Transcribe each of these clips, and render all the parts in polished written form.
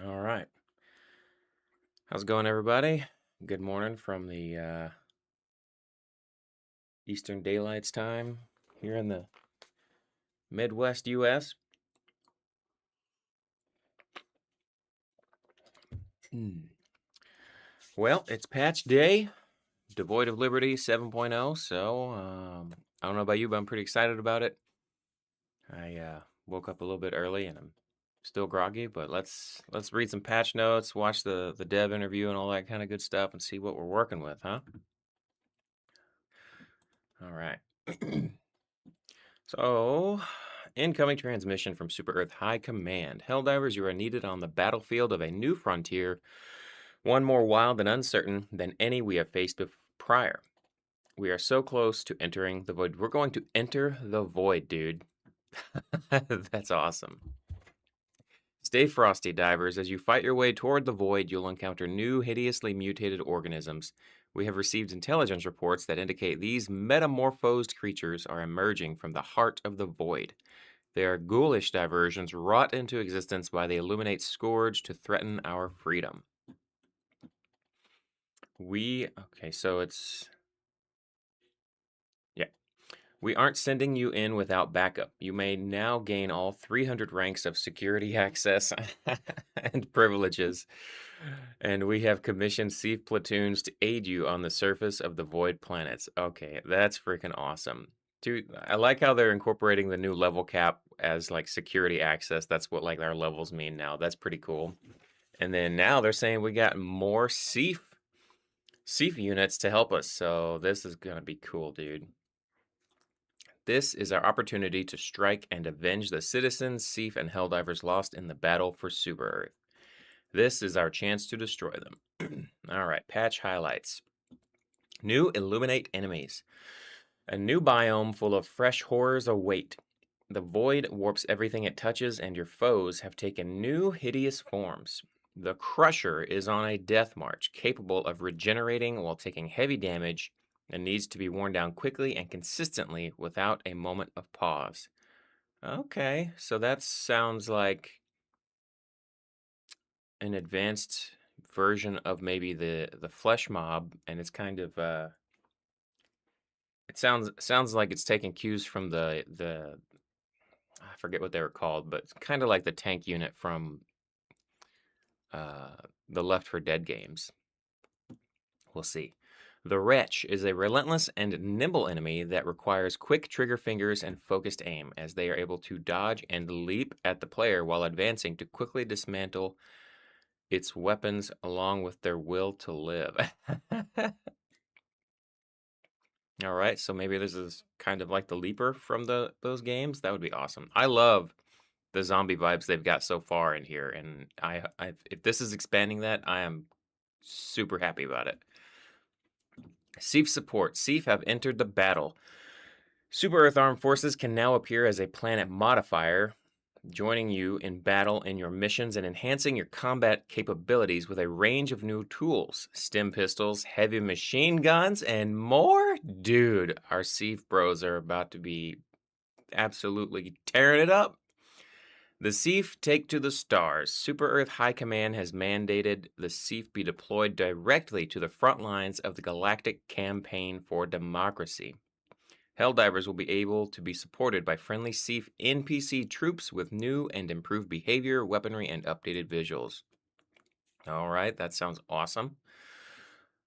All right. How's it going, everybody? Good morning from the Eastern Daylight's time here in the Midwest U.S. Well, it's patch day, Devoid of Liberty 7.0, so I don't know about you, but I'm pretty excited about it. I woke up a little bit early and I'm still groggy, but let's read some patch notes, watch the dev interview and all that kind of good stuff and see what we're working with, huh? All right. So, incoming transmission from Super Earth High Command. Helldivers, you are needed on the battlefield of a new frontier, one more wild and uncertain than any we have faced prior. We are so close to entering the void. We're going to enter the void, dude. That's awesome. Stay frosty, divers. As you fight your way toward the void, you'll encounter new, hideously mutated organisms. We have received intelligence reports that indicate these metamorphosed creatures are emerging from the heart of the void. They are ghoulish diversions wrought into existence by the Illuminate scourge to threaten our freedom. Okay, so it's, yeah. We aren't sending you in without backup. You may now gain all 300 ranks of security access and privileges. And we have commissioned Thief platoons to aid you on the surface of the void planets. Okay, that's freaking awesome. Dude, I like how they're incorporating the new level cap as like security access. That's what like our levels mean now. That's pretty cool. And then now they're saying we got more Thief units to help us. So this is gonna be cool, dude. This is our opportunity to strike and avenge the citizens, Thief, and Helldivers lost in the battle for Super Earth. This is our chance to destroy them. All right, patch highlights. New Illuminate enemies. A new biome full of fresh horrors await. The void warps everything it touches, and your foes have taken new hideous forms. The Crusher is on a death march, capable of regenerating while taking heavy damage, and needs to be worn down quickly and consistently without a moment of pause. Okay, so that sounds like an advanced version of maybe the flesh mob, and it's kind of it sounds like it's taking cues from the I forget what they were called, but it's kind of like the tank unit from the Left 4 Dead games. We'll see. The Wretch is a relentless and nimble enemy that requires quick trigger fingers and focused aim, as they are able to dodge and leap at the player while advancing to quickly dismantle its weapons along with their will to live. All right, so maybe this is kind of like the Leaper from those games. That would be awesome. I love the zombie vibes they've got so far in here, and if this is expanding that, I am super happy about it. Thief support. Thief have entered the battle. Super Earth Armed Forces can now appear as a planet modifier, joining you in battle in your missions and enhancing your combat capabilities with a range of new tools, stem pistols, heavy machine guns, and more. Dude, our Thief bros are about to be absolutely tearing it up. The Thief take to the stars. Super Earth High Command has mandated the Thief be deployed directly to the front lines of the galactic campaign for democracy. Helldivers will be able to be supported by friendly Thief NPC troops with new and improved behavior, weaponry, and updated visuals. All right, that sounds awesome.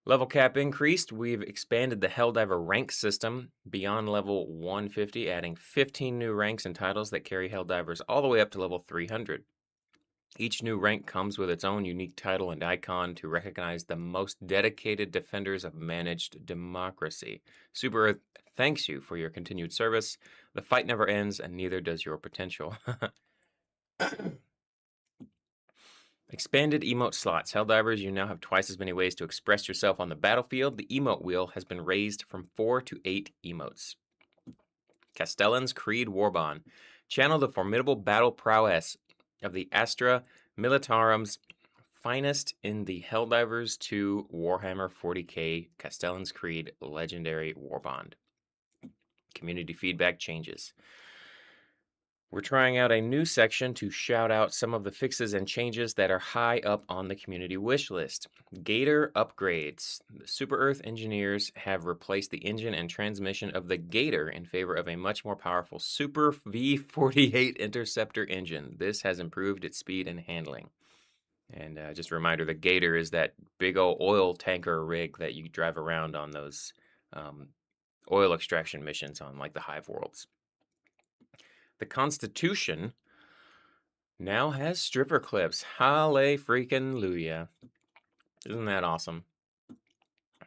Level cap increased. We've expanded the Helldiver rank system beyond level 150, adding 15 new ranks and titles that carry Helldivers all the way up to level 300. Each new rank comes with its own unique title and icon to recognize the most dedicated defenders of managed democracy. Super Earth thanks you for your continued service. The fight never ends, and neither does your potential. Expanded emote slots. Helldivers, you now have twice as many ways to express yourself on the battlefield. The emote wheel has been raised from 4 to 8 emotes. Castellan's Creed Warbond. Channel the formidable battle prowess of the Astra Militarum's finest in the Helldivers 2 Warhammer 40k Castellan's Creed Legendary Warbond. Community feedback changes. We're trying out a new section to shout out some of the fixes and changes that are high up on the community wish list. Gator upgrades. The Super Earth engineers have replaced the engine and transmission of the Gator in favor of a much more powerful Super V48 Interceptor engine. This has improved its speed and handling. And just a reminder, the Gator is that big old oil tanker rig that you drive around on those um, oil extraction missions on like the Hive worlds. The Constitution now has stripper clips. Halle freaking Luya. Isn't that awesome?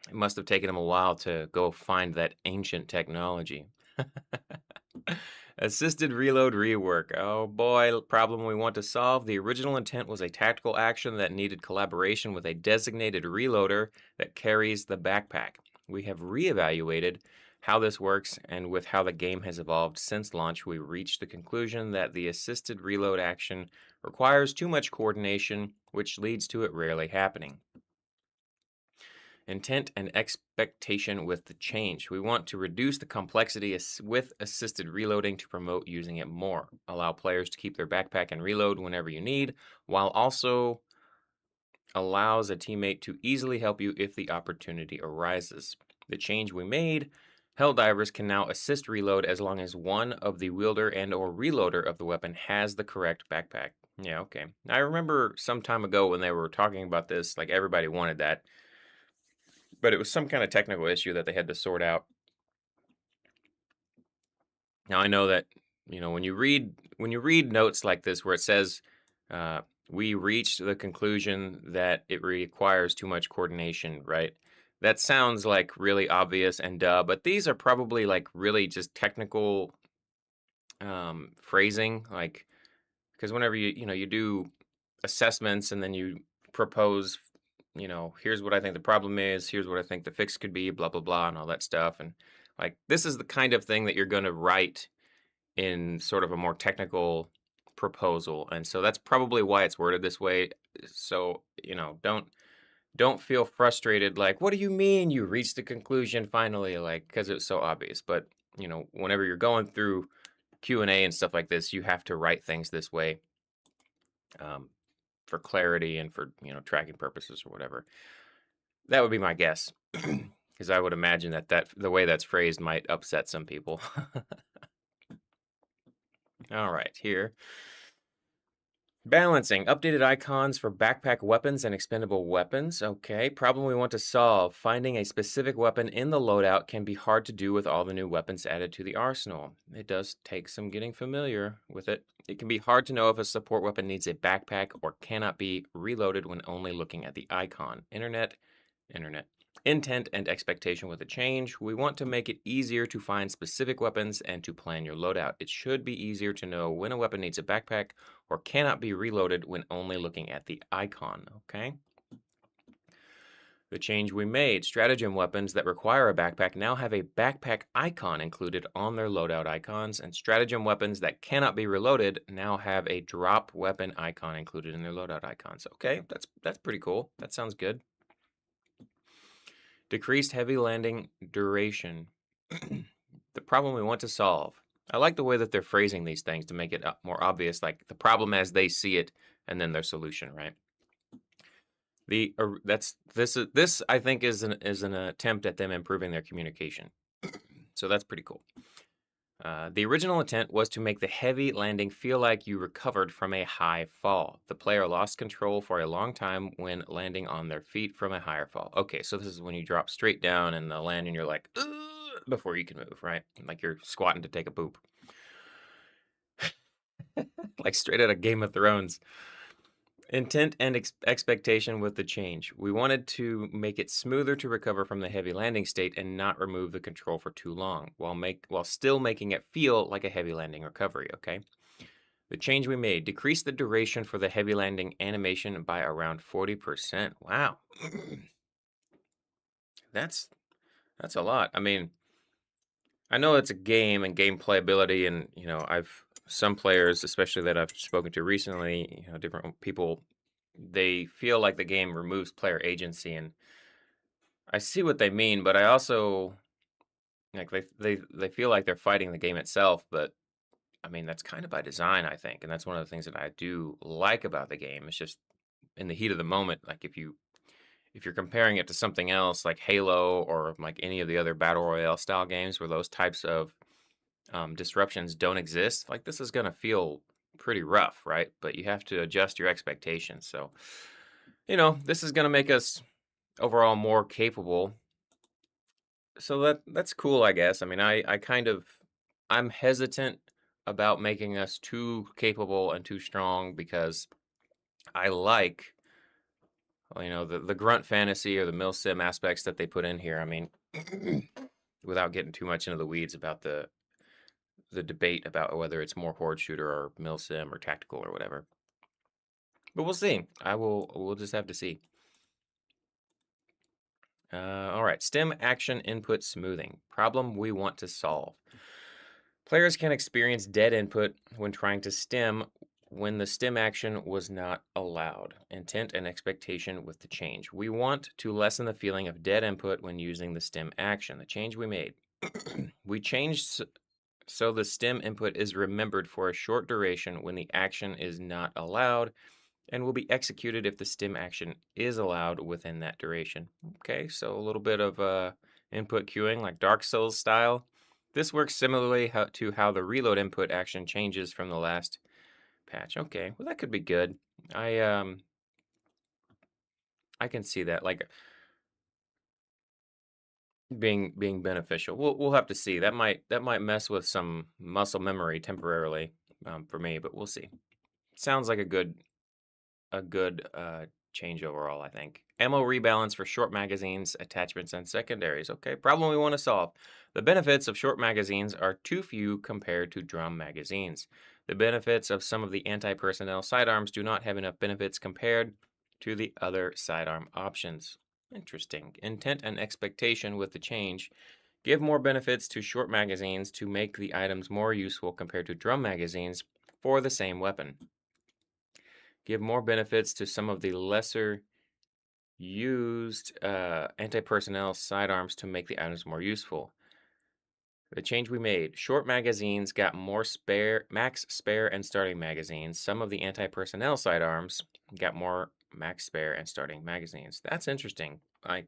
It must have taken him a while to go find that ancient technology. Assisted reload rework. Oh boy, problem we want to solve. The original intent was a tactical action that needed collaboration with a designated reloader that carries the backpack. We have reevaluated how this works, and with how the game has evolved since launch, we reached the conclusion that the assisted reload action requires too much coordination, which leads to it rarely happening. Intent and expectation with the change. We want to reduce the complexity with assisted reloading to promote using it more. Allow players to keep their backpack and reload whenever you need, while also allows a teammate to easily help you if the opportunity arises. The change we made, Helldivers can now assist reload as long as one of the wielder and or reloader of the weapon has the correct backpack. Yeah, okay. I remember some time ago when they were talking about this, like everybody wanted that, but it was some kind of technical issue that they had to sort out. Now I know that, when you read notes like this where it says we reached the conclusion that it requires too much coordination, right? That sounds like really obvious and duh, but these are probably like really just technical phrasing, like because whenever you do assessments and then you propose, here's what I think the problem is, here's what I think the fix could be, blah blah blah, and all that stuff, and like this is the kind of thing that you're going to write in sort of a more technical proposal, and so that's probably why it's worded this way. So don't feel frustrated like, what do you mean you reached the conclusion finally, like, because it's so obvious. But whenever you're going through Q&A and stuff like this, you have to write things this way for clarity and for tracking purposes or whatever. That would be my guess, because I would imagine that the way that's phrased might upset some people. All right, here. Balancing. Updated icons for backpack weapons and expendable weapons. Okay. Problem we want to solve. Finding a specific weapon in the loadout can be hard to do with all the new weapons added to the arsenal. It does take some getting familiar with it. It can be hard to know if a support weapon needs a backpack or cannot be reloaded when only looking at the icon. Internet. Intent and expectation with a change. We want to make it easier to find specific weapons and to plan your loadout. It should be easier to know when a weapon needs a backpack or cannot be reloaded when only looking at the icon, okay? The change we made, stratagem weapons that require a backpack now have a backpack icon included on their loadout icons, and stratagem weapons that cannot be reloaded now have a drop weapon icon included in their loadout icons. Okay, that's pretty cool. That sounds good. Decreased heavy landing duration. The problem we want to solve. I like the way that they're phrasing these things to make it more obvious, like the problem as they see it, and then their solution, right? This I think is an attempt at them improving their communication. So that's pretty cool. The original intent was to make the heavy landing feel like you recovered from a high fall. The player lost control for a long time when landing on their feet from a higher fall. Okay, so this is when you drop straight down and the land and you're like, ugh, before you can move, right? Like you're squatting to take a poop. Like straight out of Game of Thrones. Intent and expectation with the change. We wanted to make it smoother to recover from the heavy landing state and not remove the control for too long, while still making it feel like a heavy landing recovery, okay? The change we made, decrease the duration for the heavy landing animation by around 40%. Wow. That's a lot. I mean, I know it's a game and game playability, and some players, especially that I've spoken to recently, different people, they feel like the game removes player agency, and I see what they mean, but I also like they feel like they're fighting the game itself, but I mean, that's kind of by design, I think, and that's one of the things that I do like about the game. It's just in the heat of the moment, like if you're comparing it to something else like Halo or like any of the other battle royale style games where those types of disruptions don't exist, like this is gonna feel pretty rough, right? But you have to adjust your expectations. So, this is gonna make us overall more capable. So that's cool, I guess. I mean, I kind of I'm hesitant about making us too capable and too strong because I like, the grunt fantasy or the mill sim aspects that they put in here. I mean, without getting too much into the weeds about the debate about whether it's more horde shooter or mill sim or tactical or whatever. But we'll see. We'll just have to see. All right, stem action input smoothing. Problem we want to solve. Players can experience dead input when trying to stem when the stem action was not allowed. Intent and expectation with the change. We want to lessen the feeling of dead input when using the stem action. The change we made. We changed so the stem input is remembered for a short duration when the action is not allowed and will be executed if the stem action is allowed within that duration. Okay, so a little bit of input queuing like Dark Souls style. This works similarly to how the reload input action changes from the last patch. Okay, well that could be good. I can see that like being beneficial. We'll have to see. That might mess with some muscle memory temporarily for me, but we'll see. Sounds like a good change overall, I think. Ammo rebalance for short magazines, attachments, and secondaries. Okay, problem we want to solve. The benefits of short magazines are too few compared to drum magazines. The benefits of some of the anti-personnel sidearms do not have enough benefits compared to the other sidearm options. Interesting. Intent and expectation with the change. Give more benefits to short magazines to make the items more useful compared to drum magazines for the same weapon. Give more benefits to some of the lesser used anti-personnel sidearms to make the items more useful. The change we made. Short magazines got more max spare and starting magazines. Some of the anti-personnel sidearms got more max spare and starting magazines. That's interesting. I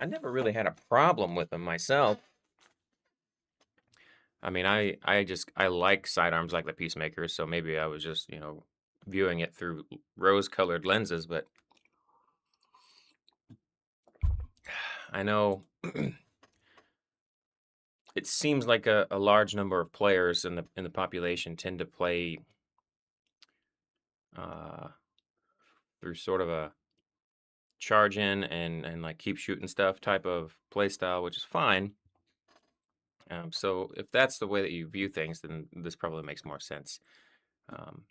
never really had a problem with them myself. I mean, I like sidearms like the Peacemaker, so maybe I was just, viewing it through rose-colored lenses, but I know it seems like a large number of players in the population tend to play uh, through sort of a charge in and like keep shooting stuff type of play style, which is fine. So if that's the way that you view things, then this probably makes more sense. Um,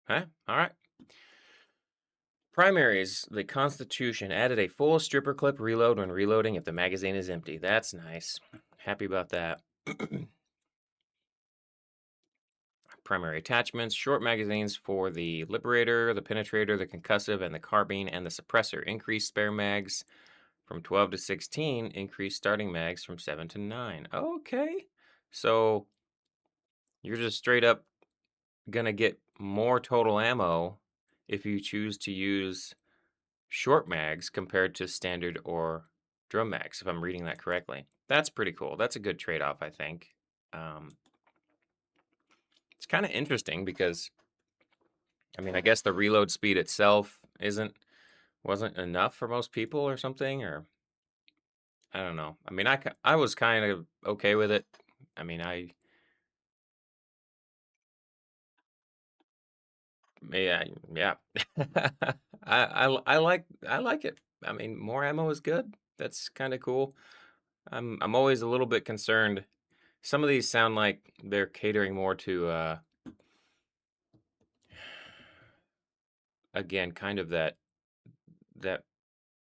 all right. Primaries, the Constitution added a full stripper clip reload when reloading if the magazine is empty. That's nice. Happy about that. Primary attachments, short magazines for the Liberator, the Penetrator, the Concussive, and the Carbine, and the Suppressor. Increased spare mags from 12 to 16. Increased starting mags from 7 to 9. Okay. So you're just straight up going to get more total ammo if you choose to use short mags compared to standard or drum mags, if I'm reading that correctly. That's pretty cool. That's a good trade-off, I think. It's kind of interesting because, I mean, I guess the reload speed itself wasn't enough for most people or something, or I don't know. I mean, I was kind of okay with it. I mean, yeah, yeah. I like it. I mean, more ammo is good. That's kind of cool. I'm always a little bit concerned. Some of these sound like they're catering more to again, kind of that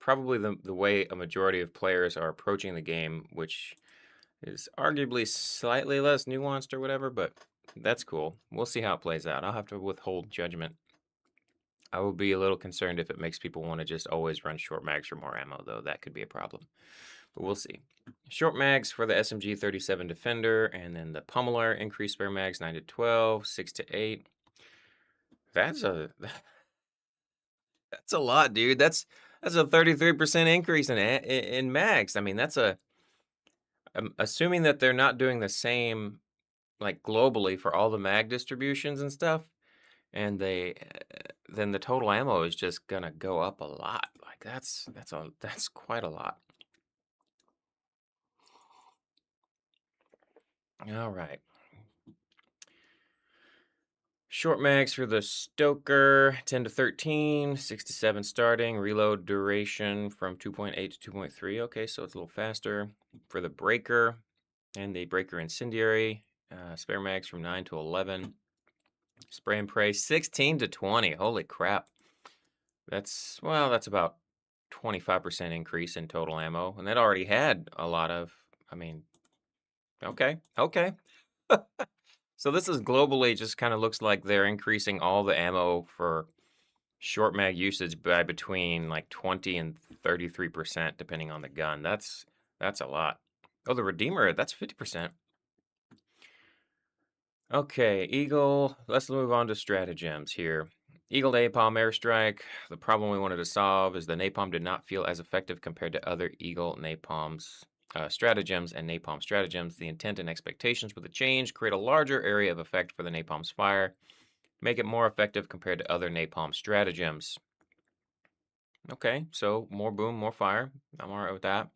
probably the way a majority of players are approaching the game, which is arguably slightly less nuanced or whatever, but that's cool. We'll see how it plays out. I'll have to withhold judgment. I would be a little concerned if it makes people want to just always run short mags for more ammo, though. That could be a problem. but we'll see. Short mags for the SMG 37 Defender, and then the Pummeler increased spare mags 9 to 12, 6 to 8. That's a that's a lot, dude. That's a 33% increase in mags. I mean, that's a assuming that they're not doing the same like globally for all the mag distributions and stuff, and they then the total ammo is just gonna go up a lot. Like that's quite a lot. All right. Short mags for the Stoker, 10 to 13, 6 to 7 starting. Reload duration from 2.8 to 2.3. Okay, so it's a little faster. For the Breaker and the Breaker Incendiary, spare mags from 9 to 11. Spray and Pray, 16 to 20. Holy crap. That's about 25% increase in total ammo. And that already had a lot of, I mean, okay. So this is globally just kind of looks like they're increasing all the ammo for short mag usage by between like 20 and 33% depending on the gun. That's a lot. Oh, the Redeemer, that's 50%. Okay, Eagle. Let's move on to stratagems here. Eagle Napalm Airstrike. The problem we wanted to solve is the Napalm did not feel as effective compared to other Eagle Napalms stratagems and Napalm stratagems. The intent and expectations with the change create a larger area of effect for the Napalm's fire, make it more effective compared to other Napalm stratagems. Okay, so more boom, more fire. I'm all right with that.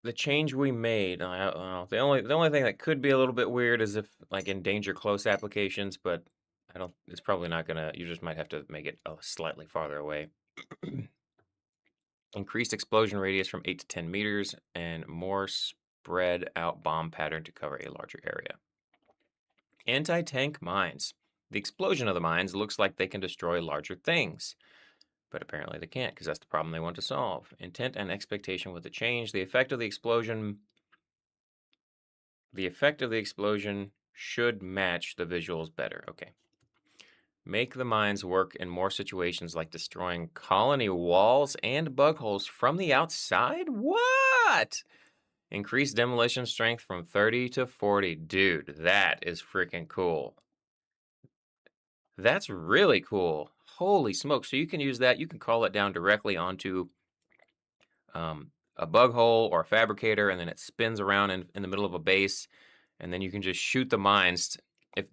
The change we made, the only thing that could be a little bit weird is if like in danger close applications, but I don't. It's probably not gonna. You just might have to make it slightly farther away. Increased explosion radius from 8 to 10 meters and more spread out bomb pattern to cover a larger area. Anti-tank mines. The explosion of the mines looks like they can destroy larger things, but apparently they can't because that's the problem they want to solve. Intent and expectation with the change. The effect of the explosion should match the visuals better. Okay. Make the mines work in more situations like destroying colony walls and bug holes from the outside? What? Increase demolition strength from 30 to 40. Dude, that is freaking cool. That's really cool. Holy smoke. So you can use that. You can call it down directly onto a bug hole or a fabricator, and then it spins around in the middle of a base, and then you can just shoot the mines,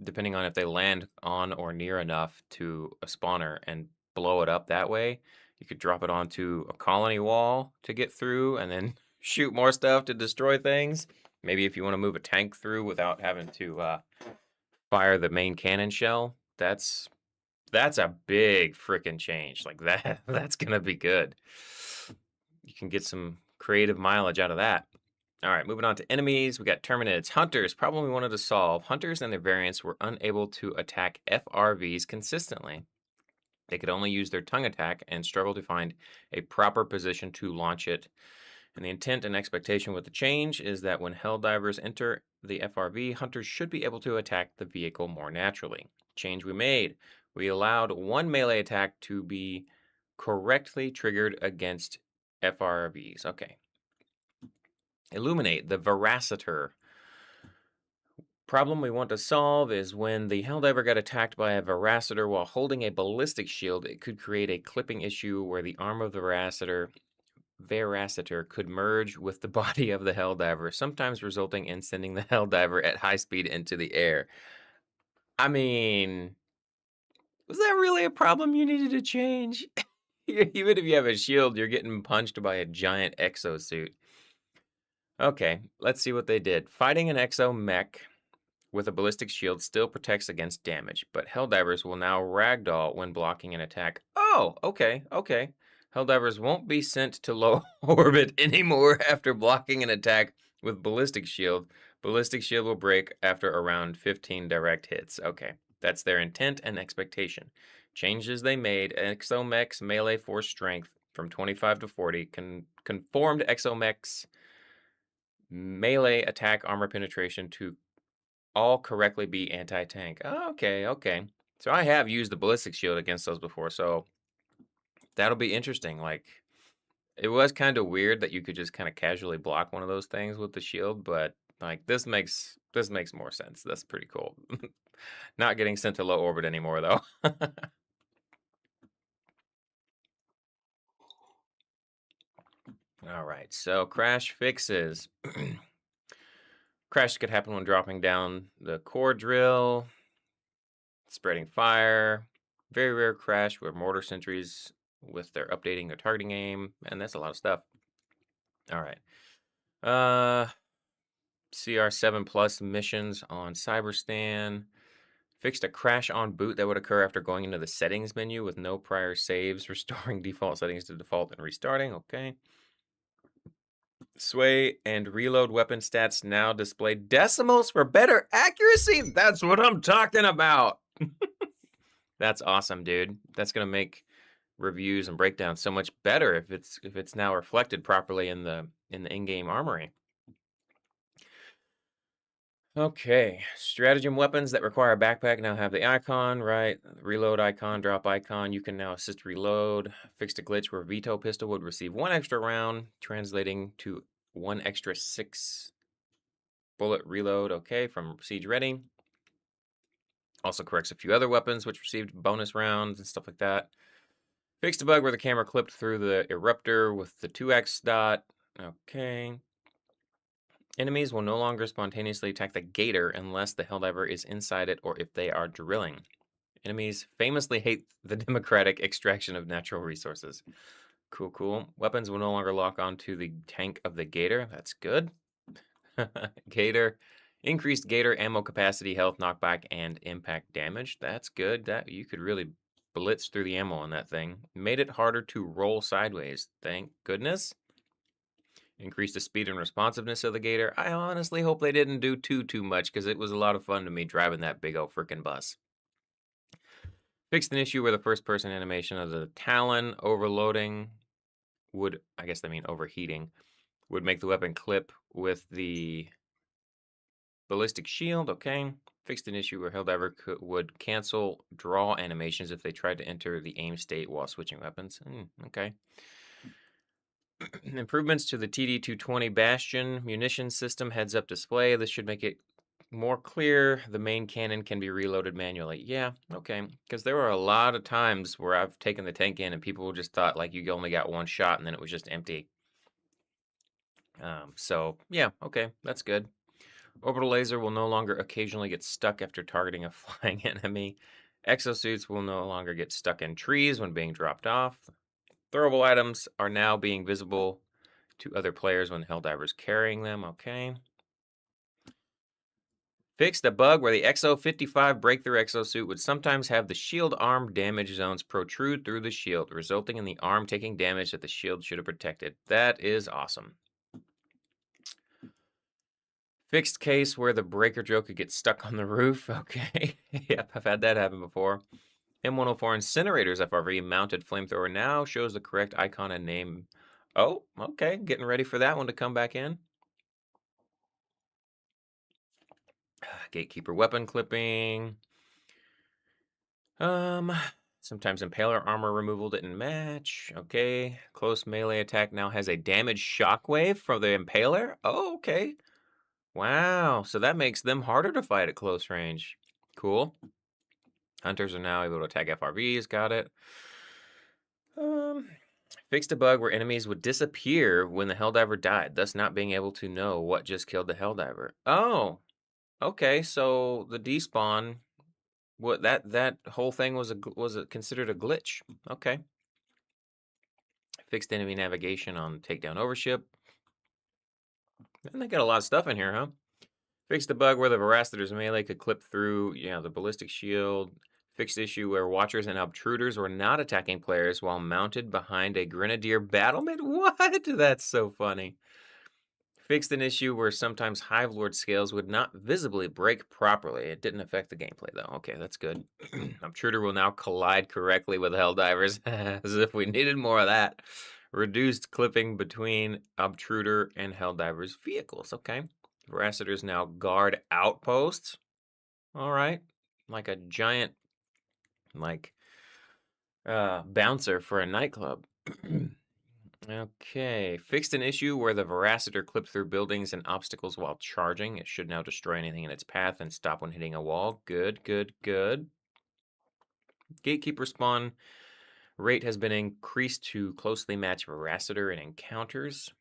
depending on if they land on or near enough to a spawner, and blow it up that way. You could drop it onto a colony wall to get through, and then shoot more stuff to destroy things. Maybe if you want to move a tank through without having to fire the main cannon shell, that's a big freaking change. Like that, that's gonna be good. You can get some creative mileage out of that. All right, moving on to enemies. We got Terminids. Hunters. Problem we wanted to solve. Hunters and their variants were unable to attack FRVs consistently. They could only use their tongue attack and struggle to find a proper position to launch it. And the intent and expectation with the change is that when Helldivers enter the FRV, hunters should be able to attack the vehicle more naturally. Change we made. We allowed one melee attack to be correctly triggered against FRVs. Okay. Illuminate, the Veracitor. Problem we want to solve is when the Helldiver got attacked by a Veracitor while holding a ballistic shield, it could create a clipping issue where the arm of the Veracitor could merge with the body of the Helldiver, sometimes resulting in sending the Helldiver at high speed into the air. I mean, was that really a problem you needed to change? Even if you have a shield, you're getting punched by a giant exosuit. Okay, let's see what they did. Fighting an exo mech with a ballistic shield still protects against damage, but Helldivers will now ragdoll when blocking an attack. Oh, okay. Helldivers won't be sent to low orbit anymore after blocking an attack with ballistic shield. Ballistic shield will break after around 15 direct hits. Okay, that's their intent and expectation. Changes they made: Exomech's melee force strength from 25 to 40, conformed Exomech's melee attack armor penetration to all correctly be anti-tank. Oh, okay. So I have used the ballistic shield against those before, so that'll be interesting. Like, It was kinda weird that you could just kinda casually block one of those things with the shield, but, like, this makes more sense. That's pretty cool. Not getting sent to low orbit anymore, though. Alright, so crash fixes. Crash could happen when dropping down the core drill, spreading fire. Very rare crash where mortar sentries with their updating their targeting aim, and that's a lot of stuff. Alright. Uh CR7 plus missions on Cyberstan. Fixed a crash on boot that would occur after going into the settings menu with no prior saves, restoring default settings to default and restarting. Okay. Sway and reload weapon stats now display decimals for better accuracy. That's what I'm talking about. That's awesome, dude. That's gonna make reviews and breakdowns so much better if it's now reflected properly in the in-game armory. Okay, stratagem weapons that require a backpack now have the icon, right? Reload icon, drop icon. You can now assist reload. Fixed a glitch where Veto Pistol would receive one extra round, translating to one extra 6 bullet reload. Okay, from Siege Ready. Also corrects a few other weapons which received bonus rounds and stuff like that. Fixed a bug where the camera clipped through the eruptor with the 2x dot. Okay. Enemies will no longer spontaneously attack the gator unless the Helldiver is inside it or if they are drilling. Enemies famously hate the democratic extraction of natural resources. Cool, cool. Weapons will no longer lock onto the tank of the gator. That's good. Gator. Increased gator ammo capacity, health, knockback, and impact damage. That's good. That you could really blitz through the ammo on that thing. Made it harder to roll sideways. Thank goodness. Increase the speed and responsiveness of the Gator. I honestly hope they didn't do too much because it was a lot of fun to me driving that big old freaking bus. Fixed an issue where the first person animation of the Talon overloading would, I guess they mean overheating, would make the weapon clip with the ballistic shield. Okay. Fixed an issue where Helldiver would cancel draw animations if they tried to enter the aim state while switching weapons. Okay. Improvements to the TD220 Bastion munition system heads-up display. This should make it more clear the main cannon can be reloaded manually. Yeah, okay. Because there were a lot of times where I've taken the tank in and people just thought like you only got one shot and then it was just empty. So, yeah, okay, that's good. Orbital laser will no longer occasionally get stuck after targeting a flying enemy. Exosuits will no longer get stuck in trees when being dropped off. Throwable items are now being visible to other players when Helldiver's carrying them. Okay. Fixed a bug where the XO55 breakthrough exosuit would sometimes have the shield arm damage zones protrude through the shield, resulting in the arm taking damage that the shield should have protected. That is awesome. Fixed case where the breaker drill could get stuck on the roof. Okay. Yep, I've had that happen before. M104 Incinerators FRV mounted flamethrower now shows the correct icon and name. Oh, okay. Getting ready for that one to come back in. Gatekeeper weapon clipping. Sometimes impaler armor removal didn't match. Okay. Close melee attack now has a damage shockwave for the impaler. Oh, okay. Wow. So that makes them harder to fight at close range. Cool. Hunters are now able to attack FRVs. Got it. Fixed a bug where enemies would disappear when the Helldiver died, thus not being able to know what just killed the Helldiver. Oh, okay. So the despawn, what that whole thing was considered a glitch. Okay. Fixed enemy navigation on takedown overship. And they got a lot of stuff in here, huh? Fixed the bug where the Veracitors melee could clip through, the ballistic shield. Fixed issue where watchers and obtruders were not attacking players while mounted behind a grenadier battlement. What? That's so funny. Fixed an issue where sometimes Hive Lord scales would not visibly break properly. It didn't affect the gameplay though. Okay, that's good. Obtruder will now collide correctly with Helldivers, as if we needed more of that. Reduced clipping between Obtruder and Helldivers vehicles. Okay. Veracitors now guard outposts. All right. Like a giant, bouncer for a nightclub. Okay, fixed an issue where the Veracitor clipped through buildings and obstacles while charging. It should now destroy anything in its path and stop when hitting a wall. Good, good, good. Gatekeeper spawn rate has been increased to closely match Veracitor in encounters.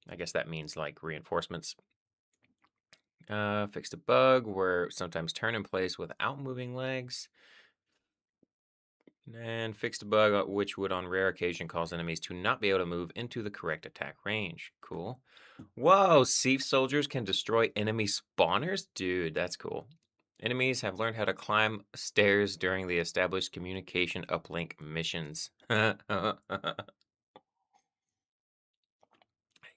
I guess that means like reinforcements. Fixed a bug where sometimes turn in place without moving legs. And fixed a bug which would on rare occasion cause enemies to not be able to move into the correct attack range. Cool. Whoa, Siege soldiers can destroy enemy spawners? Dude, that's cool. Enemies have learned how to climb stairs during the established communication uplink missions.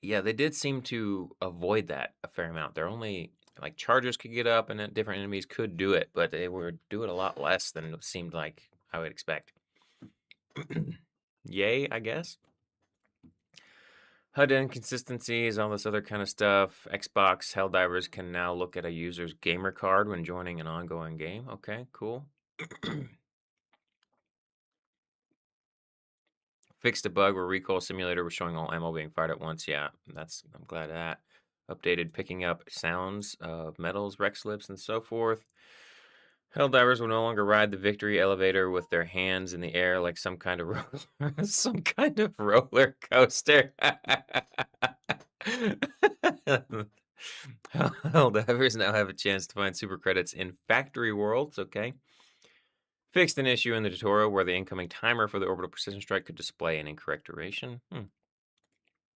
Yeah, they did seem to avoid that a fair amount. They're only like chargers could get up and then different enemies could do it, but they would do it a lot less than it seemed like I would expect. Yay, I guess. HUD inconsistencies, all this other kind of stuff. Xbox Helldivers can now look at a user's gamer card when joining an ongoing game. Okay, cool. Fixed a bug where recoil simulator was showing all ammo being fired at once. Yeah, I'm glad of that. Updated picking up sounds of metals, wreck slips, and so forth. Helldivers will no longer ride the victory elevator with their hands in the air like some kind of some kind of roller coaster. Helldivers now have a chance to find super credits in factory worlds. Okay. Fixed an issue in the tutorial where the incoming timer for the orbital precision strike could display an incorrect duration.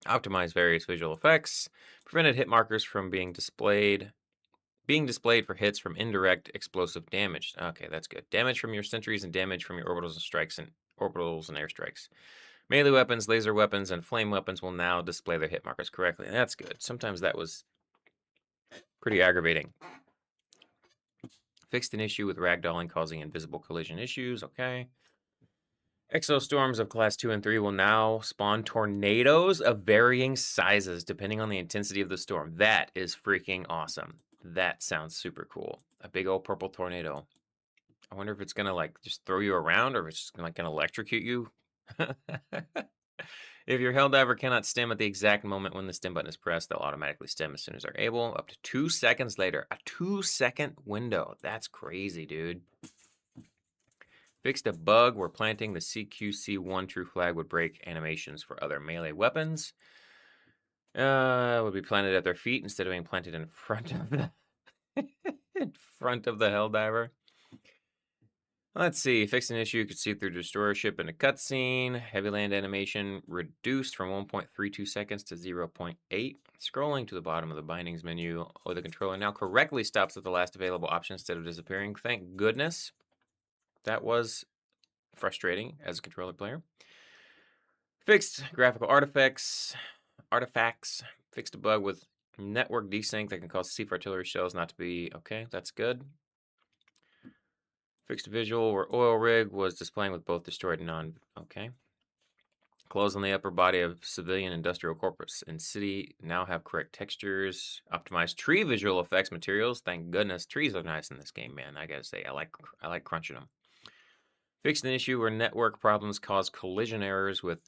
Optimized various visual effects. Prevented hit markers from being displayed for hits from indirect explosive damage. Okay, that's good. Damage from your sentries and damage from your orbitals and airstrikes. Melee weapons, laser weapons, and flame weapons will now display their hit markers correctly. That's good. Sometimes that was pretty aggravating. Fixed an issue with ragdolling causing invisible collision issues. Okay. Exostorms of class 2 and 3 will now spawn tornadoes of varying sizes depending on the intensity of the storm. That is freaking awesome. That sounds super cool. A big old purple tornado. I wonder if it's gonna like just throw you around or if it's just gonna electrocute you. If your Helldiver cannot stem at the exact moment when the stem button is pressed, they'll automatically stem as soon as they're able, up to 2 seconds later. A 2-second window. That's crazy, dude. Fixed a bug where planting the CQC1 true flag would break animations for other melee weapons. Would be planted at their feet instead of being planted in front of the in front of the Helldiver. Let's see. Fixed an issue. You could see through destroyer ship in a cutscene. Heavy land animation reduced from 1.32 seconds to 0.8. Scrolling to the bottom of the bindings menu, or the controller now correctly stops at the last available option instead of disappearing. Thank goodness. That was frustrating as a controller player. Fixed graphical artifacts. Fixed a bug with network desync that can cause C4 artillery shells not to be okay. That's good. Fixed a visual where oil rig was displaying with both destroyed and non. Okay. Clothes on the upper body of civilian industrial corpus and city now have correct textures. Optimized tree visual effects materials. Thank goodness trees are nice in this game, man. I gotta say, I like crunching them. Fixed an issue where network problems cause collision errors with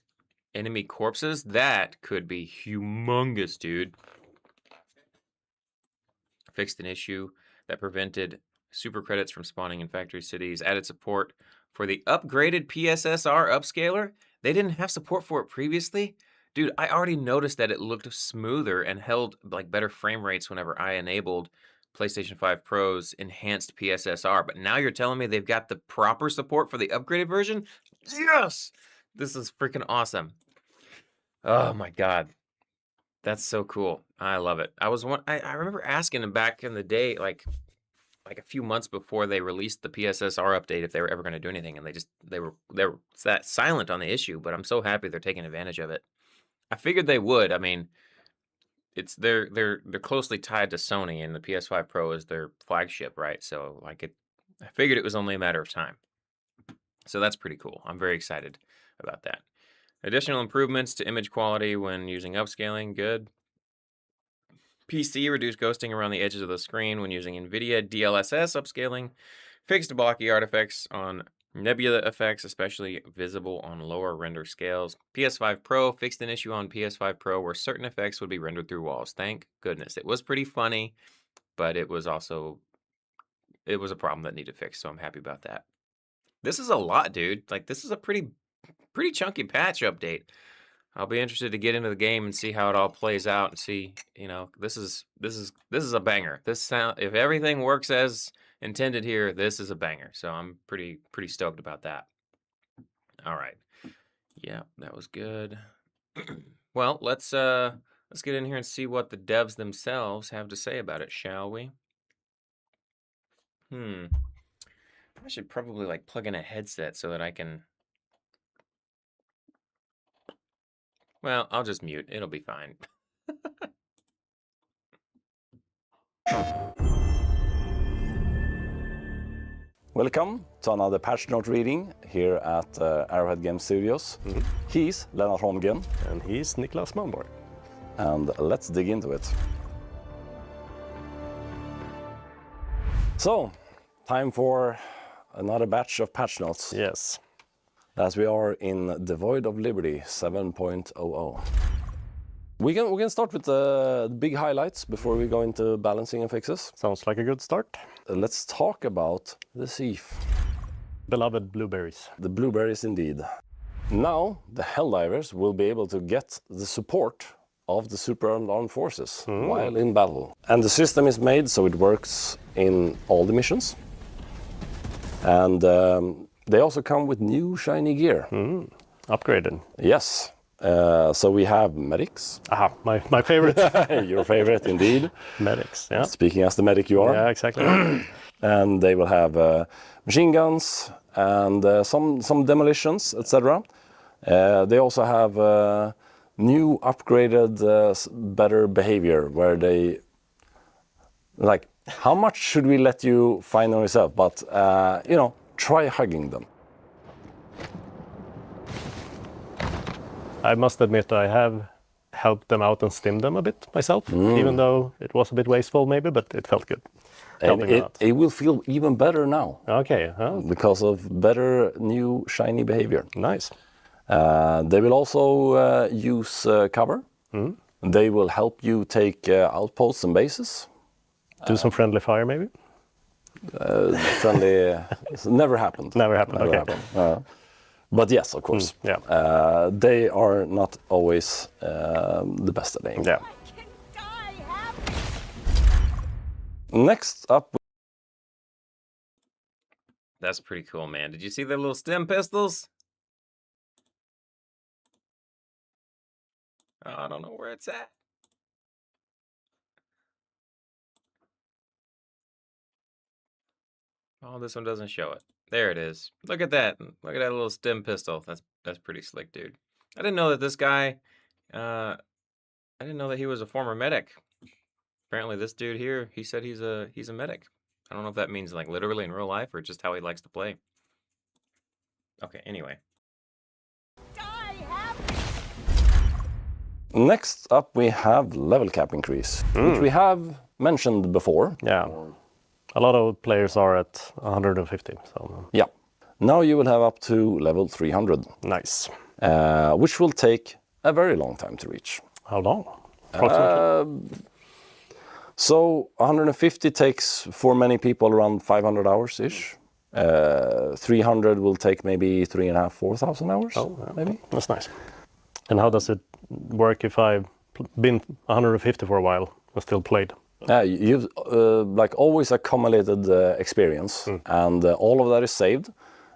enemy corpses. That could be humongous, dude. Fixed an issue that prevented super credits from spawning in factory cities. Added support for the upgraded PSSR upscaler. They didn't have support for it previously. Dude, I already noticed that it looked smoother and held like better frame rates whenever I enabled PlayStation 5 Pro's enhanced PSSR. But now you're telling me they've got the proper support for the upgraded version? Yes! This is freaking awesome. Oh my god. That's so cool. I love it. I remember asking them back in the day, like a few months before they released the PSSR update, if they were ever going to do anything, and they were that silent on the issue. But I'm so happy they're taking advantage of it. I figured they would. I mean, they're closely tied to Sony, and the PS5 Pro is their flagship, right? So I figured it was only a matter of time. So that's pretty cool. I'm very excited about that. Additional improvements to image quality when using upscaling, good. PC reduced ghosting around the edges of the screen when using NVIDIA DLSS upscaling. Fixed blocky artifacts on Nebula effects, especially visible on lower render scales. PS5 Pro fixed an issue on PS5 Pro where certain effects would be rendered through walls. Thank goodness. It was pretty funny, but it was a problem that needed fixed, so I'm happy about that. This is a lot, dude. Like, this is a pretty chunky patch update. I'll be interested to get into the game and see how it all plays out and see, this is a banger. If everything works as intended here, this is a banger. So I'm pretty stoked about that. All right. Yeah, that was good. Well, let's get in here and see what the devs themselves have to say about it, shall we? I should probably like plug in a headset so that I can. Well, I'll just mute. It'll be fine. Welcome to another patch note reading here at Arrowhead Game Studios. He's Lennart Holmgren. And he's Niklas Malmborg. And let's dig into it. So, time for another batch of patch notes. Yes. As we are in Devoid of Liberty 7.00. We can start with the big highlights before we go into balancing and fixes. Sounds like a good start. Let's talk about the thief. Beloved blueberries. The blueberries indeed. Now the Helldivers will be able to get the support of the super armed forces while in battle. And the system is made so it works in all the missions. And they also come with new shiny gear. Upgraded. Yes. So we have medics. Aha, my favorite. Your favorite indeed. Medics, yeah. Speaking as the medic you are. Yeah, exactly. And they will have machine guns and some demolitions, etc. They also have new upgraded better behavior where they like how much should we let you find on yourself, but try hugging them. I must admit I have helped them out and stimmed them a bit myself, even though it was a bit wasteful maybe, but it felt good. And it will feel even better now. Okay. Because of better new shiny behavior. Nice. They will also use cover. They will help you take outposts and bases. Do some friendly fire maybe? Friendly, never happened. Never happened, okay. Happened. But yes, of course. They are not always the best at aim. Yeah. Next up. That's pretty cool, man. Did you see their little stem pistols? Oh, I don't know where it's at. Oh, this one doesn't show it. There it is. Look at that. Look at that little stem pistol. That's pretty slick, dude. I didn't know that this guy, I didn't know that he was a former medic. Apparently this dude here, he said he's a medic. I don't know if that means like literally in real life or just how he likes to play. Okay, anyway. Next up we have level cap increase, which we have mentioned before. Yeah. A lot of players are at 150. So. Yeah. Now you will have up to level 300. Nice. Which will take a very long time to reach. How long? Approximately? So 150 takes for many people around 500 hours-ish. 300 will take maybe 3,500, 4,000 hours. Oh, yeah. Maybe. That's nice. And how does it work if I've been 150 for a while and still played? You've like always accumulated experience, and all of that is saved.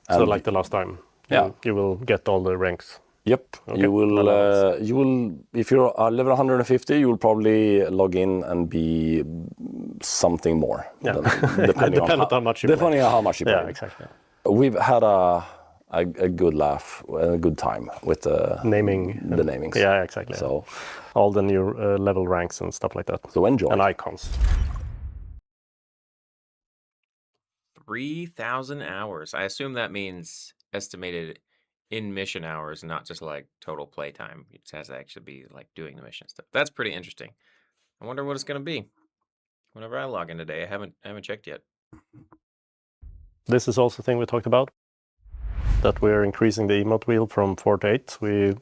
So like the last time, you will get all the ranks. Yep, okay. You will. If you're level 150, you will probably log in and be something more. Yeah, depending on how much you depending on how much you play. Yeah, exactly. We've had a good laugh, a good time with the namings. Yeah, exactly. So all the new level ranks and stuff like that. So enjoy. And icons. 3,000 hours. I assume that means estimated in mission hours, not just like total playtime. It has to actually be like doing the mission stuff. That's pretty interesting. I wonder what it's going to be. Whenever I log in today, I haven't checked yet. This is also a thing we talked about. that we're increasing the emote wheel from 4 to 8. We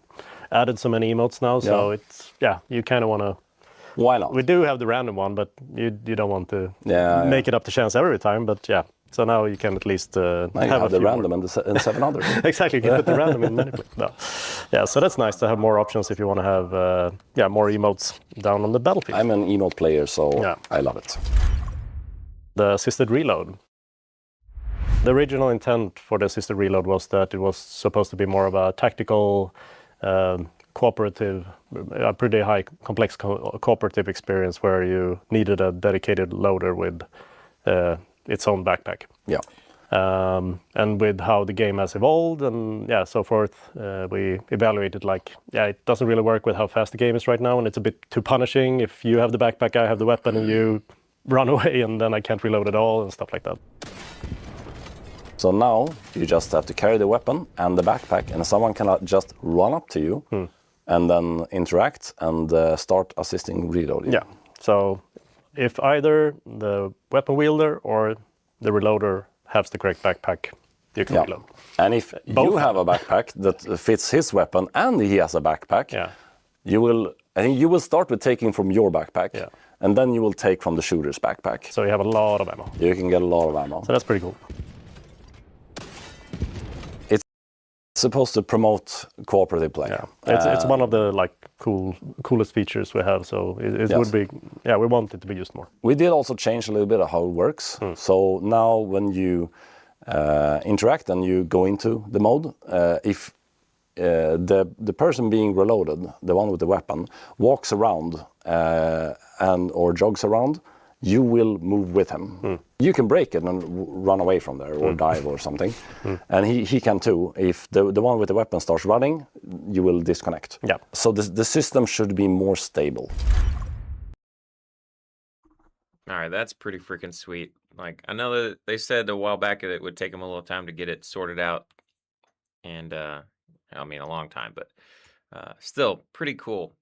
added so many emotes now, so it's you kind of want to. Why not? We do have the random one, but you don't want to make it up to chance every time. But so now you can at least have the random and 7 others. Exactly, you can put the random in many places. No. Yeah, so that's nice to have more options if you want to have more emotes down on the battlefield. I'm an emote player, so I love it. The assisted reload. The original intent for the assisted reload was that it was supposed to be more of a tactical, cooperative, a pretty high complex cooperative experience where you needed a dedicated loader with its own backpack. Yeah. And with how the game has evolved and so forth, we evaluated it doesn't really work with how fast the game is right now, and it's a bit too punishing. If you have the backpack, I have the weapon, and you run away, and then I can't reload at all and stuff like that. So now you just have to carry the weapon and the backpack, and someone can just run up to you and then interact and start assisting reloading. Yeah. So if either the weapon wielder or the reloader has the correct backpack, you can reload. And if you have a backpack that fits his weapon and he has a backpack, I think you will start with taking from your backpack, and then you will take from the shooter's backpack. So you have a lot of ammo. You can get a lot of ammo. So that's pretty cool. It's supposed to promote cooperative play. Yeah, it's one of the coolest features we have. So it would be, we want it to be used more. We did also change a little bit of how it works. So now when you interact and you go into the mode, if the person being reloaded, the one with the weapon, walks around or jogs around, you will move with him. You can break it and run away from there or dive or something. And he can too. If the one with the weapon starts running, you will disconnect. Yeah. So the system should be more stable. All right, that's pretty freaking sweet. I know that they said a while back that it would take them a little time to get it sorted out. And, I mean, a long time, but still pretty cool.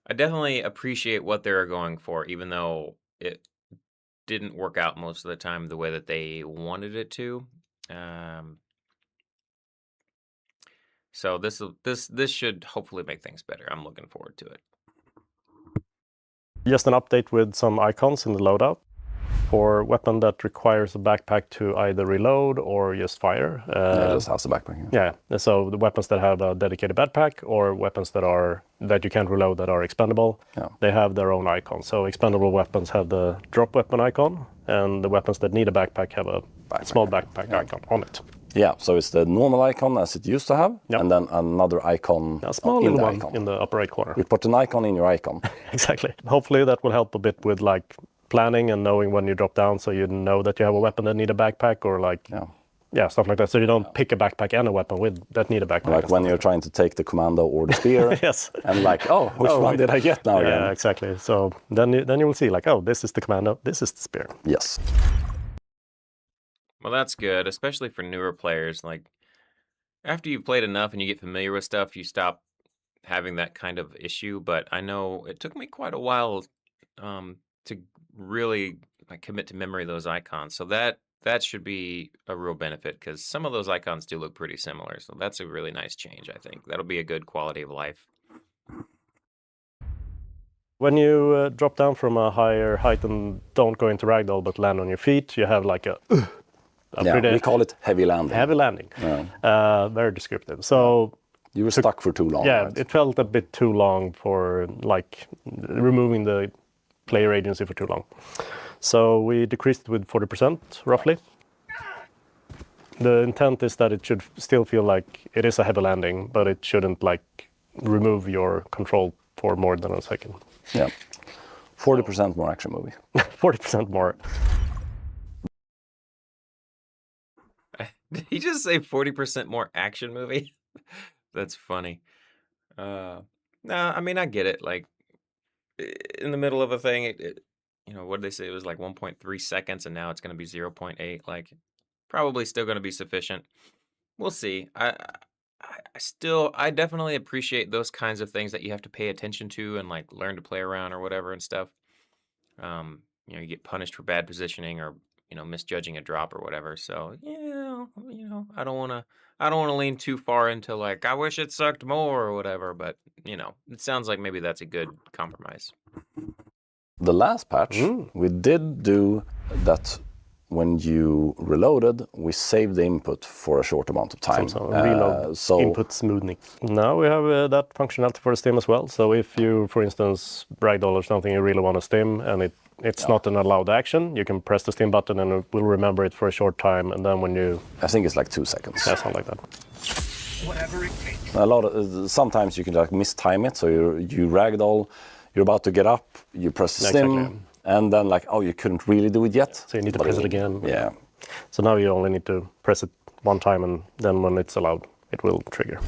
I definitely appreciate what they're going for, even though it didn't work out most of the time the way that they wanted it to. So this should hopefully make things better. I'm looking forward to it. Just an update with some icons in the loadout. For weapon that requires a backpack to either reload or just fire. Just has the backpack. Yeah. So the weapons that have a dedicated backpack or weapons that you can't reload that are expendable, they have their own icon. So expendable weapons have the drop weapon icon, and the weapons that need a backpack have a small backpack icon on it. Yeah, so it's the normal icon as it used to have, and then another icon a small in little the one icon. In the upper right corner. We put an icon in your icon. Exactly. Hopefully that will help a bit with planning and knowing when you drop down, so you know that you have a weapon that need a backpack or stuff like that. So you don't pick a backpack and a weapon that need a backpack. Like when you're trying to take the commando or the spear. Yes. And which one did I get now? Yeah, exactly. So then you will see this is the commando, this is the spear. Yes. Well, that's good, especially for newer players. After you've played enough and you get familiar with stuff, you stop having that kind of issue. But I know it took me quite a while to really commit to memory those icons. So that should be a real benefit, because some of those icons do look pretty similar. So that's a really nice change, I think. That'll be a good quality of life. When you drop down from a higher height and don't go into ragdoll but land on your feet, you have we call it heavy landing. Heavy landing. Very descriptive. So you were stuck for too long. Yeah, right? It felt a bit too long for removing the player agency for too long. So we decreased it with 40% roughly. The intent is that it should still feel like it is a heavy landing, but it shouldn't remove your control for more than a second. Yeah. 40% more action movie. 40% more. Did he just say 40% more action movie? That's funny. No, I mean, I get it. In the middle of a thing, what did they say? It was 1.3 seconds, and now it's going to be 0.8. Probably still going to be sufficient. We'll see. I definitely appreciate those kinds of things that you have to pay attention to and learn to play around or whatever and stuff. You get punished for bad positioning or misjudging a drop or whatever. So yeah, well, I don't want to lean too far into like I wish it sucked more or whatever, but it sounds like maybe that's a good compromise. The last patch, we did do that. When you reloaded, we saved the input for a short amount of time. So reload input smoothing. Now we have that functionality for the stim as well. So if you, for instance, ragdoll or something, you really want to stim and it's not an allowed action, you can press the stim button and it will remember it for a short time. And then when you... I think it's like 2 seconds. Yeah, something like that. Whatever it takes. Sometimes you can like mistime it. So you ragdoll, you're about to get up, you press the stim. Exactly. And then like, oh, you couldn't really do it yet. So you need to press it again. Yeah. So now you only need to press it one time and then when it's allowed, it will trigger.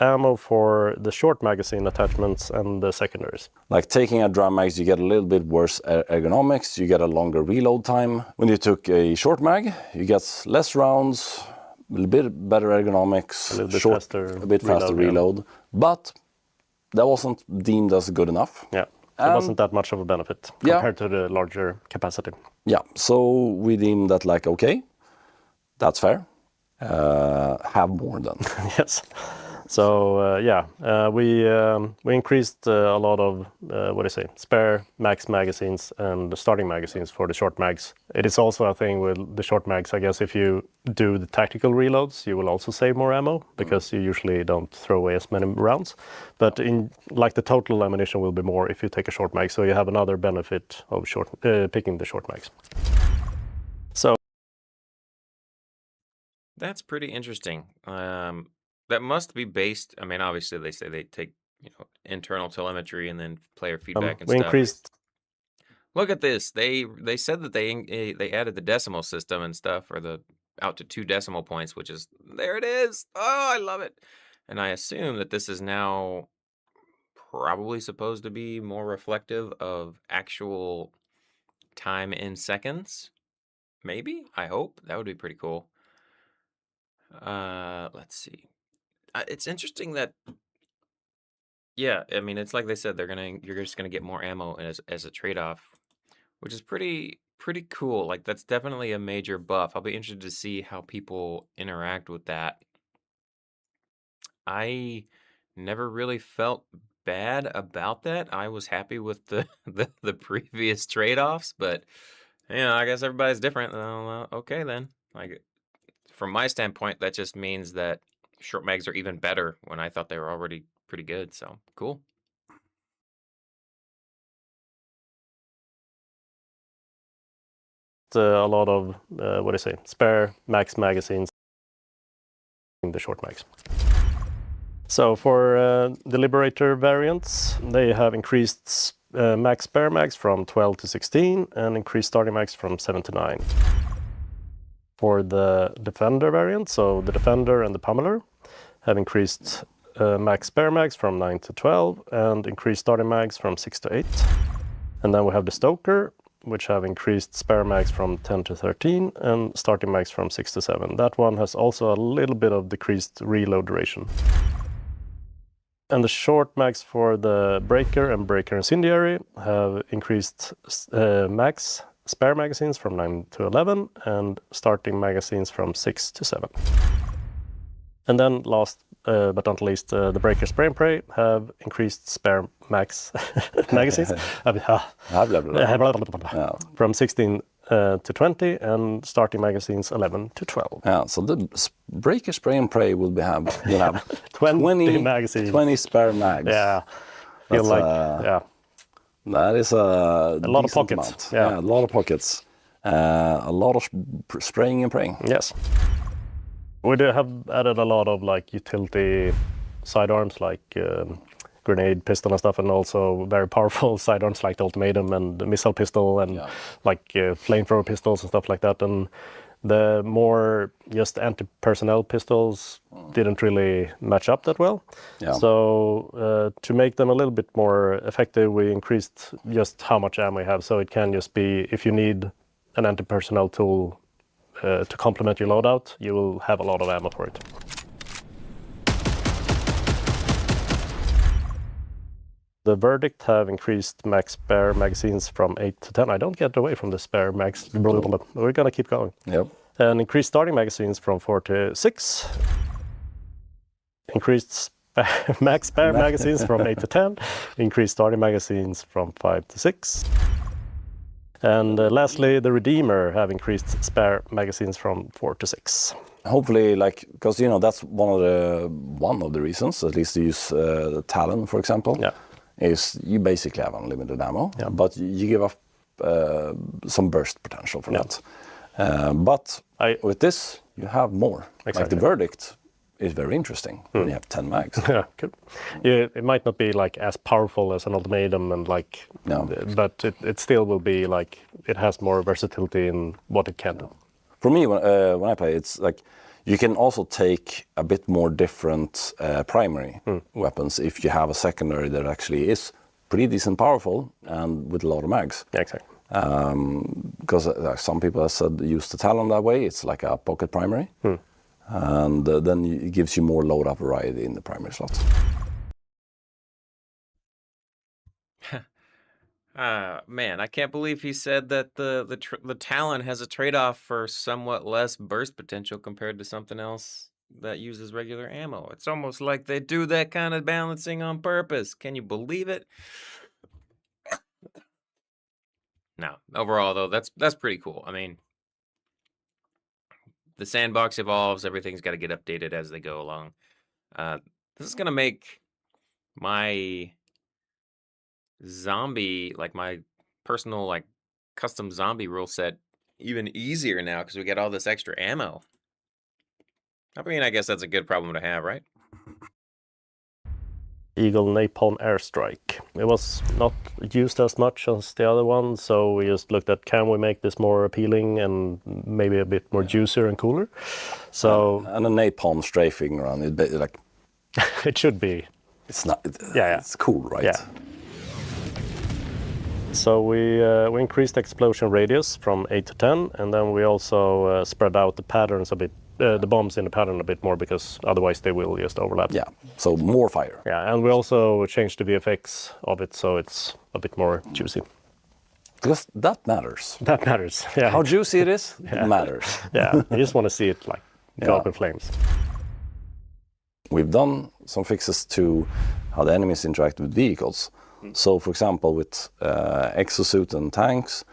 Ammo for the short magazine attachments and the secondaries. Like taking a drum mag, you get a little bit worse ergonomics, you get a longer reload time. When you took a short mag, you get less rounds, a little bit better ergonomics, a bit faster reload. But that wasn't deemed as good enough. Yeah. It wasn't that much of a benefit compared to the larger capacity. Yeah, so we deemed that like, okay, that's fair. Have more then. Yes. So we increased a lot of spare max magazines and the starting magazines for the short mags. It is also a thing with the short mags. I guess if you do the tactical reloads, you will also save more ammo because you usually don't throw away as many rounds. But the total ammunition will be more if you take a short mag. So you have another benefit of picking the short mags. So That's pretty interesting. That must be based. I mean, obviously, they say they take internal telemetry and then player feedback and we stuff. increased. Look at this. They said that they added the decimal system and stuff, or the out to 2 decimal points, which is there. It is. Oh, I love it. And I assume that this is now probably supposed to be more reflective of actual time in seconds. Maybe. I hope that would be pretty cool. Let's see. It's interesting that, yeah, I mean, it's like they said, you're just gonna get more ammo as a trade-off, which is pretty cool. Like that's definitely a major buff. I'll be interested to see how people interact with that. I never really felt bad about that. I was happy with the previous trade-offs, but I guess everybody's different. Okay then. Like from my standpoint, that just means that short mags are even better when I thought they were already pretty good. So cool. A lot of spare max magazines in the short mags. So for the Liberator variants, they have increased max spare mags from 12 to 16 and increased starting mags from 7 to 9. For the Defender variant, so the Defender and the Pummeler have increased max spare mags from 9 to 12 and increased starting mags from 6 to 8. And then we have the Stoker, which have increased spare mags from 10 to 13 and starting mags from 6 to 7. That one has also a little bit of decreased reload duration. And the short mags for the Breaker and Breaker Incendiary have increased max spare magazines from 9 to 11 and starting magazines from 6 to 7. And then last but not least, the Breaker Spray and Pray have increased spare max magazines from 16 to 20 and starting magazines 11 to 12. Yeah, so the Breaker Spray and Pray will have 20 magazines. 20 spare mags. Yeah. That's, that is a lot of pockets. Amount. Yeah, a lot of pockets. A lot of spraying and praying. Yes. We do have added a lot of like utility sidearms like grenade pistol and stuff, and also very powerful sidearms like the ultimatum and the missile pistol and like flamethrower pistols and stuff like that. And the more just anti-personnel pistols didn't really match up that well. Yeah. So to make them a little bit more effective, we increased just how much ammo we have. So it can just be, if you need an anti-personnel tool to complement your loadout, you will have a lot of ammo for it. The Verdict have increased max spare magazines from 8 to 10. I don't get away from the spare mags. We're gonna keep going. Yep. And increased starting magazines from 4 to 6. Increased max spare magazines from 8 to 10. Increased starting magazines from 5 to 6. And lastly, the Redeemer have increased spare magazines from 4 to 6. Hopefully, like, because that's one of the reasons, at least to use the Talon, for example, is you basically have unlimited ammo, but you give up some burst potential for that. But with this, you have more. Exactly. Like the Verdict is very interesting when you have 10 mags. Yeah, good. It might not be like as powerful as an Ultimatum, and like, but it still will be like it has more versatility in what it can do. For me, when I play, it's like you can also take a bit more different primary weapons if you have a secondary that actually is pretty decent powerful and with a lot of mags. Yeah, exactly. Because some people have said use the Talon that way. It's like a pocket primary. And then it gives you more load-up variety in the primary slot. Man, I can't believe he said that the Talon has a trade-off for somewhat less burst potential compared to something else that uses regular ammo. It's almost like they do that kind of balancing on purpose. Can you believe it? No, overall though, that's pretty cool. I mean, the sandbox evolves, everything's got to get updated as they go along. This is gonna make my zombie, like my personal, like custom zombie rule set, even easier now because we get all this extra ammo. I mean, I guess that's a good problem to have, right? Eagle Napalm Airstrike. It was not used as much as the other one, so we just looked at, can we make this more appealing and maybe a bit more juicier and cooler? So and a napalm strafing around it, like it should be. It's not. It's cool, right? Yeah. So we increased explosion radius from 8 to 10, and then we also spread out the patterns a bit. The bombs in the pattern a bit more, because otherwise they will just overlap. Yeah, so more fire. Yeah, and we also changed the VFX of it, so it's a bit more juicy. Because that matters. That matters, yeah. How juicy it is, it matters. Yeah, you just want to see it like go up in flames. We've done some fixes to how the enemies interact with vehicles. So, for example, with exosuit and tanks,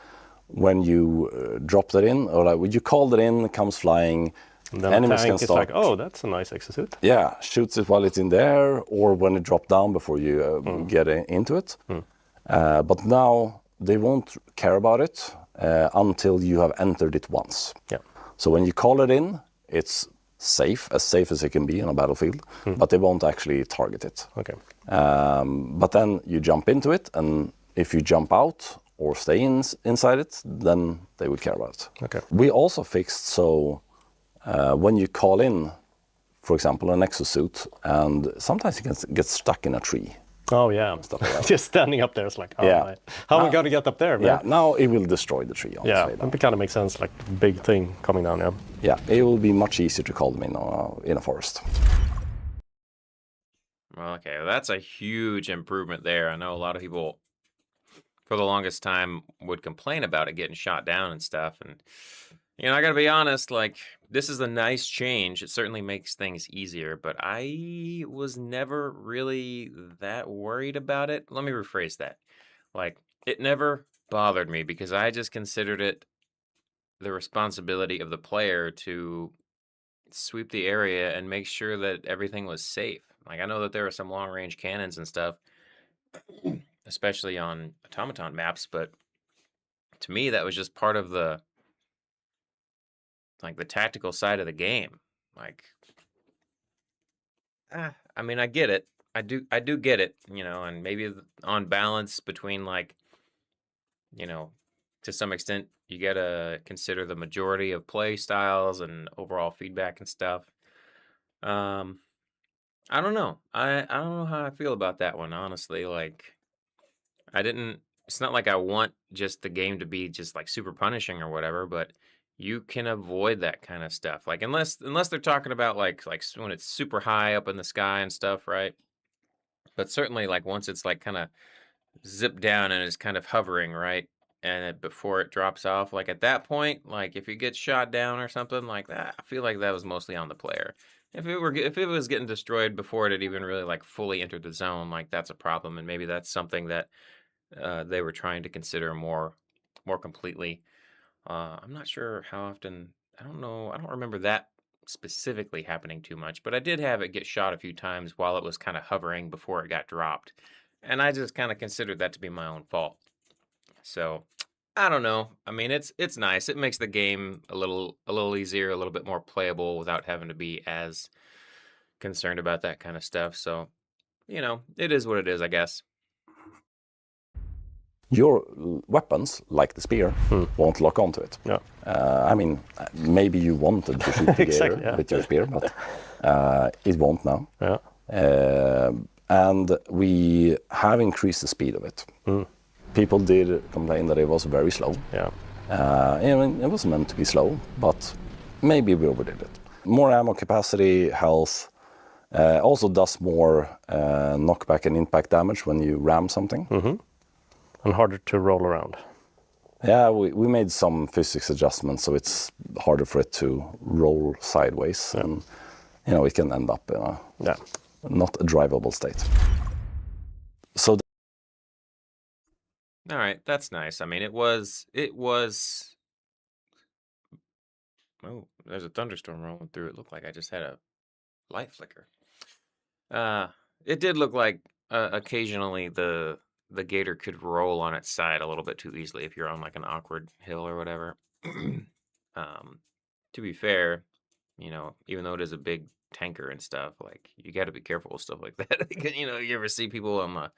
when you drop that in, or like when you call that in, it comes flying. And then enemies the tank can is start, like, oh, that's a nice exosuit. Yeah, shoots it while it's in there, or when it drops down before you get into it. But now they won't care about it until you have entered it once. Yeah. So when you call it in, it's safe as it can be on a battlefield, but they won't actually target it. Okay. But then you jump into it, and if you jump out or stay inside it, then they will care about it. Okay. We also fixed so when you call in, for example, an exosuit, and sometimes it can get stuck in a tree. Oh yeah, Stuff like that. just standing up there, it's like, oh, how am I going to get up there, man? Yeah, now it will destroy the tree, honestly. Yeah, it kind of makes sense, like big thing coming down, yeah. Yeah, it will be much easier to call them in a forest. Well, okay, that's a huge improvement there. I know a lot of people, for the longest time, would complain about it getting shot down and stuff. And, I got to be honest, like, this is a nice change. It certainly makes things easier, but I was never really that worried about it. Let me rephrase that. Like, it never bothered me because I just considered it the responsibility of the player to sweep the area and make sure that everything was safe. Like, I know that there are some long-range cannons and stuff, especially on automaton maps, but to me, that was just part of the tactical side of the game. Like, I mean, I get it. I do get it, and maybe on balance between, like, to some extent, you gotta consider the majority of play styles and overall feedback and stuff. I don't know. I don't know how I feel about that one, honestly. Like, it's not like I want just the game to be just like super punishing or whatever, but you can avoid that kind of stuff. Like, unless they're talking about like when it's super high up in the sky and stuff, right? But certainly, like, once it's like kind of zipped down and is kind of hovering, right? and before it drops off, like at that point, like if it gets shot down or something like that, I feel like that was mostly on the player. If it was getting destroyed before it had even really like fully entered the zone, like that's a problem, and maybe that's something that they were trying to consider more completely. I'm not sure how often. I don't know. I don't remember that specifically happening too much, but I did have it get shot a few times while it was kind of hovering before it got dropped, and I just kind of considered that to be my own fault. So I don't know. I mean, it's nice. It makes the game a little easier, a little bit more playable without having to be as concerned about that kind of stuff. So it is what it is, I guess. Your weapons, like the spear, won't lock onto it. Yeah. I mean, maybe you wanted to shoot the Exactly, gator yeah. with your spear, but it won't now. Yeah. And we have increased the speed of it. People did complain that it was very slow. Yeah. I mean, it was meant to be slow, but maybe we overdid it. More ammo capacity, health, also does more knockback and impact damage when you ram something. And harder to roll around. Yeah, we made some physics adjustments, so it's harder for it to roll sideways, and it can end up in a not a drivable state. So All right, that's nice. I mean, it was. Oh, there's a thunderstorm rolling through. It looked like I just had a light flicker. It did look like occasionally the gator could roll on its side a little bit too easily if you're on like an awkward hill or whatever. To be fair, even though it is a big tanker and stuff, like you got to be careful with stuff like that. You ever see people on the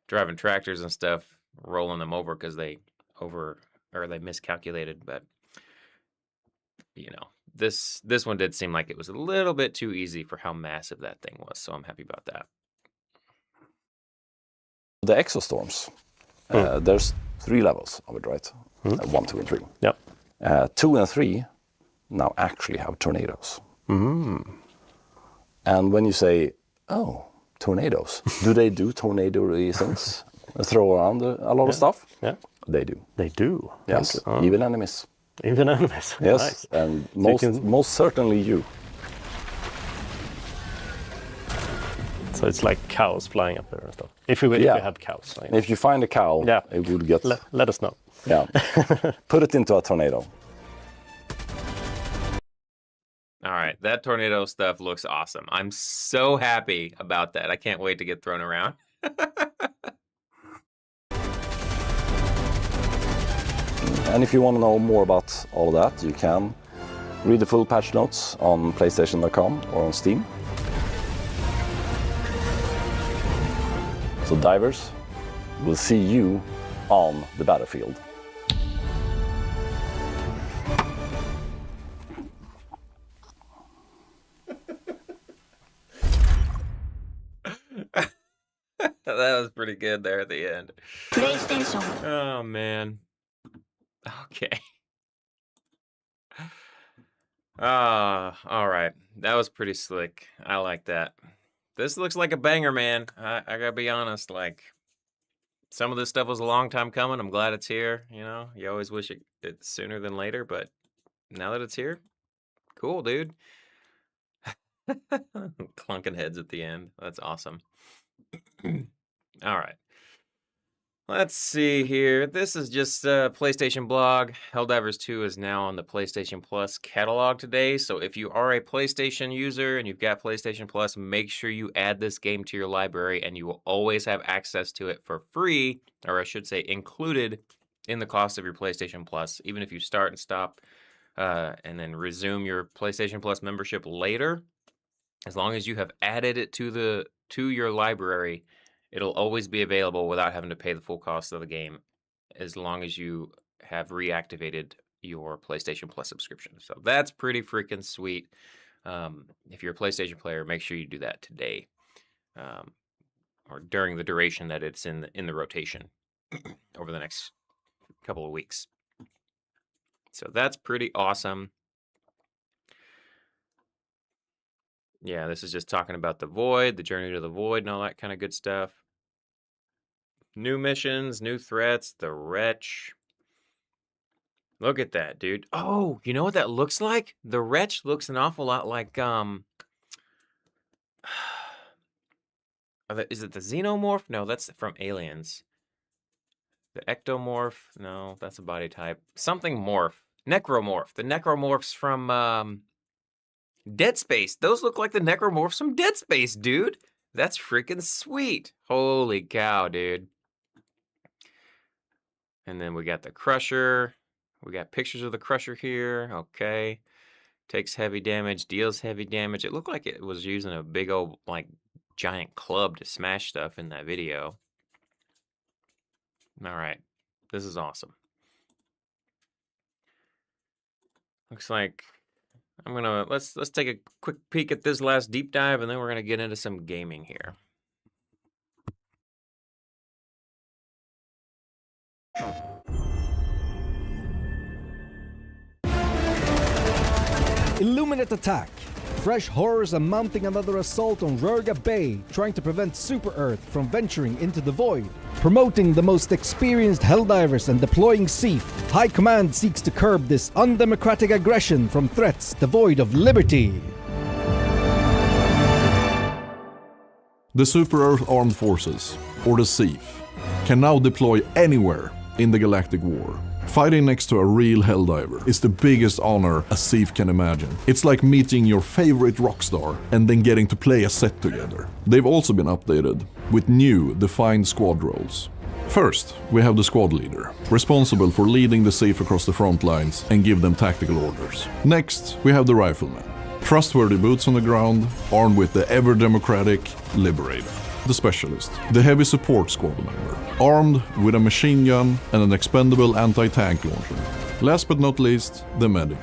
driving tractors and stuff rolling them over because they miscalculated, but this one did seem like it was a little bit too easy for how massive that thing was, so I'm happy about that. the exostorms, there's 3 levels of it, right? 1, 2, and 3. Yeah. 2 and 3 now actually have tornadoes. And when you say, oh, tornadoes, do they do tornado-y things? Throw around a lot of stuff? Yeah. They do. They do. Yes, Okay. even enemies. Even enemies. Yes, Nice. and So most certainly you. So it's like cows flying up there and stuff. If we had cows. If you find a cow, it would get... Let us know. Yeah. Put it into a tornado. All right, that tornado stuff looks awesome. I'm so happy about that. I can't wait to get thrown around. And if you want to know more about all of that, you can read the full patch notes on PlayStation.com or on Steam. So divers, we'll see you on the battlefield. That was pretty good there at the end. PlayStation. Oh, man. Okay. All right. That was pretty slick. I like that. This looks like a banger, man. I gotta be honest. Like, some of this stuff was a long time coming. I'm glad it's here. You always wish it's sooner than later, but now that it's here, cool, dude. Clunking heads at the end. That's awesome. All right. Let's see here. This is just a PlayStation blog. Helldivers 2 is now on the PlayStation Plus catalog today. So if you are a PlayStation user and you've got PlayStation Plus, make sure you add this game to your library and you will always have access to it for free, or I should say included in the cost of your PlayStation Plus. Even if you start and stop and then resume your PlayStation Plus membership later, as long as you have added it to your library, it'll always be available without having to pay the full cost of the game, as long as you have reactivated your PlayStation Plus subscription. So that's pretty freaking sweet. If you're a PlayStation player, make sure you do that today, or during the duration that it's in the rotation over the next couple of weeks. So that's pretty awesome. Yeah, this is just talking about the Void, the journey to the Void, and all that kind of good stuff. New missions, new threats, the Wretch. Look at that, dude. Oh, you know what that looks like? The Wretch looks an awful lot like, is it the Xenomorph? No, that's from Aliens. The Ectomorph? No, that's a body type. Something Morph. Necromorph. The Necromorphs from, Dead Space. Those look like the Necromorphs from Dead Space, dude. That's freaking sweet. Holy cow, dude. And then we got the Crusher. We got pictures of the Crusher here. Okay. Takes heavy damage, deals heavy damage. It looked like it was using a big old, like, giant club to smash stuff in that video. All right. This is awesome. Looks like I'm gonna let's take a quick peek at this last deep dive, and then we're gonna get into some gaming here. Illuminate attack! Fresh horrors are mounting another assault on Rurga Bay, trying to prevent Super Earth from venturing into the void. Promoting the most experienced Helldivers and deploying Seaf, High Command seeks to curb this undemocratic aggression from threats devoid of liberty. The Super Earth Armed Forces, or the SEAF, can now deploy anywhere in the Galactic War. Fighting next to a real Helldiver is the biggest honor a SEAF can imagine. It's like meeting your favorite rock star and then getting to play a set together. They've also been updated with new defined squad roles. First, we have the squad leader, responsible for leading the SEAF across the front lines and give them tactical orders. Next, we have the rifleman, trustworthy boots on the ground, armed with the ever-democratic Liberator. The specialist, the heavy support squad member, armed with a machine gun and an expendable anti-tank launcher. Last but not least, the medic,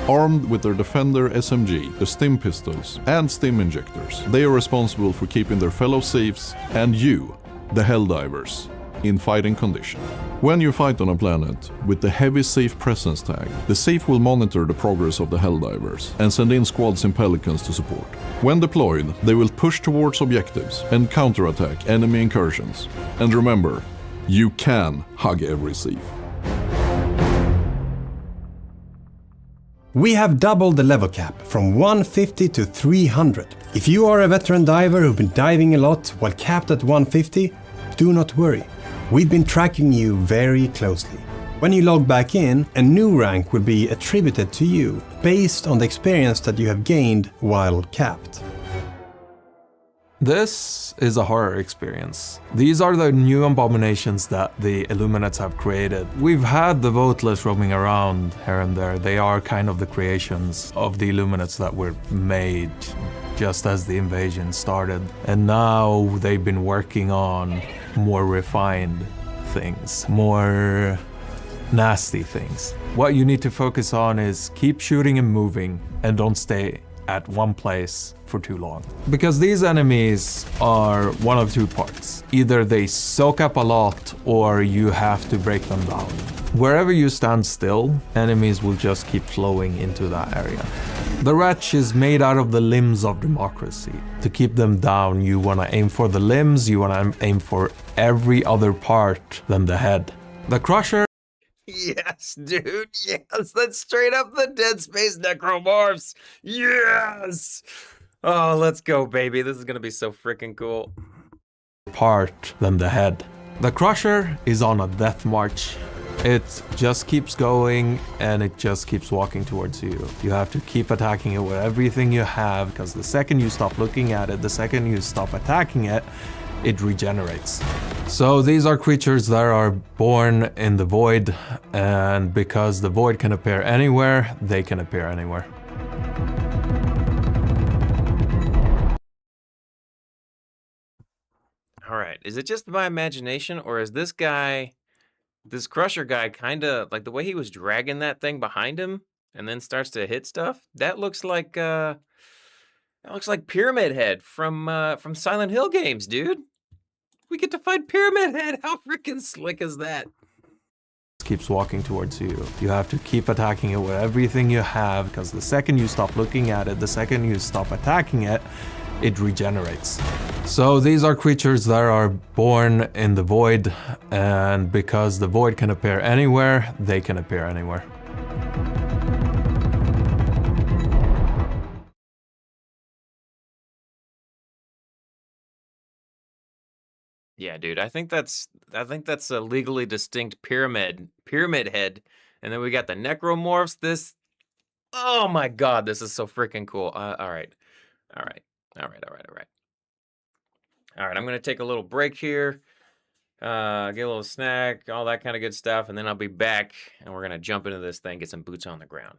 armed with their Defender SMG, the stim pistols and stim injectors. They are responsible for keeping their fellow SEAFs and you, the Helldivers, in fighting condition. When you fight on a planet with the heavy SEAF presence tag, the SEAF will monitor the progress of the Helldivers and send in squads in Pelicans to support. When deployed, they will push towards objectives and counterattack enemy incursions. And remember, you can hug every SEAF. We have doubled the level cap from 150 to 300. If you are a veteran diver who've been diving a lot while capped at 150, do not worry. We've been tracking you very closely. When you log back in, a new rank will be attributed to you based on the experience that you have gained while capped. This is a horror experience. These are the new abominations that the Illuminates have created. We've had the Voteless roaming around here and there. They are kind of the creations of the Illuminates that were made just as the invasion started. And now they've been working on more refined things, more nasty things. What you need to focus on is keep shooting and moving and don't stay at one place for too long. Because these enemies are one of two parts. Either they soak up a lot or you have to break them down. Wherever you stand still, enemies will just keep flowing into that area. The Wretch is made out of the limbs of democracy. To keep them down, you want to aim for the limbs, you want to aim for every other part than the head. The Crusher. Yes, dude. Yes, that's straight up the Dead Space Necromorphs. Yes. Oh, let's go, baby. This is gonna be so freaking cool. Part than the head. The Crusher is on a death march. It just keeps going and it just keeps walking towards you. You have to keep attacking it with everything you have, because the second you stop looking at it, the second you stop attacking it, it regenerates. So these are creatures that are born in the void, and because the void can appear anywhere, they can appear anywhere. All right. Is it just my imagination, or is this guy, this Crusher guy, kind of like the way he was dragging that thing behind him and then starts to hit stuff? That looks like Pyramid Head from Silent Hill games, dude. We get to fight Pyramid Head. How freaking slick is that? Keeps walking towards you. You have to keep attacking it with everything you have, because the second you stop looking at it, the second you stop attacking it, it regenerates. So these are creatures that are born in the void, and because the void can appear anywhere, they can appear anywhere. Yeah, dude. I think that's a legally distinct pyramid head, and then we got the necromorphs. This. Oh my god, this is so freaking cool. All right, all right, all right, all right, all right. All right, I'm gonna take a little break here. Get a little snack, all that kind of good stuff, and then I'll be back, and we're gonna jump into this thing, get some boots on the ground.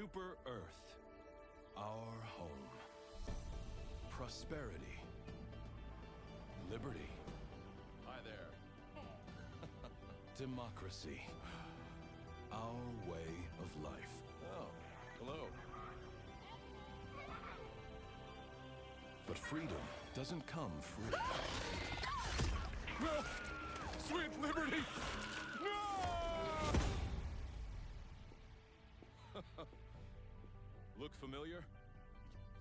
Super Earth, our home. Prosperity. Liberty. Hi there. Democracy. Our way of life. Oh, hello. But freedom doesn't come free. No! Sweet liberty! No! Look familiar?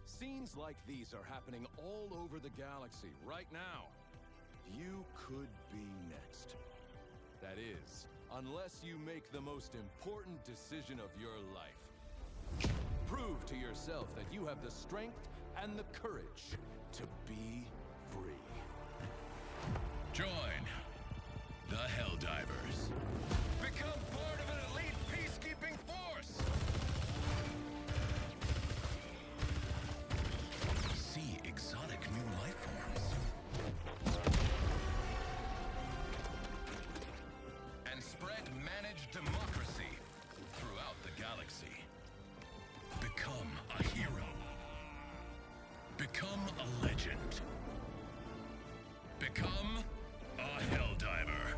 Scenes like these are happening all over the galaxy right now. You could be next. That is, unless you make the most important decision of your life. Prove to yourself that you have the strength and the courage to be free. Join the Helldivers. Become part of an elite peacekeeping force! See exotic new life forms. And spread managed democracy throughout the galaxy. Become a hero. Become a legend. Become a Helldiver.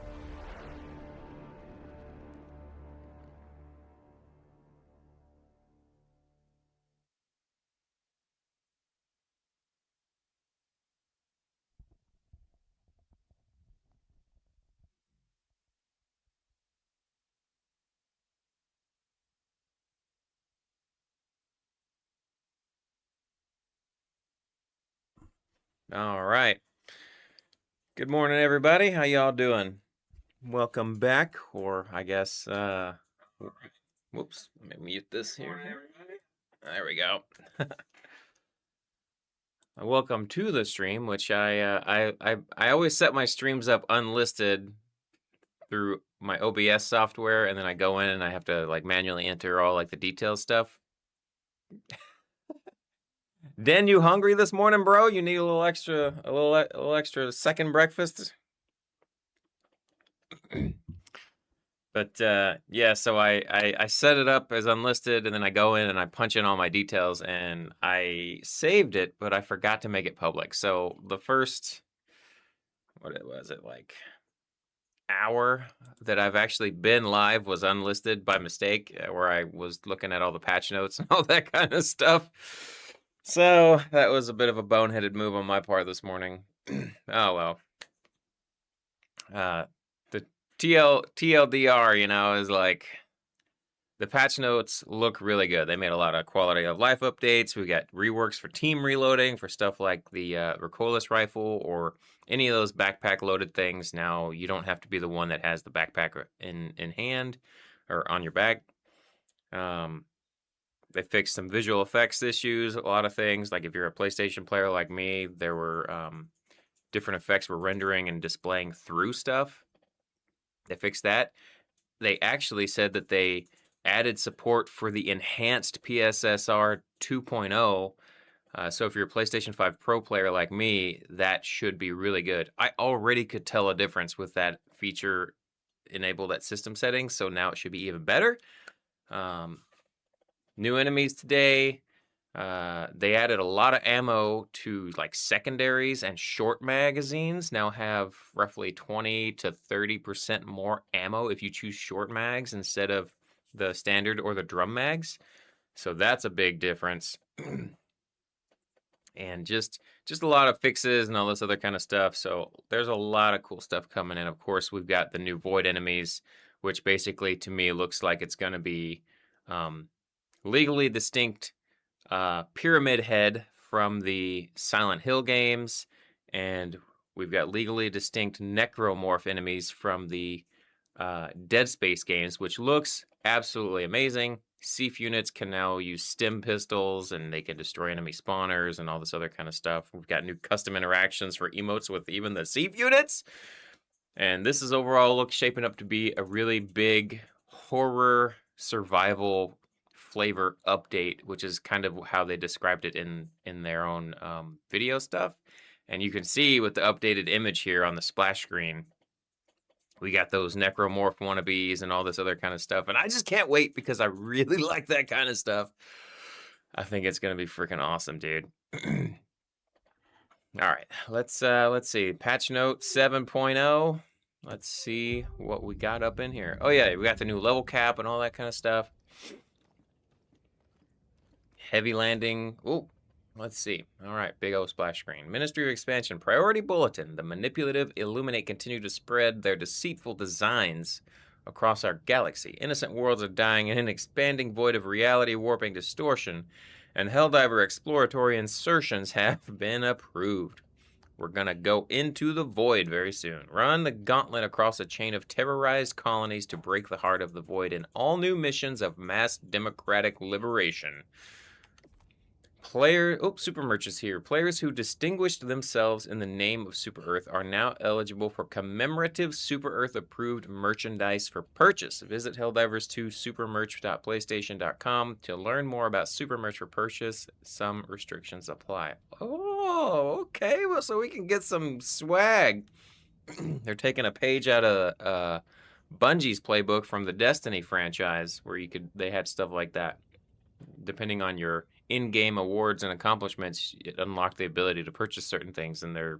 All right. Good morning, everybody. How y'all doing? Welcome back, or I guess, whoops, let me mute this here. There we go. Welcome to the stream, which I always set my streams up unlisted through my OBS software, and then I go in and I have to like manually enter all like the details stuff. Den, you hungry this morning, bro? You need a little extra second breakfast? But yeah, so I set it up as unlisted, and then I go in and I punch in all my details, and I saved it, but I forgot to make it public. So the first, what was it, like hour that I've actually been live was unlisted by mistake, where I was looking at all the patch notes and all that kind of stuff. So that was a bit of a boneheaded move on my part this morning. Oh well. The TLDR, you know, is like the patch notes look really good. They made a lot of quality of life updates. We got reworks for team reloading for stuff like the recoilless rifle or any of those backpack loaded things. Now you don't have to be the one that has the backpack in hand or on your back. They fixed some visual effects issues, a lot of things. Like if you're a PlayStation player like me, there were different effects were rendering and displaying through stuff. They fixed that. They actually said that they added support for the enhanced PSSR 2.0. So if you're a PlayStation 5 Pro player like me, that should be really good. I already could tell a difference with that feature enabled at system settings, so now it should be even better. New enemies today. They added a lot of ammo to like secondaries, and short magazines now have roughly 20 to 30% more ammo if you choose short mags instead of the standard or the drum mags. So that's a big difference. And just a lot of fixes and all this other kind of stuff. So there's a lot of cool stuff coming in. Of course, we've got the new Void enemies, which basically to me looks like it's going to be legally distinct Pyramid Head from the Silent Hill games, and we've got legally distinct Necromorph enemies from the Dead Space games, which looks absolutely amazing. Siege units can now use stim pistols, and they can destroy enemy spawners and all this other kind of stuff. We've got new custom interactions for emotes with even the Siege units, and this is overall shaping up to be a really big horror survival flavor update, which is kind of how they described it in their own video stuff. And you can see with the updated image here on the splash screen, We got those necromorph wannabes and all this other kind of stuff. And I just can't wait because I really like that kind of stuff. I think it's going to be freaking awesome, dude. All right, let's see. Patch note 7.0. Let's see what we got up in here. Oh yeah, we got the new level cap and all that kind of stuff. Heavy landing. Oh, let's see. All right, big old splash screen. Ministry of Expansion Priority Bulletin. The manipulative Illuminate continue to spread their deceitful designs across our galaxy. Innocent worlds are dying in an expanding void of reality warping distortion, and Helldiver exploratory insertions have been approved. We're gonna go into the void very soon. Run the gauntlet across a chain of terrorized colonies to break the heart of the void in all new missions of mass democratic liberation. Super Merch is here. Players who distinguished themselves in the name of Super Earth are now eligible for commemorative Super Earth approved merchandise for purchase. Visit Helldivers2supermerch.playstation.com to learn more about Super Merch for purchase. Some restrictions apply. Oh, okay. Well, so we can get some swag. They're taking a page out of Bungie's playbook from the Destiny franchise, where they had stuff like that. Depending on your in-game awards and accomplishments, it unlocked the ability to purchase certain things in their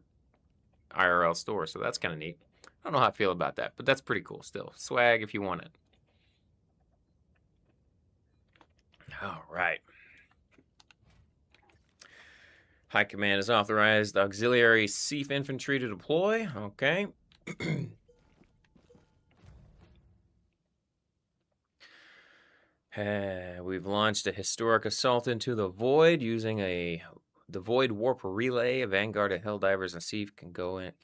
IRL store. So that's kind of neat. I don't know how I feel about that, but that's pretty cool still. Swag if you want it. All right. High Command has authorized auxiliary Sief infantry to deploy. Okay. We've launched a historic assault into the void using the void warp relay. A vanguard of Helldivers and Sief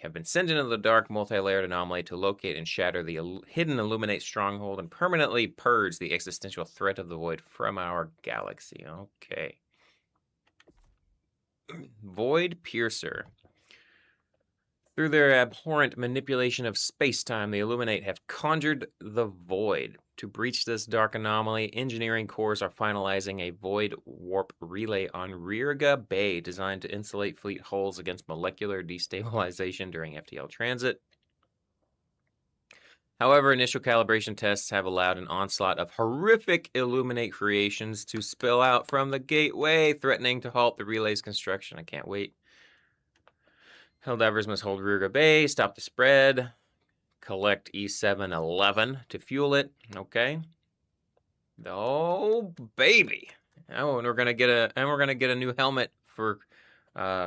have been sent into the dark multi-layered anomaly to locate and shatter the hidden Illuminate stronghold and permanently purge the existential threat of the void from our galaxy. Okay. Void Piercer. Through their abhorrent manipulation of space-time, the Illuminate have conjured the void. To breach this dark anomaly, engineering cores are finalizing a void warp relay on Rierga Bay designed to insulate fleet hulls against molecular destabilization during FTL transit. However, initial calibration tests have allowed an onslaught of horrific Illuminate creations to spill out from the gateway, threatening to halt the relay's construction. I can't wait. Helldivers must hold Rierga Bay, stop the spread, collect E711 to fuel it. Okay. Oh baby. Oh, and we're gonna get a new helmet for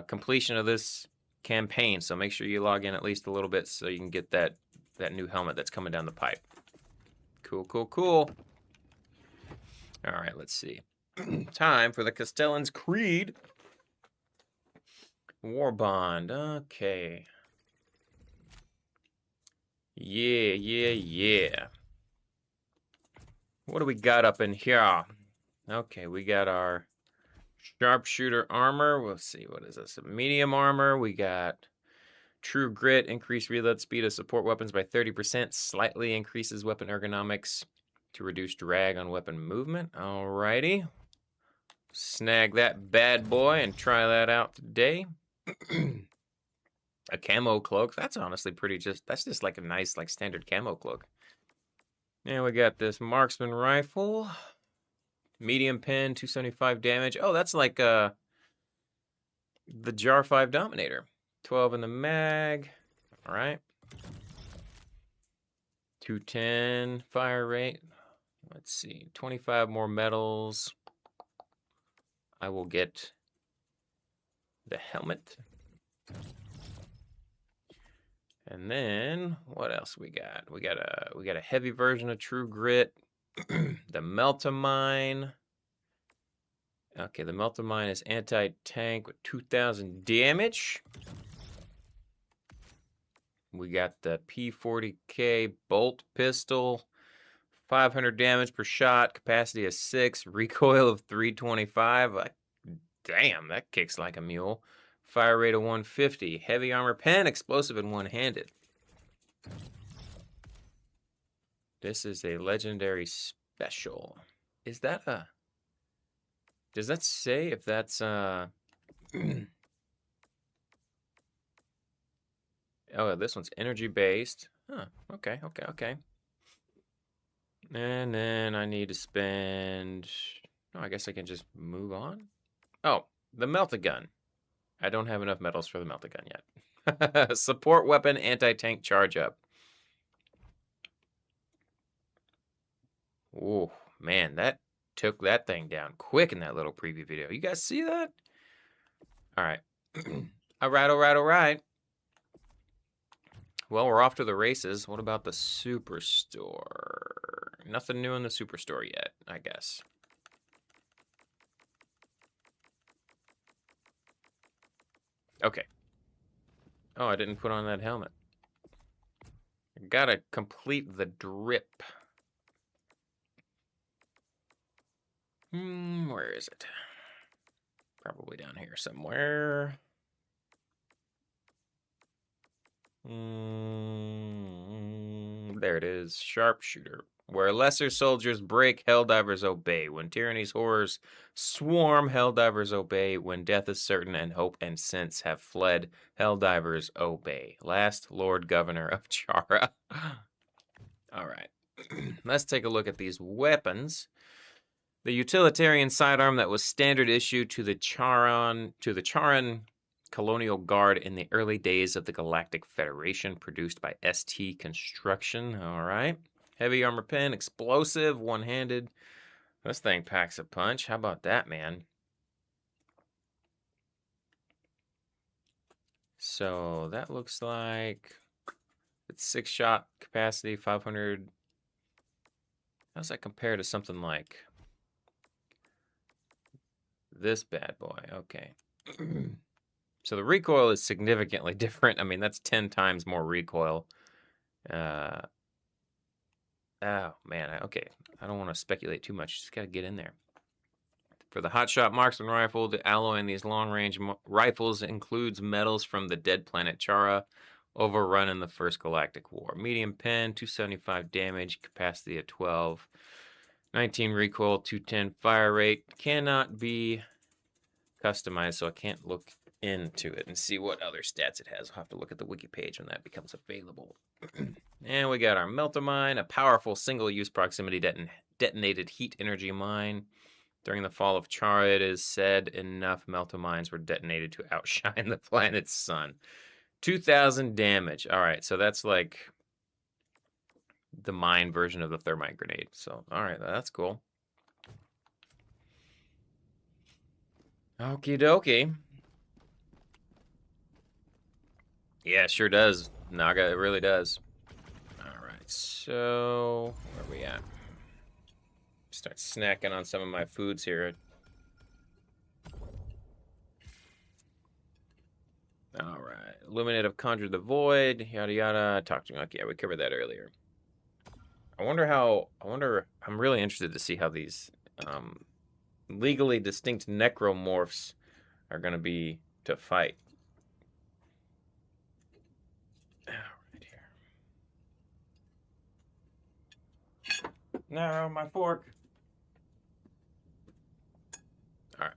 completion of this campaign. So make sure you log in at least a little bit so you can get that new helmet that's coming down the pipe. Cool, cool, cool. All right, let's see. Time for the Castellan's Creed. War Bond. Okay. Yeah. What do we got up in here? Okay, we got our sharpshooter armor. We'll see, what is this? Medium armor. We got True Grit, increased reload speed of support weapons by 30%, slightly increases weapon ergonomics to reduce drag on weapon movement. Alrighty. Snag that bad boy and try that out today. A camo cloak. That's honestly that's just like a nice, like, standard camo cloak. And we got this marksman rifle. Medium pin, 275 damage. Oh, that's like the Jar 5 Dominator. 12 in the mag. All right. 210 fire rate. Let's see. 25 more medals. I will get the helmet. And then what else we got? We got a heavy version of True Grit. The Melt-A-Mine. Okay, the Melt-A-Mine is anti-tank with 2,000 damage. We got the P40K bolt pistol. 500 damage per shot, capacity of 6, recoil of 325. Damn, that kicks like a mule. Fire rate of 150. Heavy armor pen, explosive and one-handed. This is a legendary special. Is that a... Does that say if that's Oh, this one's energy based. Huh. Okay, okay, okay. And then I need to spend... Oh, I guess I can just move on. Oh, the melta gun. I don't have enough metals for the melta gun yet. Support weapon, anti-tank charge up. Oh, man, that took that thing down quick in that little preview video. You guys see that? All right. All right, all right, all right. Well, we're off to the races. What about the Superstore? Nothing new in the Superstore yet, I guess. Okay. Oh, I didn't put on that helmet. Gotta complete the drip. Where is it? Probably down here somewhere. There it is. Sharpshooter. Where lesser soldiers break, Helldivers obey. When tyranny's horrors swarm, Helldivers obey. When death is certain and hope and sense have fled, Helldivers obey. Last Lord Governor of Chara. All right. Let's take a look at these weapons. The utilitarian sidearm that was standard issue to the Charon Colonial Guard in the early days of the Galactic Federation, produced by ST Construction. All right. Heavy armor pen, explosive, one-handed. This thing packs a punch. How about that, man? So that looks like it's 6-shot capacity, 500. How does that compare to something like this bad boy? Okay. So the recoil is significantly different. I mean, that's 10 times more recoil. Oh, man. Okay. I don't want to speculate too much. Just got to get in there. For the Hotshot Marksman Rifle, the alloy in these long-range rifles includes metals from the dead planet Chara, overrun in the First Galactic War. Medium pen, 275 damage, capacity of 12. 19 recoil, 210 fire rate. Cannot be customized, so I can't look into it and see what other stats it has. I'll have to look at the wiki page when that becomes available. And we got our Melta Mine, a powerful single-use proximity detonated heat energy mine. During the fall of Chara, it is said enough Melta Mines were detonated to outshine the planet's sun. 2,000 damage. All right, so that's like the mine version of the thermite grenade. So, all right, that's cool. Okie dokie. Yeah, it sure does, Naga. It really does. All right, so where are we at? Start snacking on some of my foods here. All right, Illuminate have conjured the void. Yada yada. Talk to me. Like, yeah, we covered that earlier. I wonder. I'm really interested to see how these legally distinct necromorphs are going to be to fight. Right here. No, my fork. All right.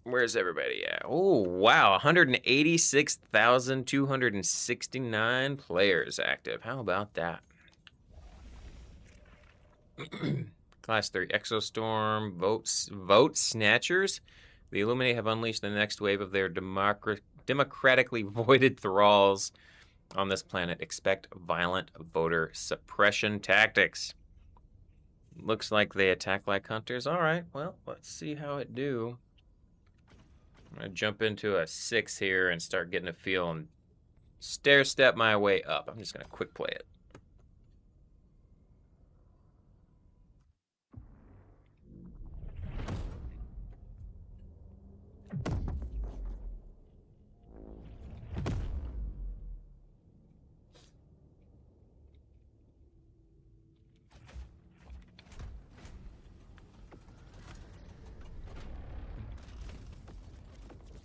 Where's everybody at? Oh, wow. 186,269 players active. How about that? Class 3 Exostorm, vote snatchers. The Illuminate have unleashed the next wave of their democratically voided thralls on this planet. Expect violent voter suppression tactics. Looks like they attack like hunters. All right, well, let's see how it do. I'm going to jump into a 6 here and start getting a feel and stair-step my way up. I'm just going to quick play it.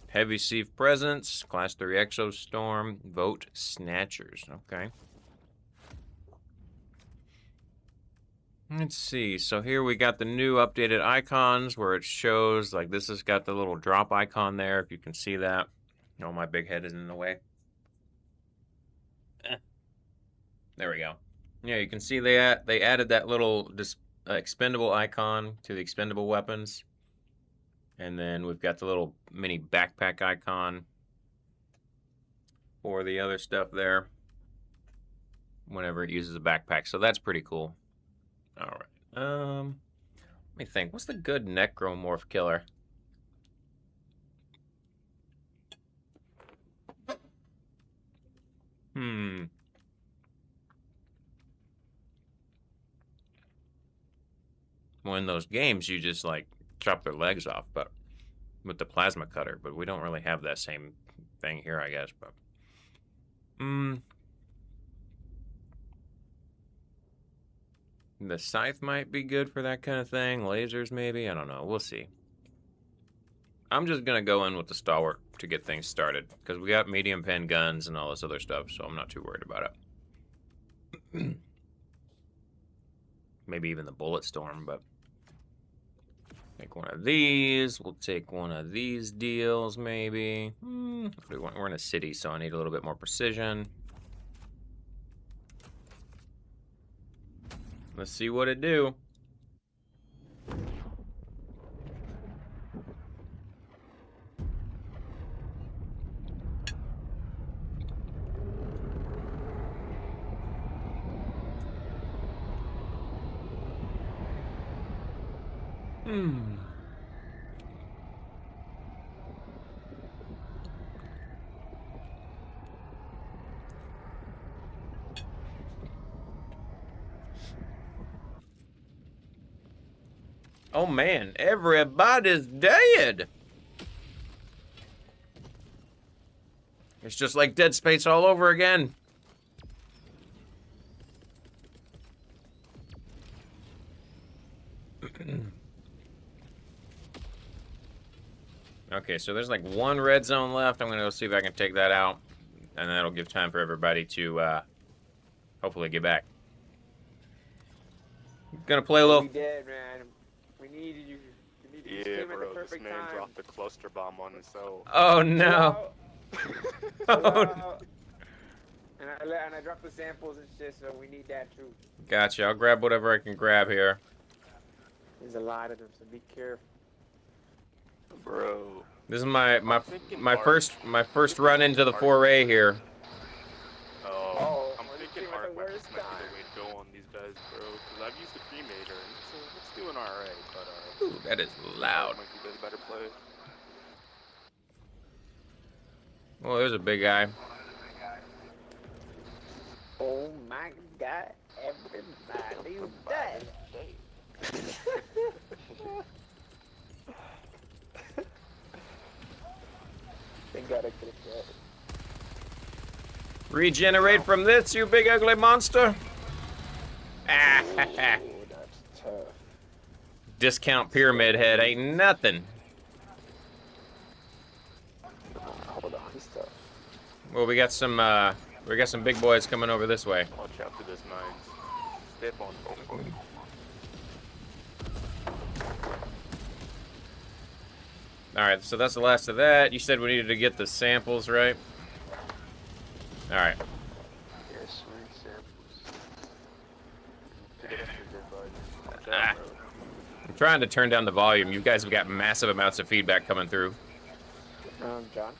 Heavy Sieve Presence, Class 3 Exostorm, Vote Snatchers. Okay. Let's see. So here we got the new updated icons where it shows, like this has got the little drop icon there, if you can see that. Oh, my big head is in the way. There we go. Yeah, you can see they added that little expendable icon to the expendable weapons. And then we've got the little mini backpack icon for the other stuff there whenever it uses a backpack. So that's pretty cool. All right. Let me think. What's the good necromorph killer? Well, in those games, you just like chop their legs off, but with the plasma cutter. But we don't really have that same thing here, I guess. But the scythe might be good for that kind of thing. Lasers, maybe. I don't know. We'll see. I'm just gonna go in with the stalwart to get things started because we got medium pen guns and all this other stuff, so I'm not too worried about it. Maybe even the bullet storm, but take one of these. We'll take one of these deals, maybe. We're in a city, so I need a little bit more precision. Let's see what it do. Oh man, everybody's dead. It's just like Dead Space all over again. Okay, so there's like one red zone left. I'm gonna go see if I can take that out, and that'll give time for everybody to hopefully get back. Gonna play a little. We dead, man. We needed you. We needed you. Yeah, Came at bro, the this perfect man time. dropped the cluster bomb on himself. Oh no. Oh. And I dropped the samples and shit, so we need that too. Gotcha. I'll grab whatever I can grab here. There's a lot of them, so be careful. Bro. This is my first run into the foray here. Oh, I'm thinking art might be the way to go on these guys, bro. Because I've used the cremator, and it's doing alright, but Ooh, that is loud. might be the better play. Oh, there's a big guy. Oh my god, everybody's dead. Thank God I could have said. Regenerate from this, you big ugly monster. Ah, Oh, that's tough. discount pyramid head ain't nothing. Hold on, he's tough. Well, we got some big boys coming over this way. Watch out for this nines. Step on both. All right, so that's the last of that. You said we needed to get the samples, right? All right. Yes, samples. Ah. I'm trying to turn down the volume. You guys have got massive amounts of feedback coming through. John.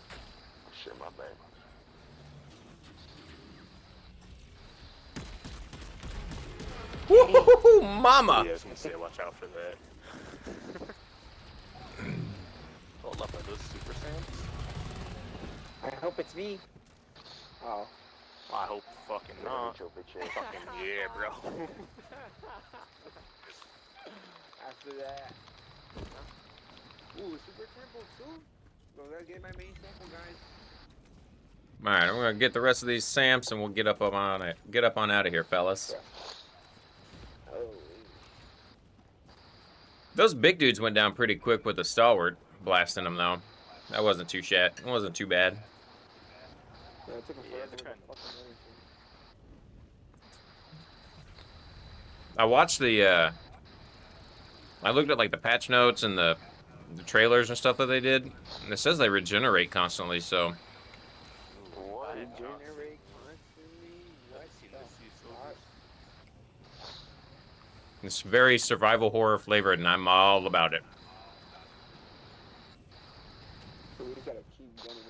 Shit, my bad. Woo, mama! Yeah, I was gonna say, watch out for that. Hold up, are those super Sams? I hope it's me. Oh. I hope fucking not. Fucking yeah, bro. After that. Ooh, super temple too? Go there, get my main sample, guys. All right, I'm gonna get the rest of these samps and we'll get up on it. Get up on out of here, fellas. Oh. Those big dudes went down pretty quick with the stalwart blasting them though. That wasn't too shit. It wasn't too bad. Yeah, it took him forever to they're fucking everything. I watched the. I looked at like the patch notes and the trailers and stuff that they did, and it says they regenerate constantly. So What? Regenerate constantly? I've seen this used It's very survival horror flavored, and I'm all about it. So we gotta keep gunning him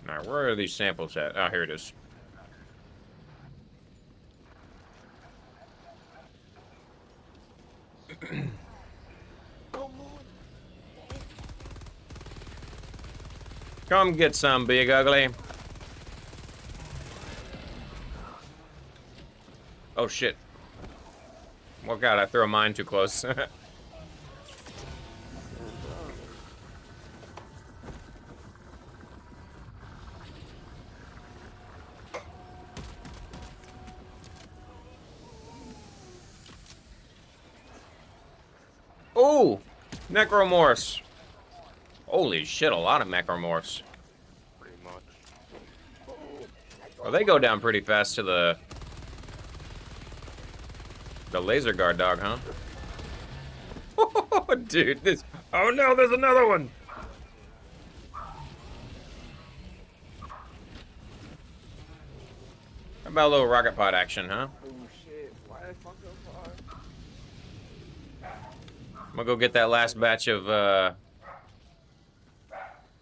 down. Alright, where are these samples at? Oh, here it is. Come get some, big ugly. Oh shit. Oh god, I threw a mine too close. Oh! Necromorphs! Holy shit, a lot of necromorphs. Pretty much. Well, they go down pretty fast to the laser guard dog, huh? Oh, dude, this... Oh no, there's another one! How about a little rocket pod action, huh? Oh shit, why the fuck so far? I'm gonna go get that last batch of,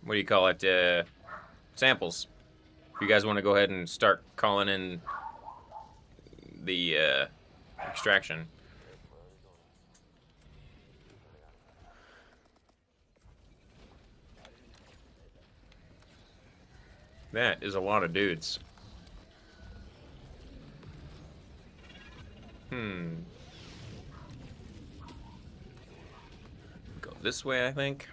what do you call it, samples. If you guys want to go ahead and start calling in the, extraction. That is a lot of dudes. Go this way, I think.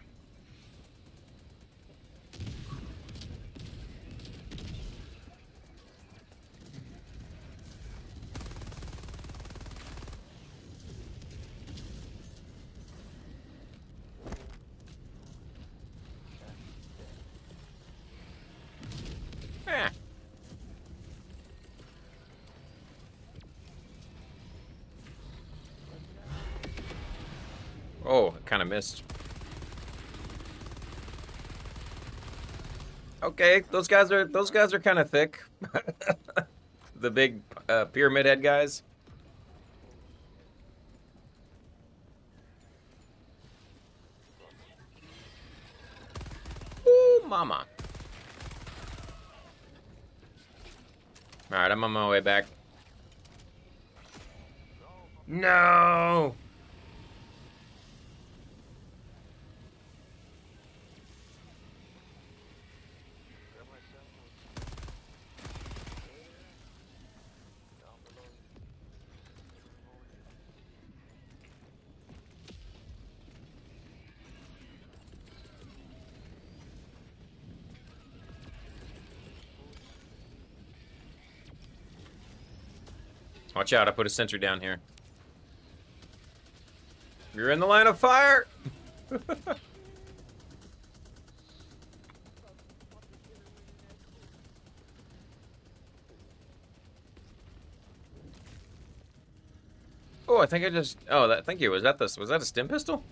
Eh. Oh, it kind of missed. Okay, those guys are kind of thick. The big pyramid head guys. Ooh, mama. All right, I'm on my way back. No. Watch out, I put a sentry down here. You're in the line of fire! Oh, I think I just... Oh, that. Thank you. Was that a stim pistol?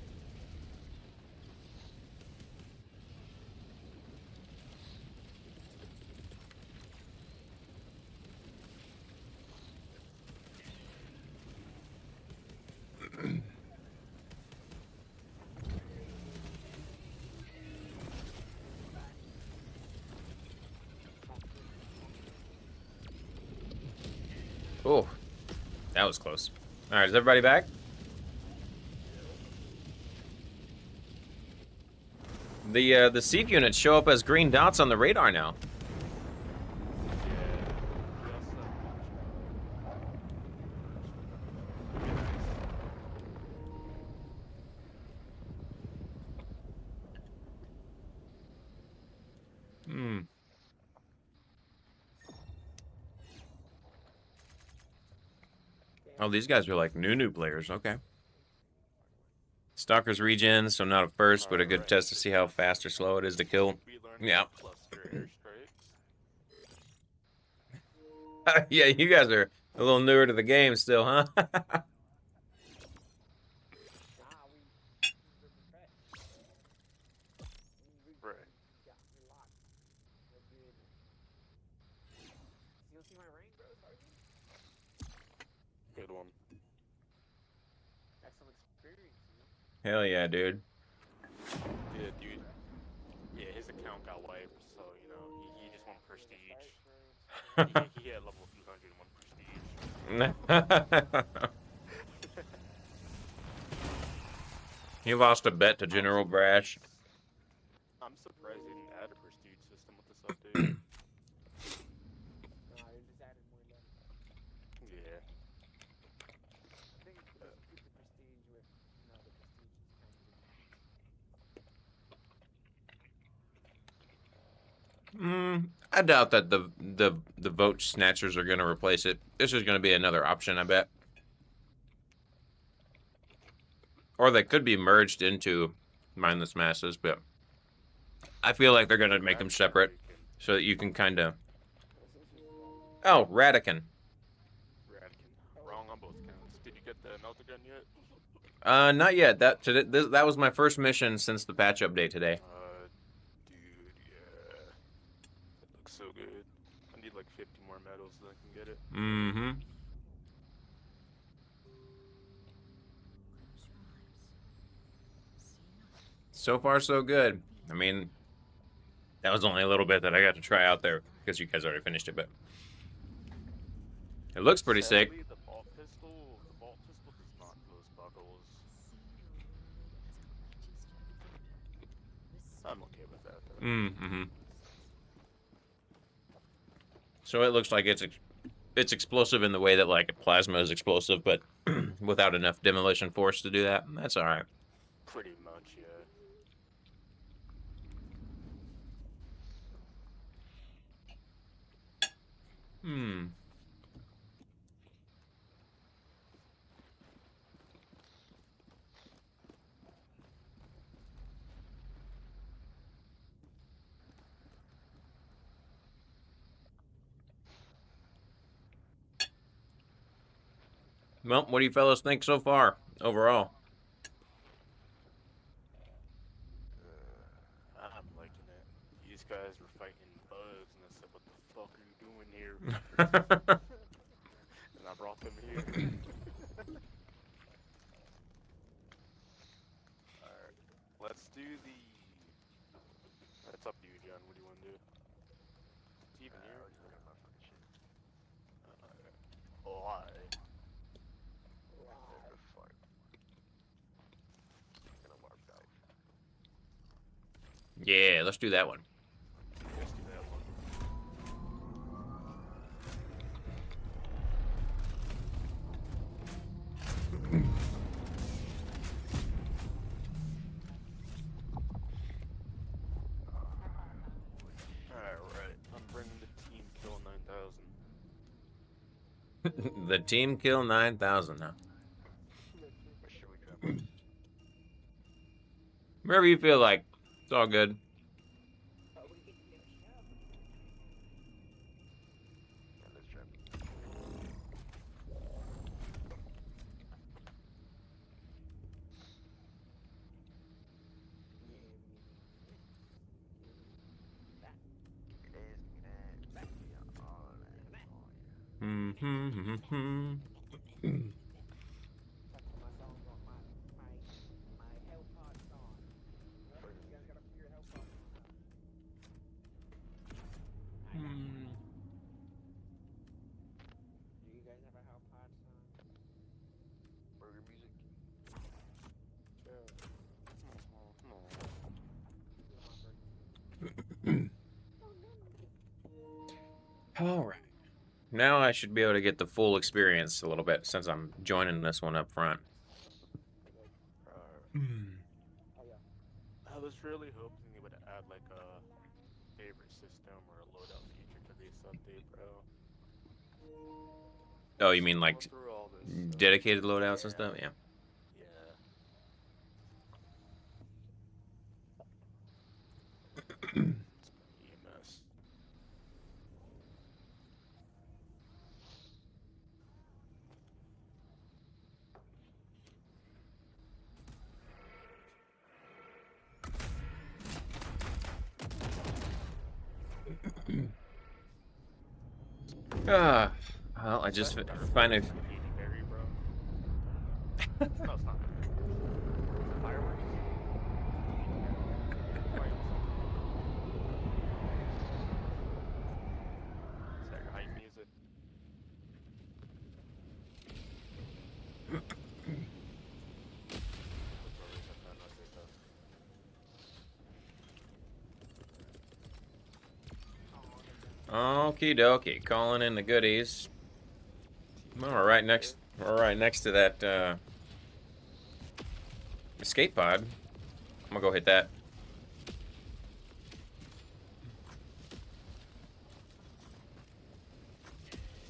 Oh, that was close. All right, is everybody back? The Seek units show up as green dots on the radar now. Oh, these guys are like new players. Okay. Stalker's regen, so not a first, but a good test to see how fast or slow it is to kill. Yeah. Yeah, you guys are a little newer to the game still, huh? You don't see my rank, bro? good one. That's some experience, you know? Hell yeah, dude. Yeah, dude. Yeah, his account got wiped, so, you know, he just won prestige. He had level 200 and won prestige. He lost a bet to General Brash. I'm surprised they didn't add a prestige system with this update. Nah, they just added more level. Yeah. I think it's because you get the prestige with, you know, the prestige comes in. I doubt that the vote snatchers are going to replace it. This is going to be another option, I bet. Or they could be merged into Mindless Masses, but I feel like they're going to make them separate so that you can kind of... Oh, Radekin. Radekin. Wrong on both counts. Did you get the melter gun yet? Not yet. That was my first mission since the patch update today. Dude, yeah. It looks so good. I need like 50 more medals so I can get it. Mm-hmm. So far, so good. I mean, that was only a little bit that I got to try out there because you guys already finished it, but it looks pretty sick. Sadly, the bolt pistol does not close buckles. I'm okay with that though. Mm-hmm. So it looks like it's explosive in the way that like plasma is explosive, but without enough demolition force to do that. That's all right. Pretty much, yeah. Hmm. Well, what do you fellas think so far, overall? I'm liking it. These guys were fighting bugs, and I said, "What the fuck are you doing here?" And I brought them here. Alright, let's do the... It's up to you, John. What do you want to do? It's even here. Why? Yeah, let's do that one. Let's do that one. Alright, I'm bringing the Team Kill 9000. The Team Kill 9000, huh? Wherever you feel like. It's all good. All right. Now I should be able to get the full experience a little bit since I'm joining this one up front. I was really hoping they would add like a favorite system or a loadout feature to this update, bro. Oh, you mean like Going through all this, dedicated loadouts and stuff? Yeah. Yeah. EMS. Well, I just finally... Berry, bro. No, it's not. Fireworks? Is that your hype music? Okie dokie, calling in the goodies. Well, we're right next to that escape pod. I'm gonna go hit that.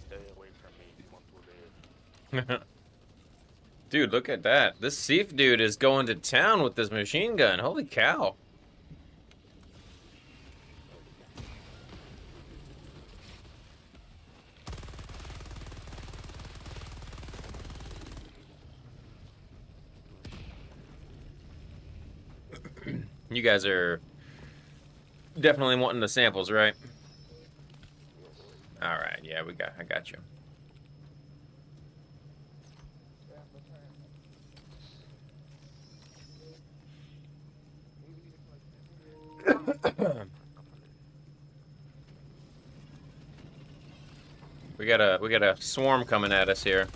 Stay away from me, Montour. Dude, look at that. This Seif dude is going to town with this machine gun. Holy cow. You guys are definitely wanting the samples, right? All right, yeah, I got you. we got a swarm coming at us here.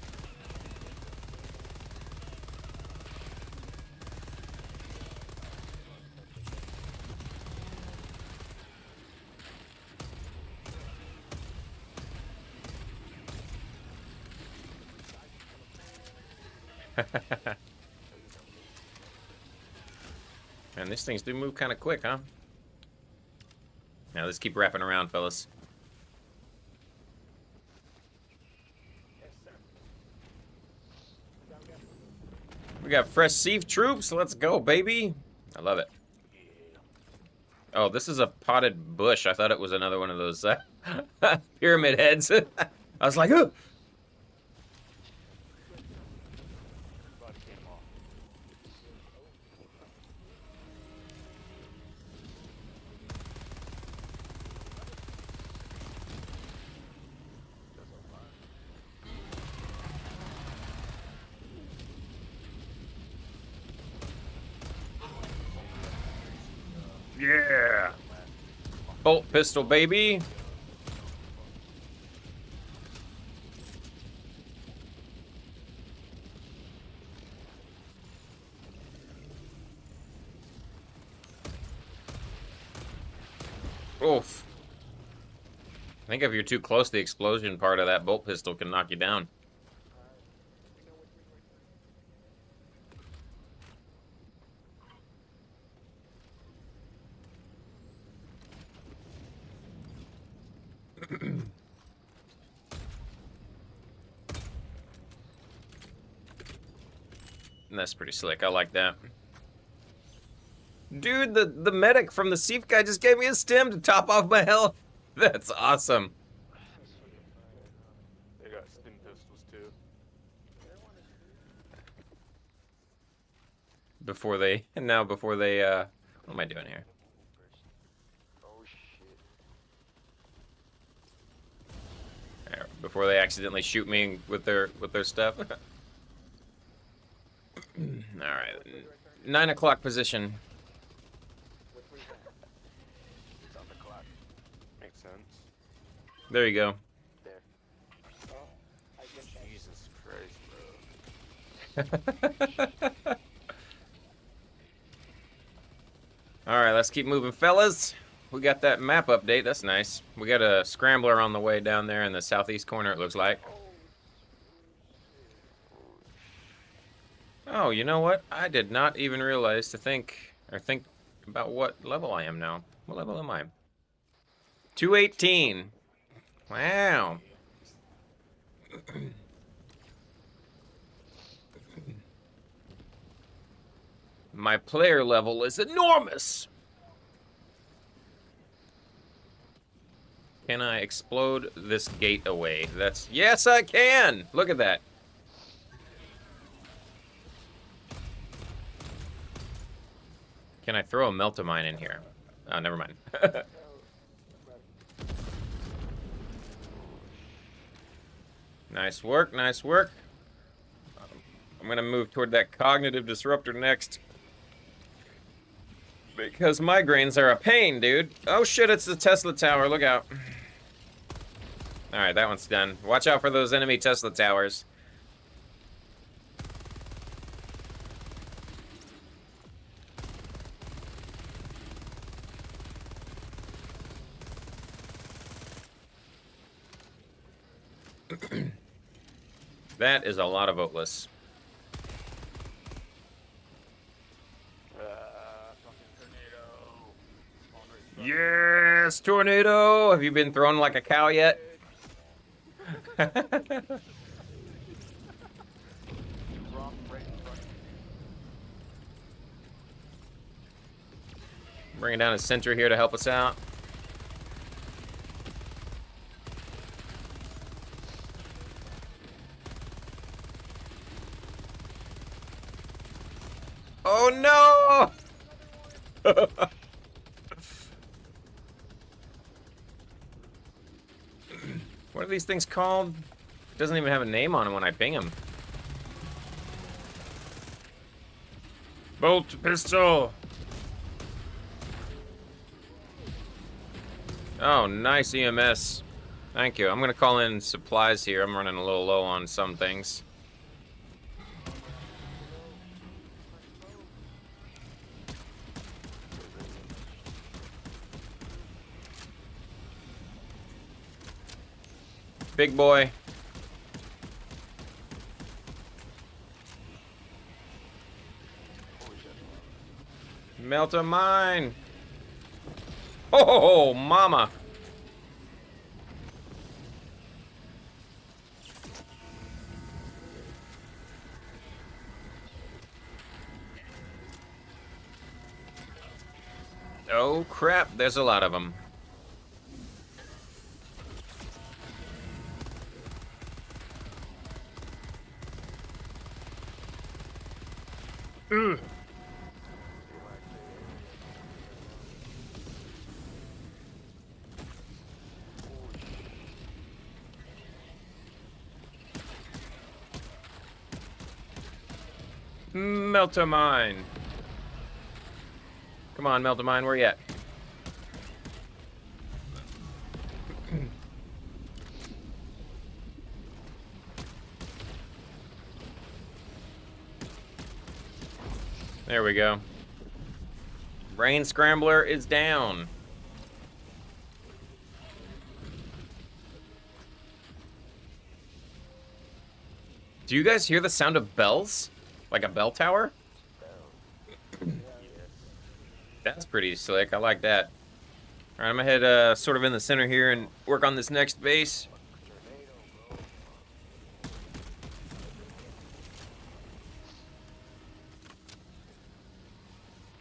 Man, these things do move kind of quick, huh? Now let's keep wrapping around, fellas. We got fresh Seif troops. Let's go, baby. I love it. Oh, this is a potted bush. I thought it was another one of those pyramid heads. I was like, ooh. Yeah. Bolt pistol, baby. Oof. I think if you're too close, the explosion part of that bolt pistol can knock you down. That's pretty slick. I like that. Dude, the medic from the Seif guy just gave me a stim to top off my health. That's awesome. They got stim pistols too. Before they what am I doing here? Oh shit. There, before they accidentally shoot me with their stuff. All right, 9 o'clock position. It's on the clock. Makes sense. There you go. There. Oh, Jesus Christ, bro. All right, let's keep moving, fellas. We got that map update. That's nice. We got a scrambler on the way down there in the southeast corner, it looks like. Oh, you know what? I did not even realize to think about what level I am now. What level am I? 218. Wow. My player level is enormous. Can I explode this gate away? Yes, I can. Look at that. Can I throw a melt-a-mine in here? Oh, never mind. Nice work, nice work. I'm gonna move toward that cognitive disruptor next. Because migraines are a pain, dude. Oh shit, it's the Tesla tower, look out. Alright, that one's done. Watch out for those enemy Tesla towers. That is a lot of voteless. Yes, tornado! Have you been thrown like a cow yet? Bringing down a sentry here to help us out. Oh no! What are these things called? It doesn't even have a name on them when I ping them. Bolt pistol! Oh, nice EMS. Thank you. I'm gonna call in supplies here. I'm running a little low on some things. Big boy. Melt a mine. Oh, mama. Oh, crap. There's a lot of them. Ugh. Melt a mine. Come on, melt a mine, where you at? There we go. Brain Scrambler is down. Do you guys hear the sound of bells? Like a bell tower? That's pretty slick. I like that. Alright, I'm gonna head sort of in the center here and work on this next base.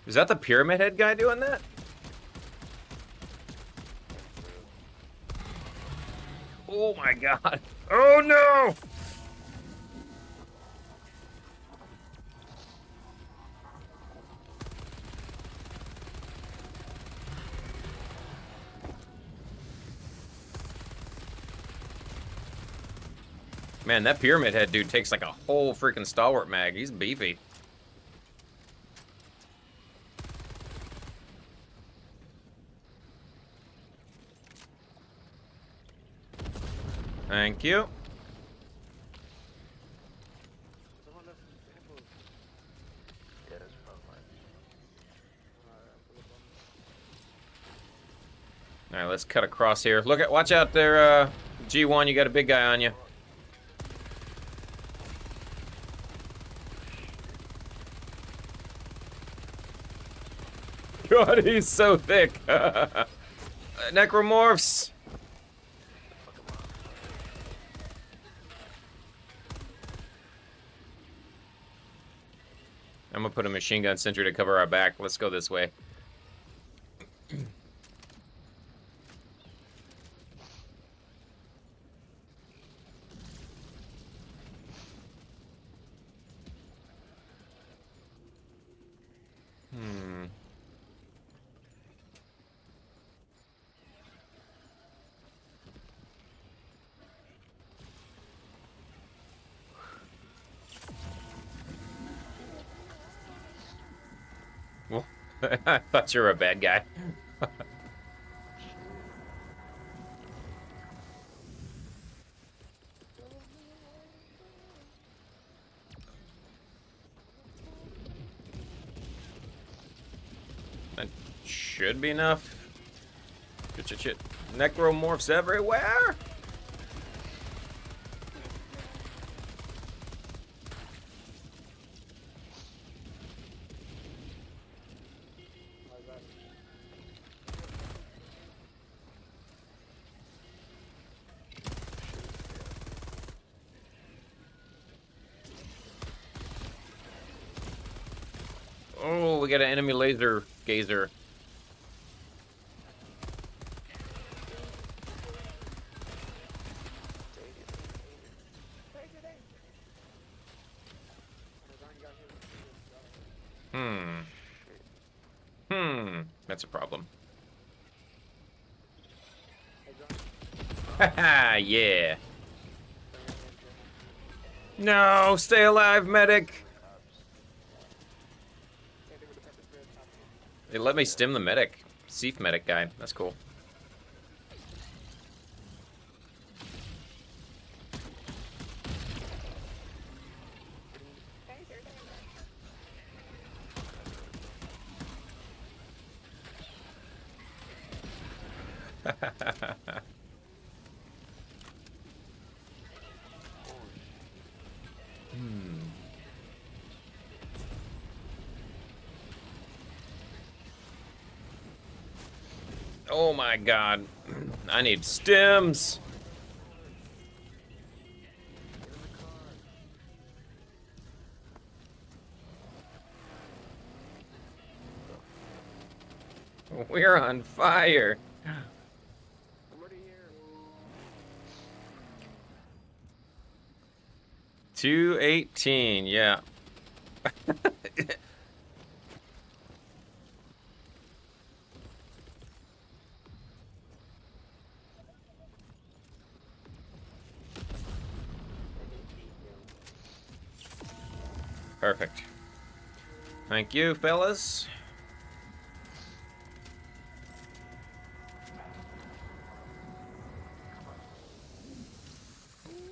Is that the Pyramid Head guy doing that? Oh my god. Oh no! Man, that Pyramid Head dude takes like a whole freaking stalwart mag. He's beefy. Thank you. All right, let's cut across here. Look at, watch out there, G1. You got a big guy on you. God, he's so thick. Necromorphs. I'm gonna put a machine gun sentry to cover our back. Let's go this way. I thought you were a bad guy. That should be enough. Shit. Necromorphs everywhere! Oh, we got an enemy laser gazer. That's a problem. Haha, yeah. No, stay alive, medic. They let me stim the medic. Seif medic guy. That's cool. Oh my god. I need stims. We're on fire. 218, yeah. Perfect. Thank you, fellas.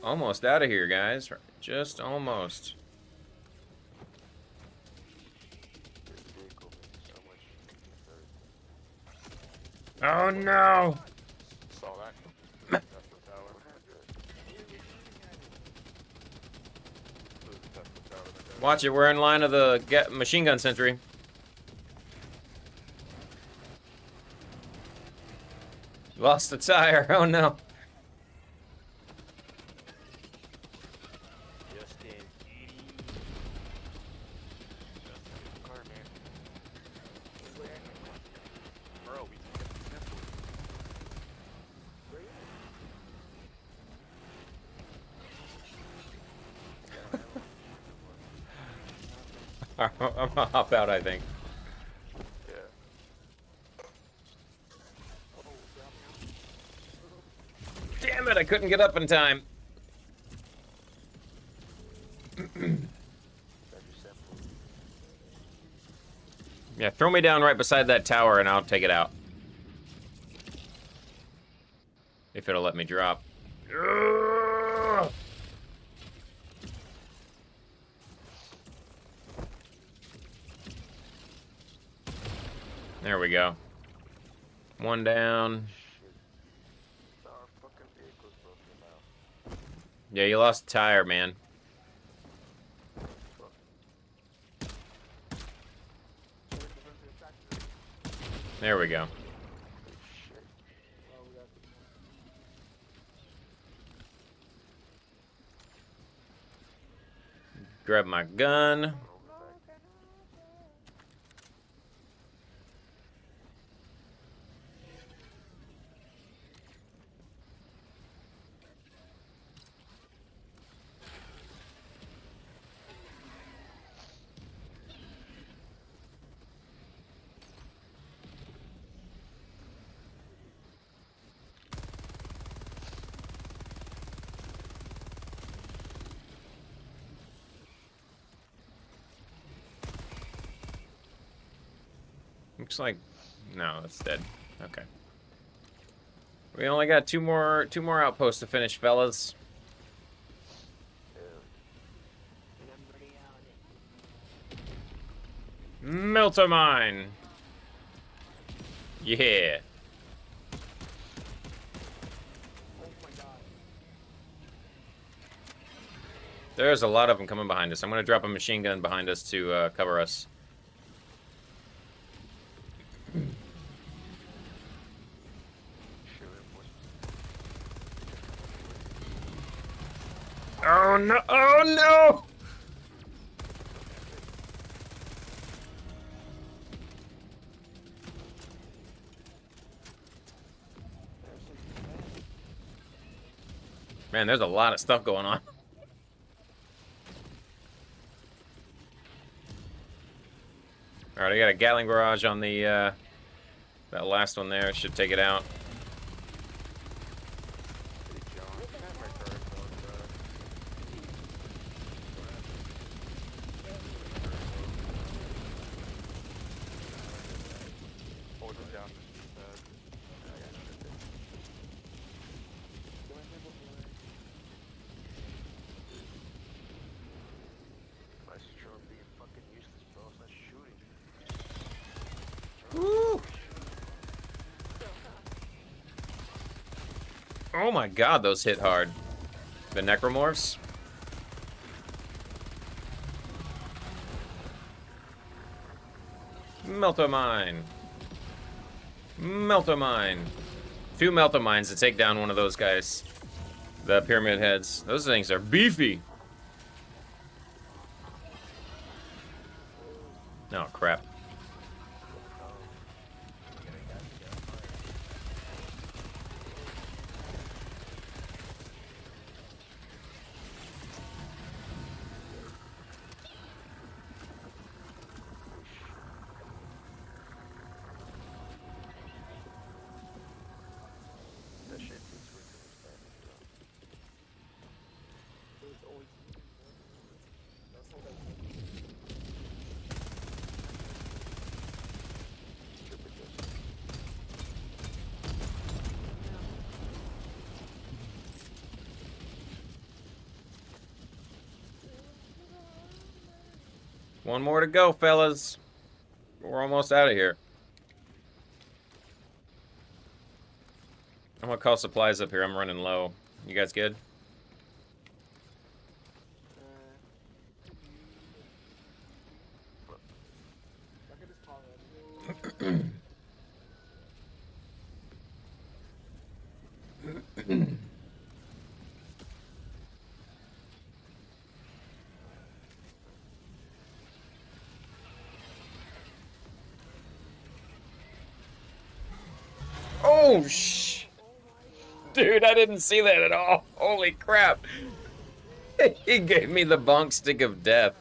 Almost out of here, guys. Just almost. Oh no! Watch it, we're in line of the machine gun sentry. Lost the tire, oh no. I'm gonna hop out, I think. Damn it, I couldn't get up in time. Yeah, throw me down right beside that tower and I'll take it out. If it'll let me drop. There we go. One down. Yeah, you lost a tire, man. There we go. Grab my gun. Looks like no, it's dead. Okay. We only got two more outposts to finish, fellas. Melter mine. Yeah. There's a lot of them coming behind us. I'm gonna drop a machine gun behind us to cover us. Oh no! Oh no! Man, there's a lot of stuff going on. All right, I got a Gatling barrage on the that last one there. Should take it out. Woo! Oh my god, those hit hard. The necromorphs. Melter mine. Melter mine. 2 melter mines to take down one of those guys. The pyramid heads. Those things are beefy. Oh crap. One more to go, fellas. We're almost out of here. I'm gonna call supplies up here. I'm running low. You guys good? Oh, shh. Dude, I didn't see that at all. Holy crap. He gave me the bonk stick of death.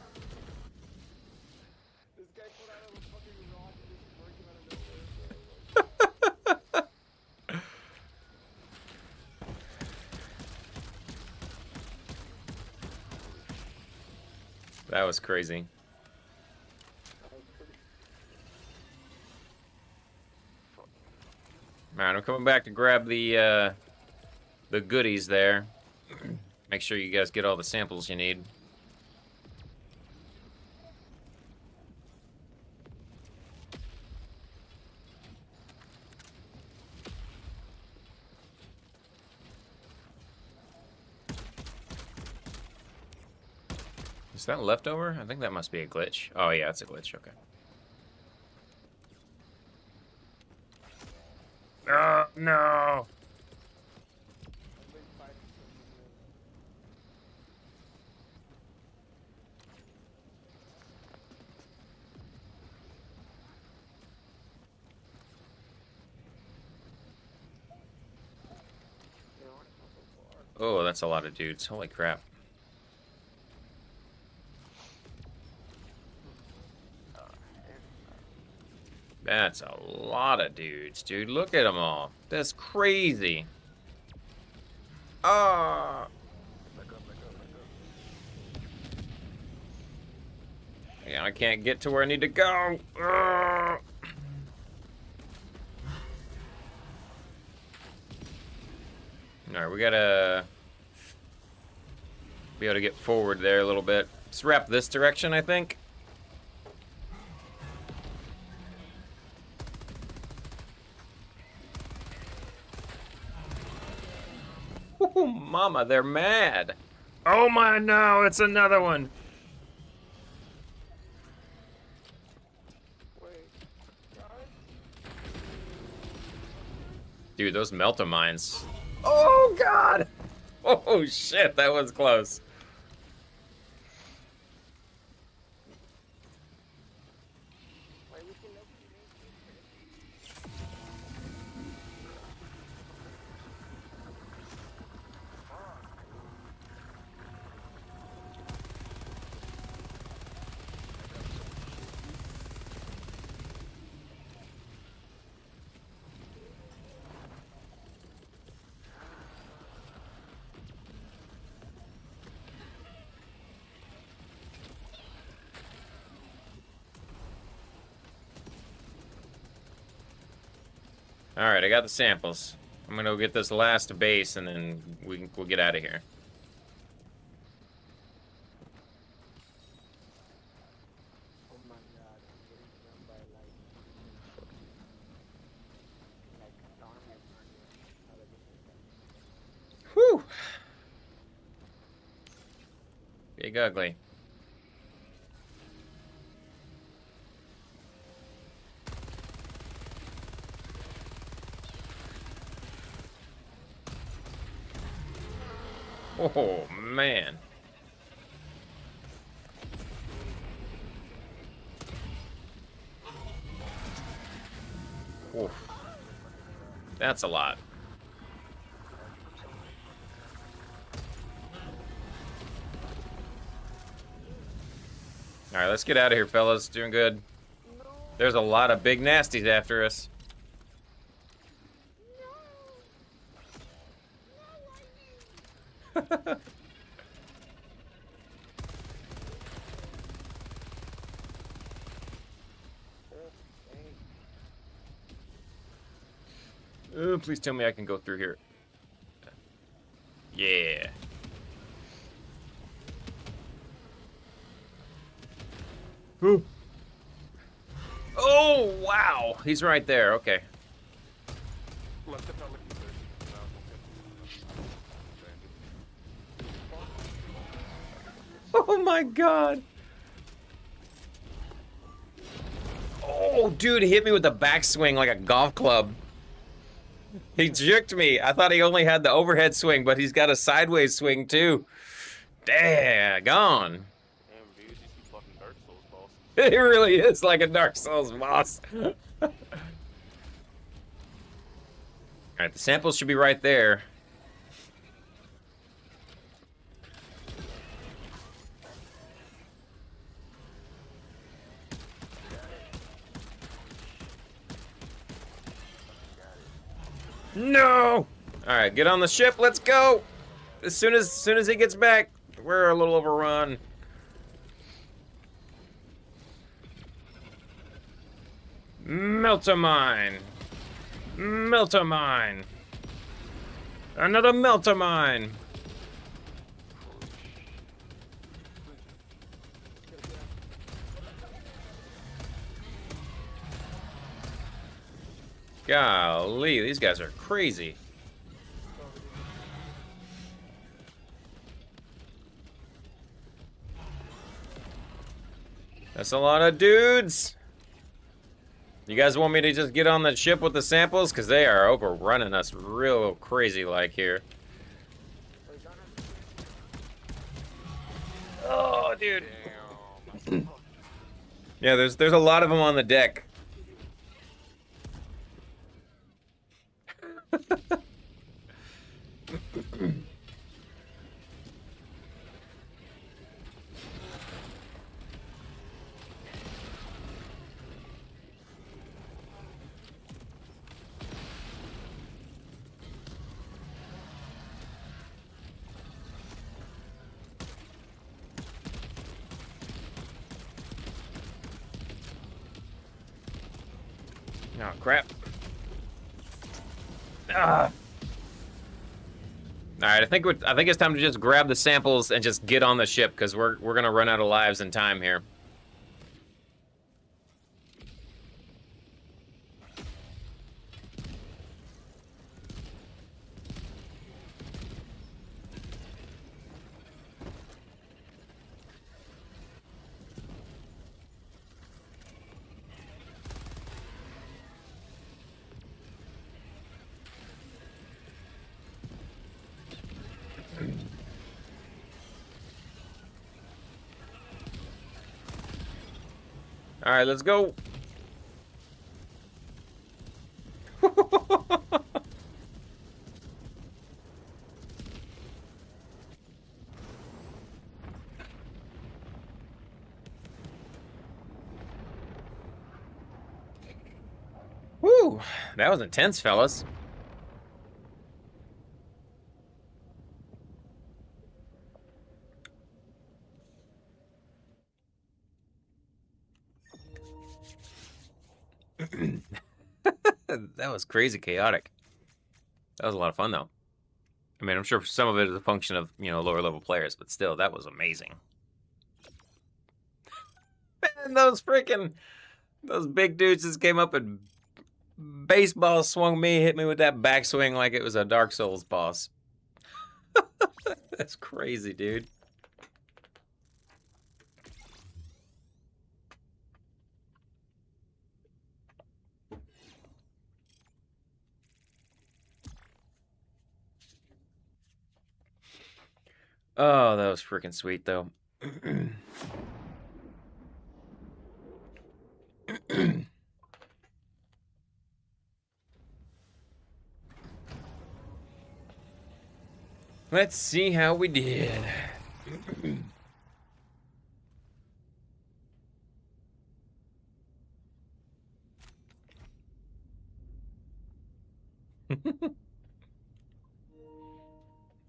That was crazy. Alright, I'm coming back to grab the goodies there. Make sure you guys get all the samples you need. Is that leftover? I think that must be a glitch. Oh yeah, it's a glitch, okay. Oh, no! Oh, that's a lot of dudes. Holy crap. That's a lot of dudes, dude. Look at them all. That's crazy. Ah. Yeah, I can't get to where I need to go. Alright, we gotta be able to get forward there a little bit. Let's wrap this direction, I think. Ooh, mama, they're mad. Oh my, no, it's another one. Dude, those melt-a-mines. Oh, God! Oh, shit, that was close. Alright, I got the samples. I'm gonna go get this last base and then we'll get out of here. Oh my god, I'm getting jumped by like an army of Whew! Big ugly. Oh, man. Oof. That's a lot. Alright, let's get out of here, fellas. Doing good. There's a lot of big nasties after us. Please tell me I can go through here. Yeah. Ooh. Oh, wow. He's right there. Okay. Oh my god. Oh, dude, he hit me with a backswing like a golf club. He juked me. I thought he only had the overhead swing, but he's got a sideways swing too. Dang, gone. Damn, dude, this is fucking Dark Souls boss. It really is like a Dark Souls boss. Alright, the samples should be right there. No! Alright, get on the ship, let's go! As soon as he gets back, we're a little overrun. Melt-a-mine! Melt-a-mine! Another melt-a-mine! Golly, these guys are crazy. That's a lot of dudes. You guys want me to just get on the ship with the samples? Because they are overrunning us real crazy like here. Oh, dude. Yeah, there's a lot of them on the deck. Oh, crap. Ah. All right, I think it's time to just grab the samples and just get on the ship because we're gonna run out of lives and time here. All right, let's go. Woo, that was intense, fellas. That was crazy chaotic. That was a lot of fun, though. I mean, I'm sure some of it is a function of, you know, lower level players, but still, that was amazing. Man, those big dudes just came up and baseball swung me, hit me with that backswing like it was a Dark Souls boss. That's crazy, dude. Oh, that was freaking sweet, though. Let's see how we did.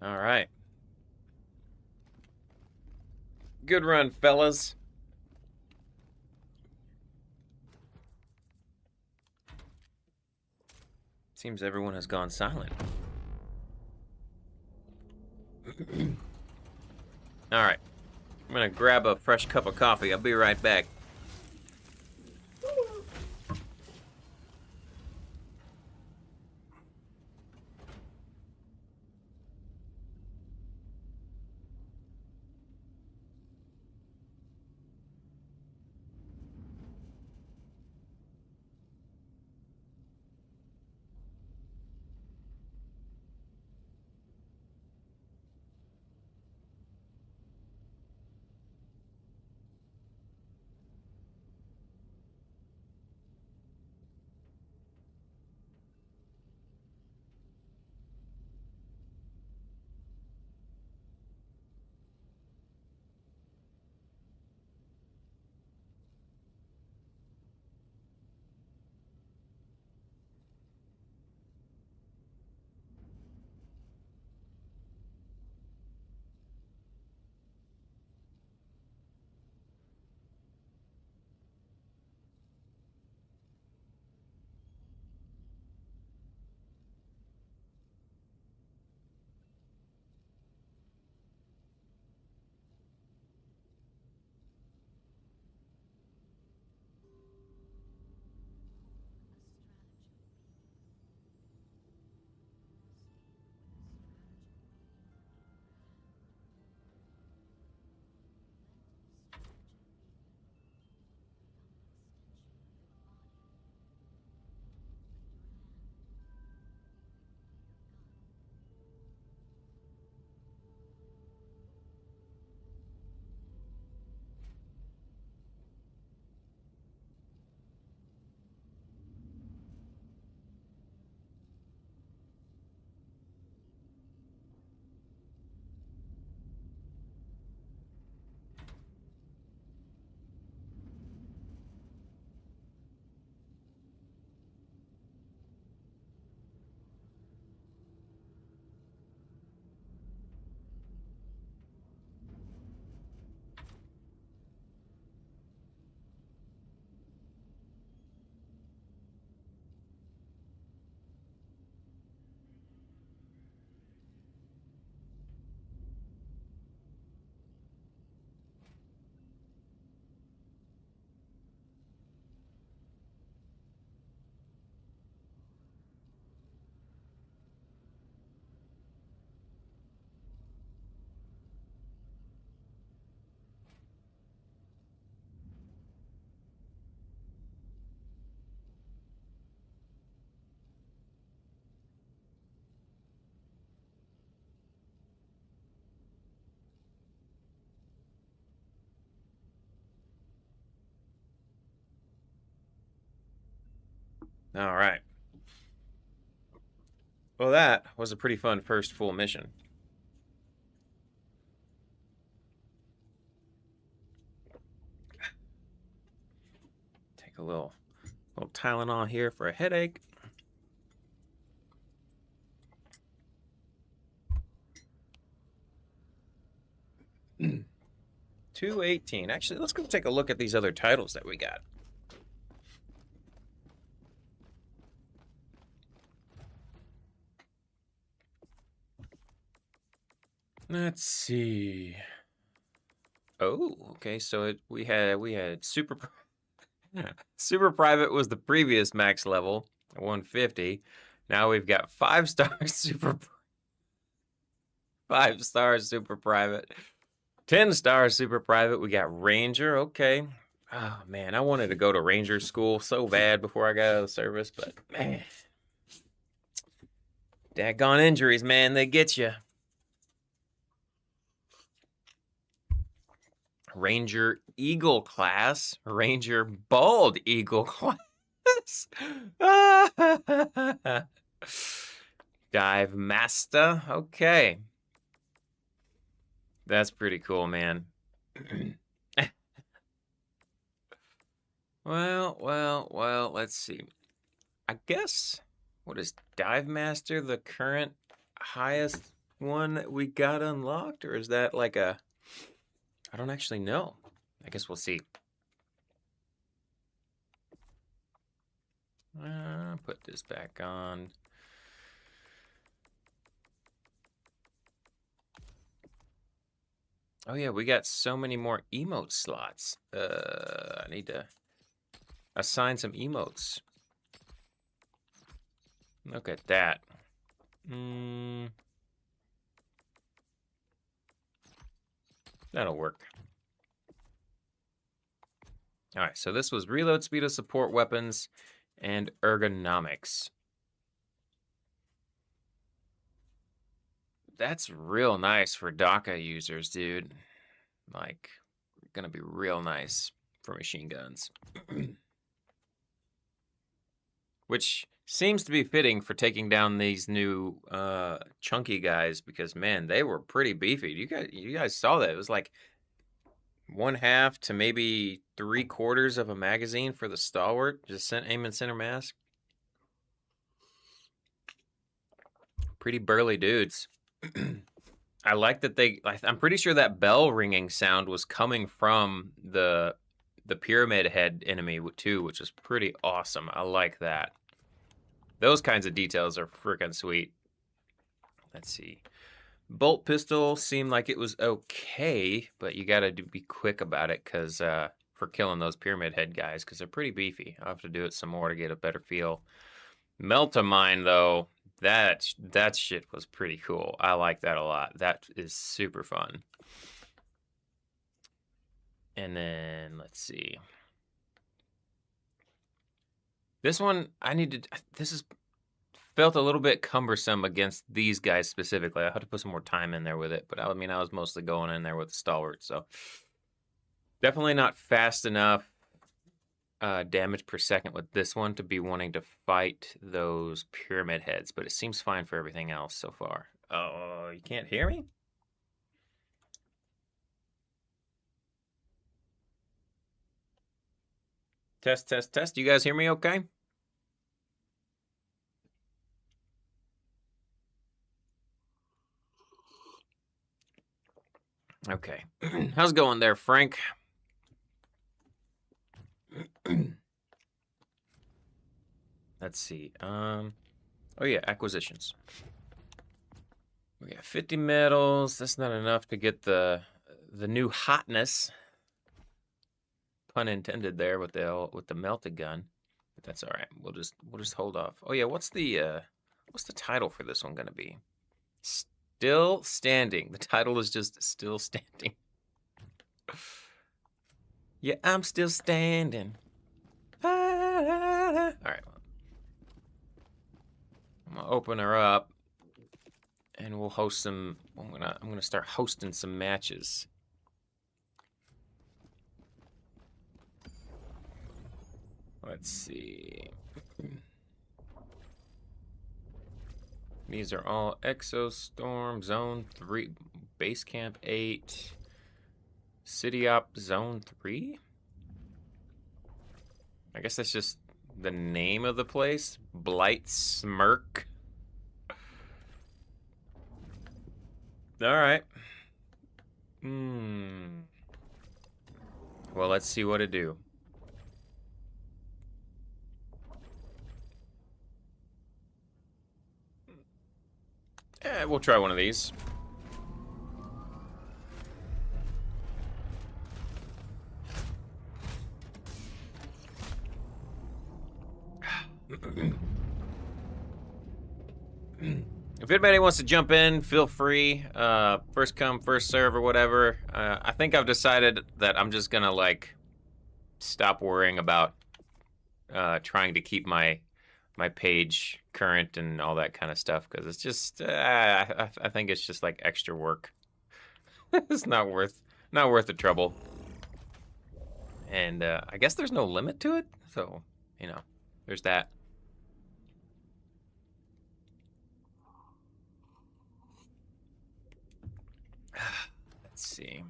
All right. Good run, fellas. Seems everyone has gone silent. All right. I'm gonna grab a fresh cup of coffee. I'll be right back. All right. Well, that was a pretty fun first full mission. Take a little Tylenol here for a headache. $218. Actually, let's go take a look at these other titles that we got. Let's see. Oh, okay. So we had super super private was the previous max level, 150. Now we've got 5-star super 5-star super private. 10-star super private. We got Ranger. Okay. Oh, man. I wanted to go to Ranger school so bad before I got out of the service, but man. Daggone injuries, man. They get you. Ranger Eagle class. Ranger Bald Eagle class. Dive Master. Okay. That's pretty cool, man. Well, let's see. I guess, what is Dive Master the current highest one that we got unlocked? Or is that like a... I don't actually know. I guess we'll see. Put this back on. Oh yeah, we got so many more emote slots. I need to assign some emotes. Look at that. That'll work. All right, so this was reload speed of support weapons and ergonomics. That's real nice for DACA users, dude. Like, gonna be real nice for machine guns. Which seems to be fitting for taking down these new chunky guys because, man, they were pretty beefy. You guys saw that. It was like 1/2 to maybe 3/4 of a magazine for the stalwart. Just aim and center mass. Pretty burly dudes. I like that I'm pretty sure that bell ringing sound was coming from the pyramid head enemy too, which is pretty awesome. I like that. Those kinds of details are freaking sweet. Let's see. Bolt pistol seemed like it was okay, but you gotta be quick about it because for killing those pyramid head guys because they're pretty beefy. I'll have to do it some more to get a better feel. Melt-a-mine though. That shit was pretty cool. I like that a lot. That is super fun. And then, let's see. This one, this felt a little bit cumbersome against these guys specifically. I had to put some more time in there with it, but I mean, I was mostly going in there with the stalwart, so. Definitely not fast enough damage per second with this one to be wanting to fight those pyramid heads, but it seems fine for everything else so far. Oh, you can't hear me? Test, test, test. You guys hear me okay? Okay. How's it going there, Frank? Let's see. Oh yeah, acquisitions. We got 50 medals. That's not enough to get the new hotness. Pun intended there with the melted gun. But that's all right. We'll just hold off. Oh yeah, what's the title for this one gonna be? Still Standing. The title is just Still Standing. Yeah, I'm still standing. All right. I'm gonna open her up, and we'll host some. I'm gonna start hosting some matches. Let's see. These are all Exostorm, Zone 3, Base Camp 8, City Op Zone 3? I guess that's just the name of the place. Blight Smirk. Alright. Well, let's see what it do. We'll try one of these. If anybody wants to jump in, feel free. First come, first serve or whatever. I think I've decided that I'm just gonna like stop worrying about trying to keep my page current and all that kind of stuff, because it's just I think it's just like extra work. It's not worth the trouble. And I guess there's no limit to it, so you know, there's that. Let's see.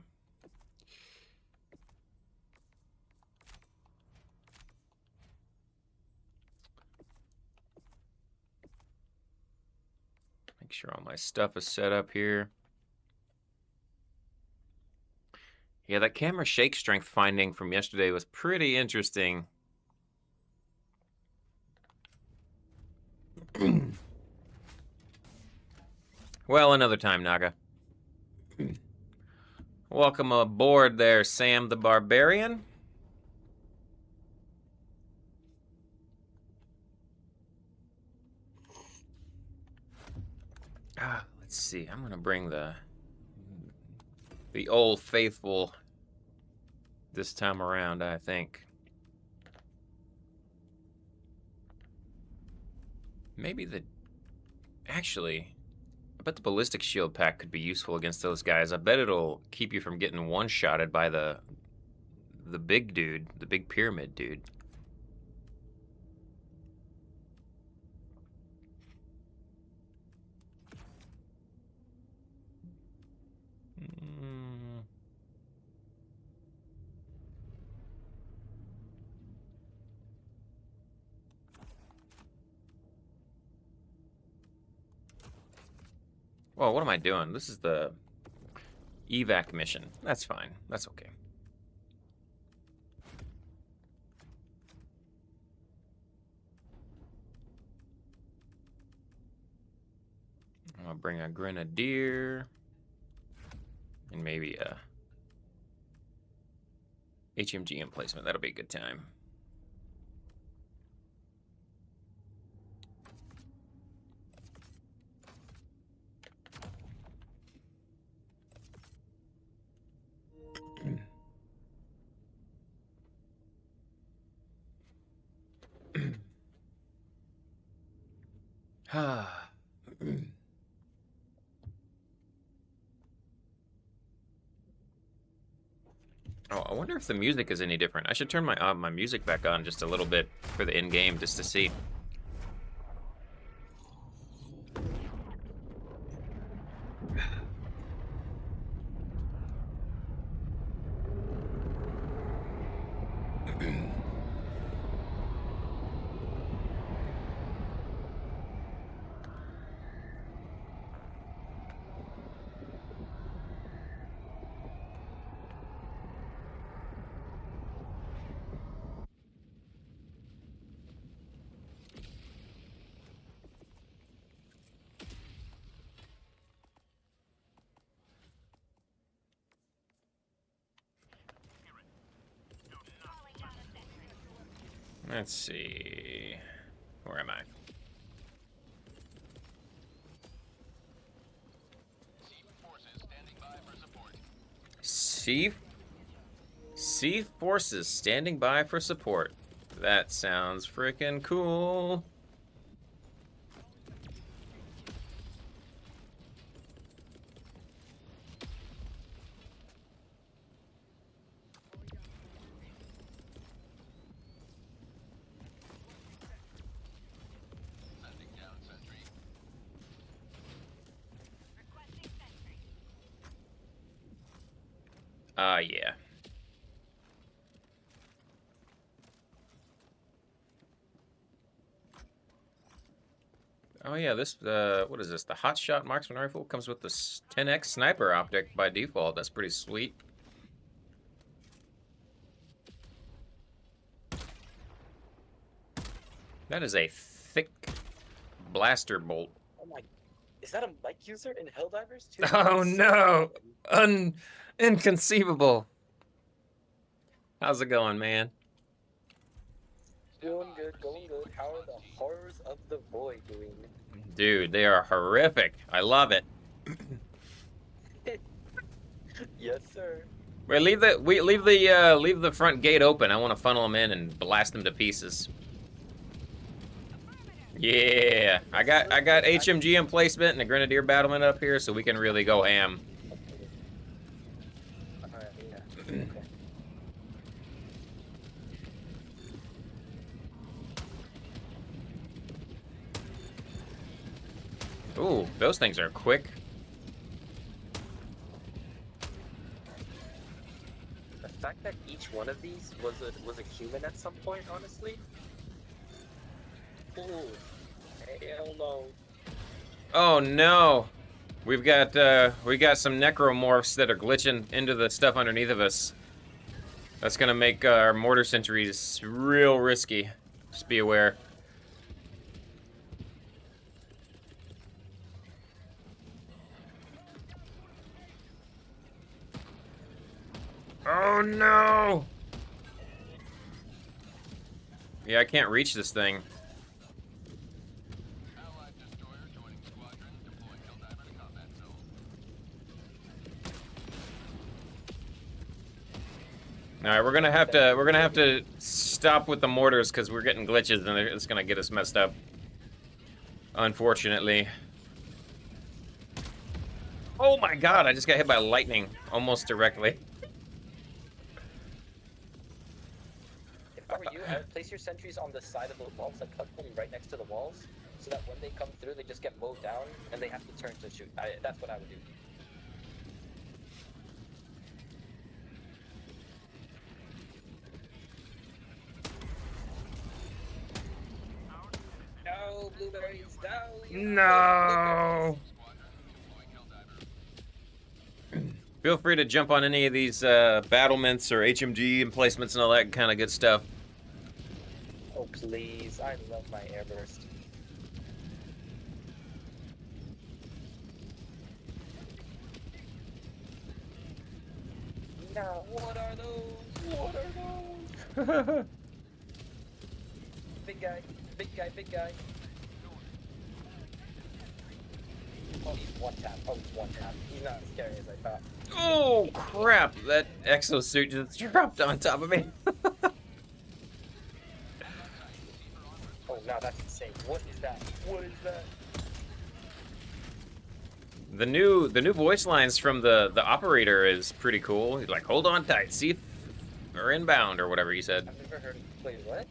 Make sure all my stuff is set up here. Yeah, that camera shake strength finding from yesterday was pretty interesting. Well, another time, Naga. Welcome aboard there, Sam the Barbarian. Let's see. I'm gonna bring the old faithful this time around, I think. Maybe actually, I bet the ballistic shield pack could be useful against those guys. I bet it'll keep you from getting one-shotted by the big dude, the big pyramid dude. Well, what am I doing? This is the evac mission. That's fine. That's okay. I'll bring a grenadier and maybe a HMG emplacement. That'll be a good time. Oh, I wonder if the music is any different. I should turn my music back on just a little bit for the in-game just to see. Let's see. Where am I? Sea forces standing by for support. That sounds freaking cool. Yeah. Oh yeah, this what is this? The Hotshot Marksman Rifle comes with the 10x sniper optic by default. That's pretty sweet. That is a thick blaster bolt. Oh my, is that a mic user in Helldivers too? Oh no! Inconceivable. How's it going, man? Doing good, going good. How are the horrors of the void doing? Dude, they are horrific. I love it. Yes, sir. Wait, leave the front gate open. I want to funnel them in and blast them to pieces. Yeah, I got HMG emplacement and a Grenadier battlement up here, so we can really go ham. Alright, yeah. Okay. Ooh, those things are quick. The fact that each one of these was a human at some point, honestly. Ooh, hell no. Oh no, we got some necromorphs that are glitching into the stuff underneath of us. That's gonna make our mortar sentries real risky. Just be aware. Oh no! Yeah, I can't reach this thing. All right, we're gonna have to stop with the mortars because we're getting glitches and it's gonna get us messed up. Unfortunately. Oh my God! I just got hit by lightning almost directly. If I were you, I would place your sentries on the side of the walls, like put them right next to the walls, so that when they come through, they just get mowed down and they have to turn to shoot. That's what I would do. No, blueberries, No. Feel free to jump on any of these battlements or HMG emplacements and all that kind of good stuff. Oh please, I love my airburst. Now, what are those? What are those? Big guy, big guy, big guy. Oh, he's one tap. Oh, he's one tap. He's not as scary as I thought. Oh crap! That exosuit just dropped on top of me. Oh, no, that's insane. What is that? What is that? The new voice lines from the operator is pretty cool. He's like, "Hold on tight, see if we're inbound," or whatever he said. I've never heard. Wait, what?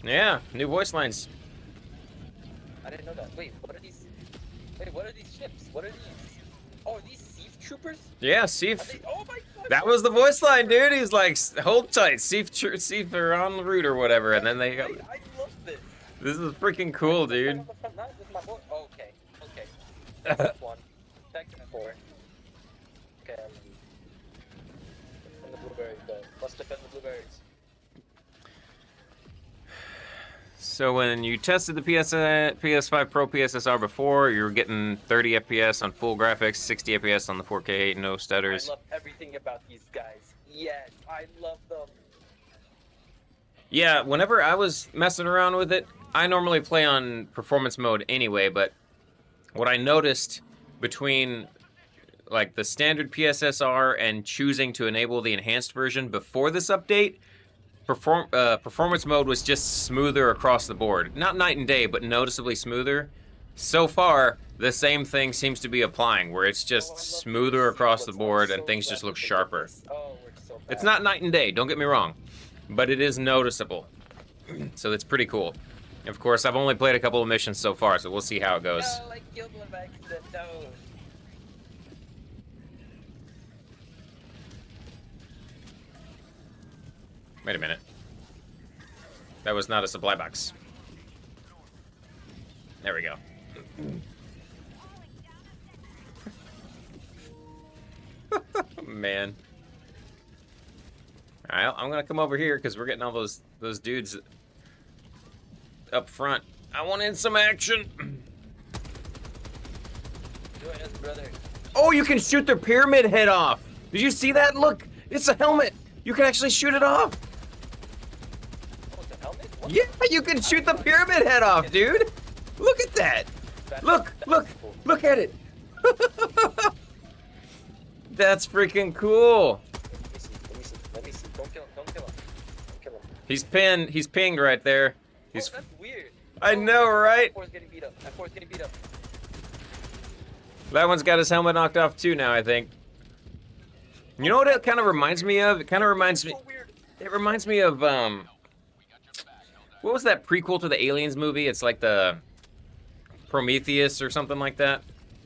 Yeah, new voice lines. I didn't know that. Wait, what are these? Wait, what are these ships? What are these? Oh, are these Siege troopers? Yeah, Siege. Oh my God! That was the voice line, dude. He's like, "Hold tight, Siege are on the route or whatever," and then they go. I love this. This is freaking cool, dude. Oh, okay, okay. That's one. Second four. Okay, defend the blueberries, though. Let's defend the blueberries. So when you tested the PS5 Pro PSSR before, you were getting 30 FPS on full graphics, 60 FPS on the 4K, no stutters. I love everything about these guys. Yes, I love them. Yeah, whenever I was messing around with it, I normally play on performance mode anyway, but what I noticed between like the standard PSSR and choosing to enable the enhanced version before this update, performance mode was just smoother across the board. Not night and day, but noticeably smoother. So far, the same thing seems to be applying, where it's just smoother across the board and things just look sharper. It's not night and day, don't get me wrong, but it is noticeable. So it's pretty cool. Of course, I've only played a couple of missions so far, so we'll see how it goes. No, I killed one by accident. No. Wait a minute. That was not a supply box. There we go. Man. Alright, I'm gonna come over here because we're getting all those dudes up front. I want in some action. Join us, brother. Oh, you can shoot their pyramid head off. Did you see that? Look, it's a helmet. You can actually shoot it off. Oh, it's a helmet? What? Yeah, you can shoot the pyramid head off, dude. Look at that. Look at it. That's freaking cool. Let me see. Don't kill him. Don't kill him. He's pinned. He's pinged right there. He's. Oh, that's weird. I know, right? That 4's getting beat up. That 4's getting beat up. That one's got his helmet knocked off too now, I think. You know what it kind of reminds me of? It kind of reminds me. It reminds me of what was that prequel to the Aliens movie? It's like the Prometheus or something like that.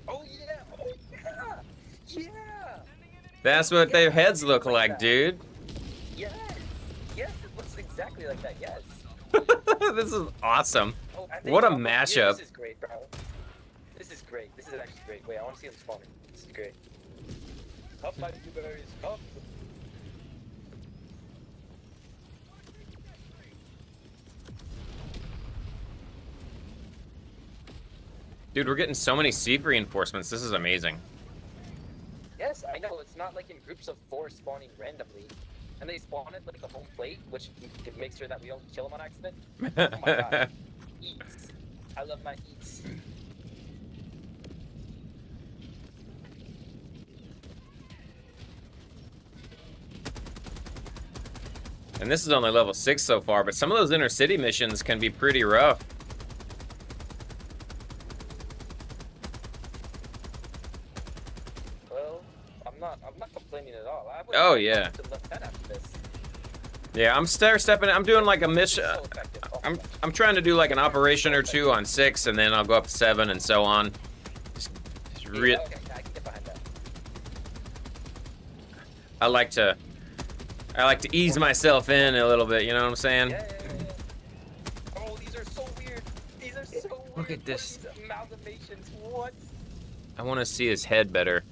Oh yeah. Oh yeah. Yeah. That's what their heads look like, dude. Yes. Yes, it looks exactly like that. Yes. This is awesome. Oh, I think What a yeah, mashup. this is great, bro. This is great. This is actually great. Wait, I want to see them spawning. This is great. Up my blueberries. Up. Dude, we're getting so many sieve reinforcements. This is amazing. Yes, I know. It's not like in groups of 4 spawning randomly. And they spawn at like a home plate, which can make sure that we don't kill them on accident. Oh my god. Eats. I love my eats. And this is only level 6 so far, but some of those inner city missions can be pretty rough. Well, I'm not complaining at all. I would Oh, yeah. to left that after this. Yeah, I'm stair-stepping. I'm doing like a mission. So effective. Oh, I'm trying to do like an operation or two on 6, and then I'll go up to 7 and so on. Just yeah, re- okay, I can get behind that. I like to ease myself in a little bit. You know what I'm saying? Yeah. Oh, these are so weird. These are so weird. Look at this. What are these amalgamations. What? I want to see his head better.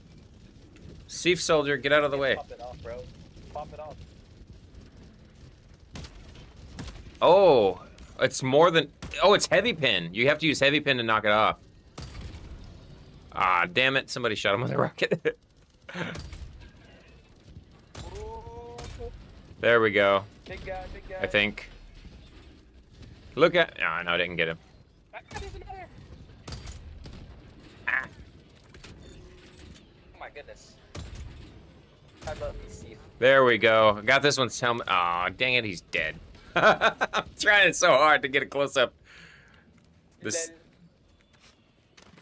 Sieve soldier, get out of the way. Pop it off, bro. Pop it off. Oh, it's more than. Oh, it's heavy pin. You have to use heavy pin to knock it off. Ah, damn it! Somebody shot him with a rocket. There we go. Big guy. I think. Look at. Oh, no, I didn't get him. That doesn't matter. Ah. Oh my goodness. I love these Steve. There we go. I got this one's helmet. Aw, dang it, he's dead. I'm trying so hard to get a close up. This.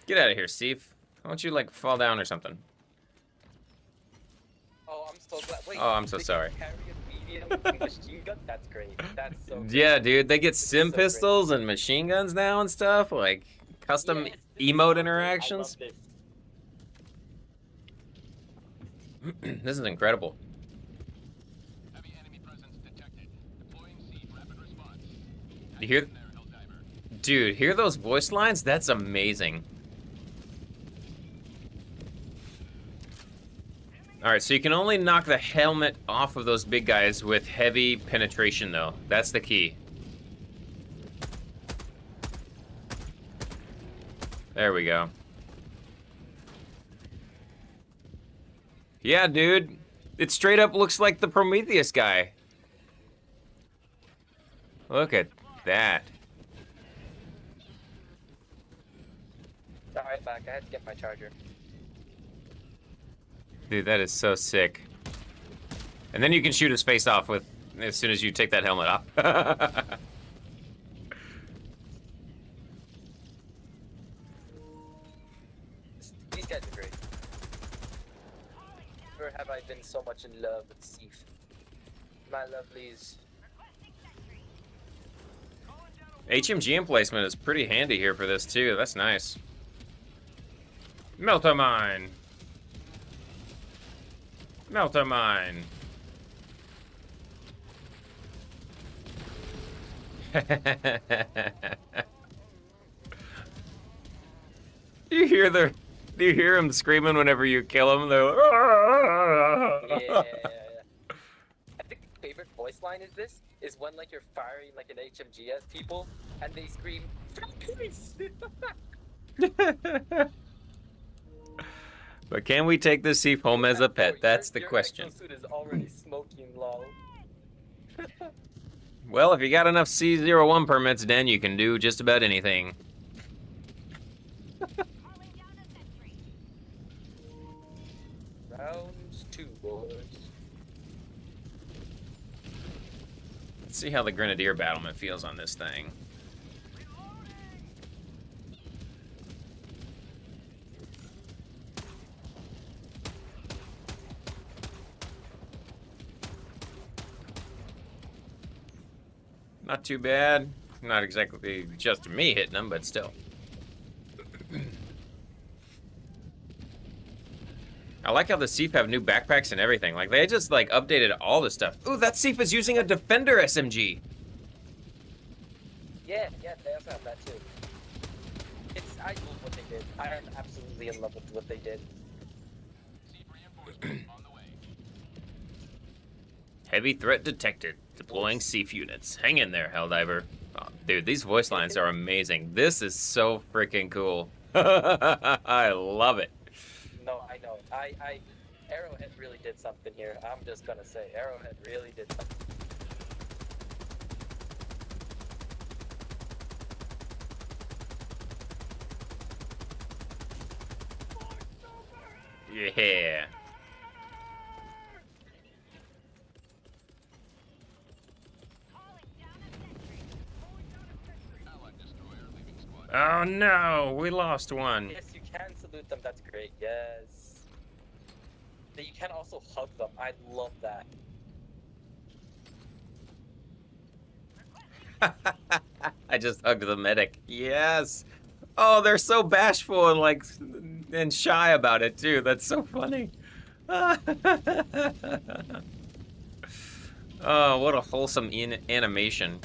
Get out of here, Steve. Why don't you like fall down or something? Oh, I'm so glad. Wait, Oh, I'm so they sorry. Carry a medium machine gun? That's great. That's so great. Yeah, dude, they get sim so great. pistols and machine guns now and stuff, like custom Yes, this is emote so great. interactions. I love this. This is incredible. You hear? Dude, hear those voice lines? That's amazing. Alright, so you can only knock the helmet off of those big guys with heavy penetration, though. That's the key. There we go. Yeah, dude. It straight up looks like the Prometheus guy. Look at that. Alright, back. I had to get my charger. Dude, that is so sick. And then you can shoot his face off with as soon as you take that helmet off. These guys are great. Never have I been so much in love with Steve. My lovelies. HMG emplacement is pretty handy here for this too. That's nice. Melta mine. Melta mine. Do you hear him screaming whenever you kill him? Though. Yeah. I think my favorite voice line is when like you're firing like an HMG at people and they scream peace. But can we take this thief home as a pet? That's the question. Your exosuit is already smoking, lol. Well, if you got enough C01 permits, then you can do just about anything. Round 2, boys. Let's see how the Grenadier battlement feels on this thing. Not too bad. Not exactly just me hitting them, but still. I like how the Thief have new backpacks and everything. Like, they just, like, updated all the stuff. Ooh, that Thief is using a Defender SMG. Yeah, they also have that too. I love what they did. I am absolutely in love with what they did. Heavy threat detected. Deploying Thief units. Hang in there, Helldiver. Oh, dude, these voice lines are amazing. This is so freaking cool. I love it. No, I know. Arrowhead really did something here. I'm just gonna say, Arrowhead really did something. Yeah. Oh no, we lost one. Yes, you can salute them. That's great. Yes. But you can also hug them. I love that. I just hugged the medic. Yes. Oh, they're so bashful and like and shy about it too. That's so funny. Oh, what a wholesome animation.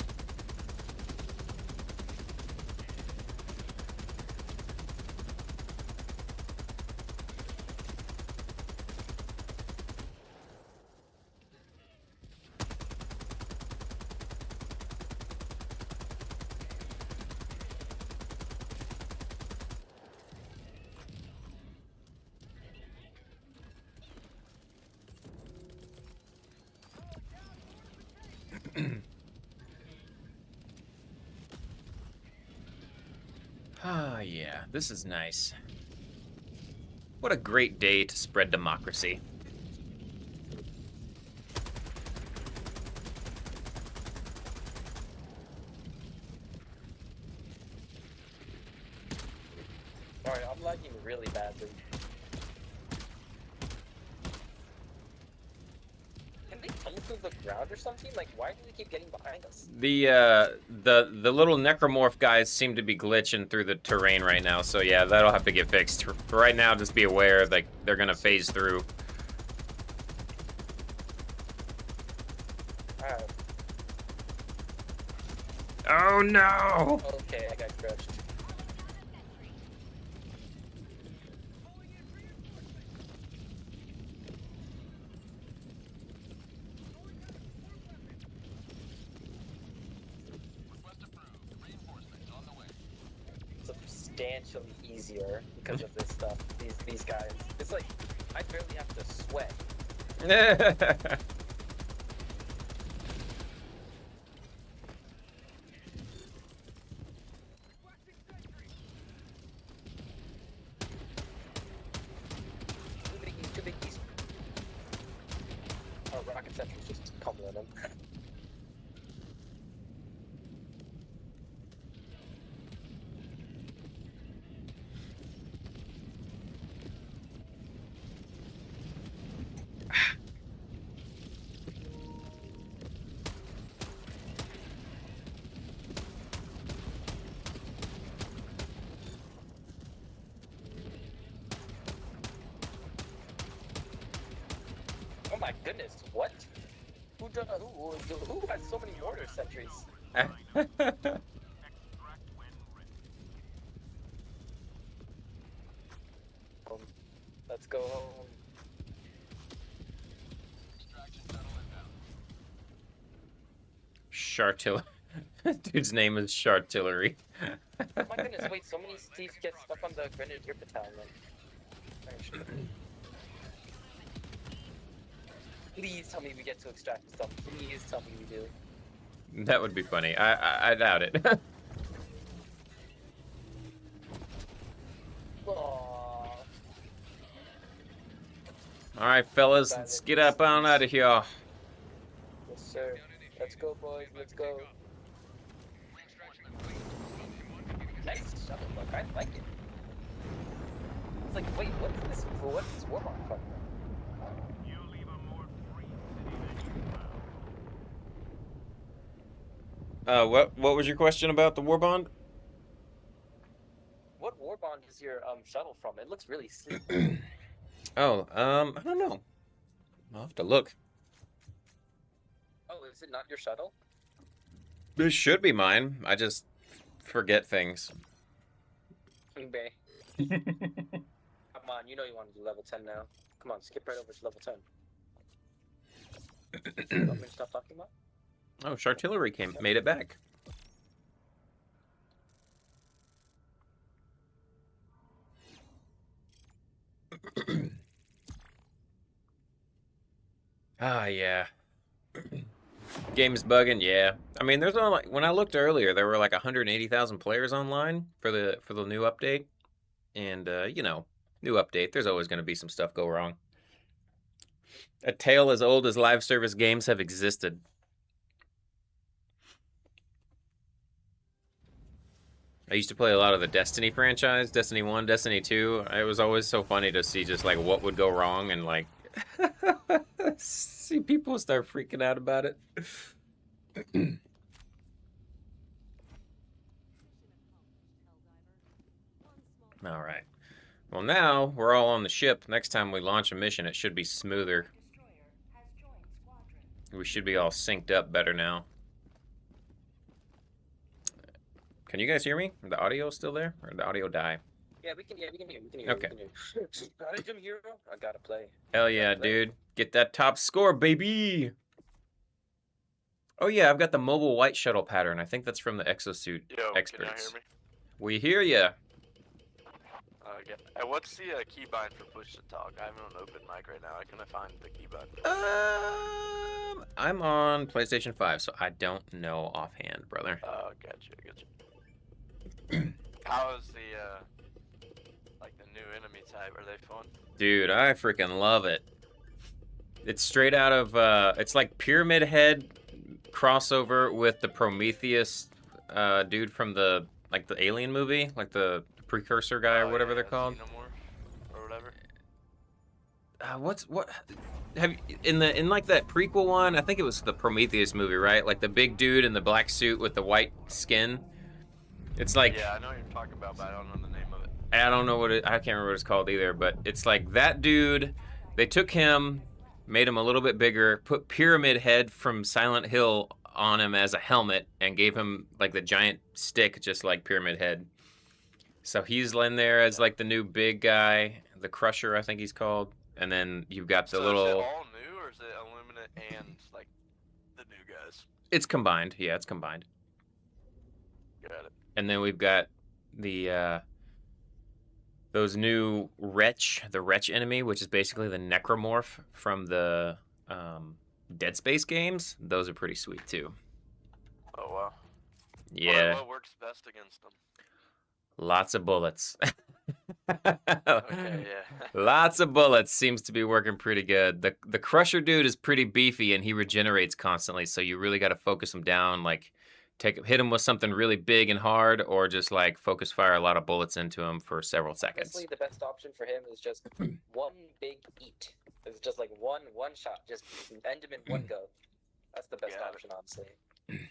Ah, yeah, this is nice. What a great day to spread democracy. Sorry, I'm lagging really badly. Can they come through the ground or something? Like, why do they keep getting behind us? The little necromorph guys seem to be glitching through the terrain right now, so yeah, that'll have to get fixed. For right now, just be aware, like, they're gonna phase through. Alright. Oh no! Okay, I got crushed. Substantially easier because of this stuff. These guys. It's like I barely have to sweat. Two biggies. Oh, rocket sentry's just pummeling them. Oh my goodness, what? Who has so many mortar sentries? Let's go home. Shartillery. Dude's name is Shartillery. Oh my goodness, wait, so many Steves get stuck on the Grenadier Battalion. Please tell me we get to extract stuff. Please tell me we do. That would be funny. I doubt it. Aww. Alright, fellas, let's get up on out of here. Yes, sir. Let's go, boys. Let's go. Nice shuttle look. I like it. It's like, wait, what's this Warbond from? What was your question about the Warbond? What Warbond is your shuttle from? It looks really sleek. Oh, I don't know. I'll have to look. Oh, is it not your shuttle? This should be mine. I just forget things. Bay. Come on, you know you want to do level 10 now. Come on, skip right over to level 10. You want me to stop talking about? Oh, Shartillery made it back. Ah, yeah. Game's bugging, yeah. I mean, there's only like, when I looked earlier, there were like 180,000 players online for the new update, and you know, new update. There's always going to be some stuff go wrong. A tale as old as live service games have existed. I used to play a lot of the Destiny franchise, Destiny 1, Destiny 2. It was always so funny to see just like what would go wrong and like see people start freaking out about it. All right. Well, now we're all on the ship. Next time we launch a mission, it should be smoother. We should be all synced up better now. Can you guys hear me? The audio still there? Or did the audio die? Yeah, we can hear. Okay. Hydrogen Hero, I gotta play. Hell yeah, dude. Get that top score, baby! Oh yeah, I've got the mobile white shuttle pattern. I think that's from the exosuit experts. Can you hear me? We hear ya. Okay. What's the keybind for push to talk? I have it on open mic right now. I couldn't find the keybind. I'm on PlayStation 5, so I don't know offhand, brother. Oh, gotcha. How is the like the new enemy type? Are they fun? Dude, I freaking love it. It's straight out of it's like Pyramid Head crossover with the Prometheus dude from the Alien movie, like the precursor guy or whatever they're called. Or whatever. What have you, in like that prequel one? I think it was the Prometheus movie, right? Like the big dude in the black suit with the white skin. It's like, yeah, I know what you're talking about, but I don't know the name of it. I don't know I can't remember what it's called either, but it's like that dude, they took him, made him a little bit bigger, put Pyramid Head from Silent Hill on him as a helmet, and gave him like the giant stick, just like Pyramid Head. So he's in there as like the new big guy, the Crusher, I think he's called. And then you've got the little... Is it all new, or is it Illuminate and like the new guys? It's combined, yeah, it's combined. Got it. And then we've got the those new the Wretch enemy, which is basically the Necromorph from the Dead Space games. Those are pretty sweet too. Oh wow. Yeah. What works best against them? Lots of bullets. Okay, yeah. Lots of bullets seems to be working pretty good. The Crusher dude is pretty beefy and he regenerates constantly, so you really got to focus him down, like hit him with something really big and hard, or just like focus fire a lot of bullets into him for several seconds. Honestly, the best option for him is just one big eat. It's just like one shot, just end him in one go. That's the best option, honestly.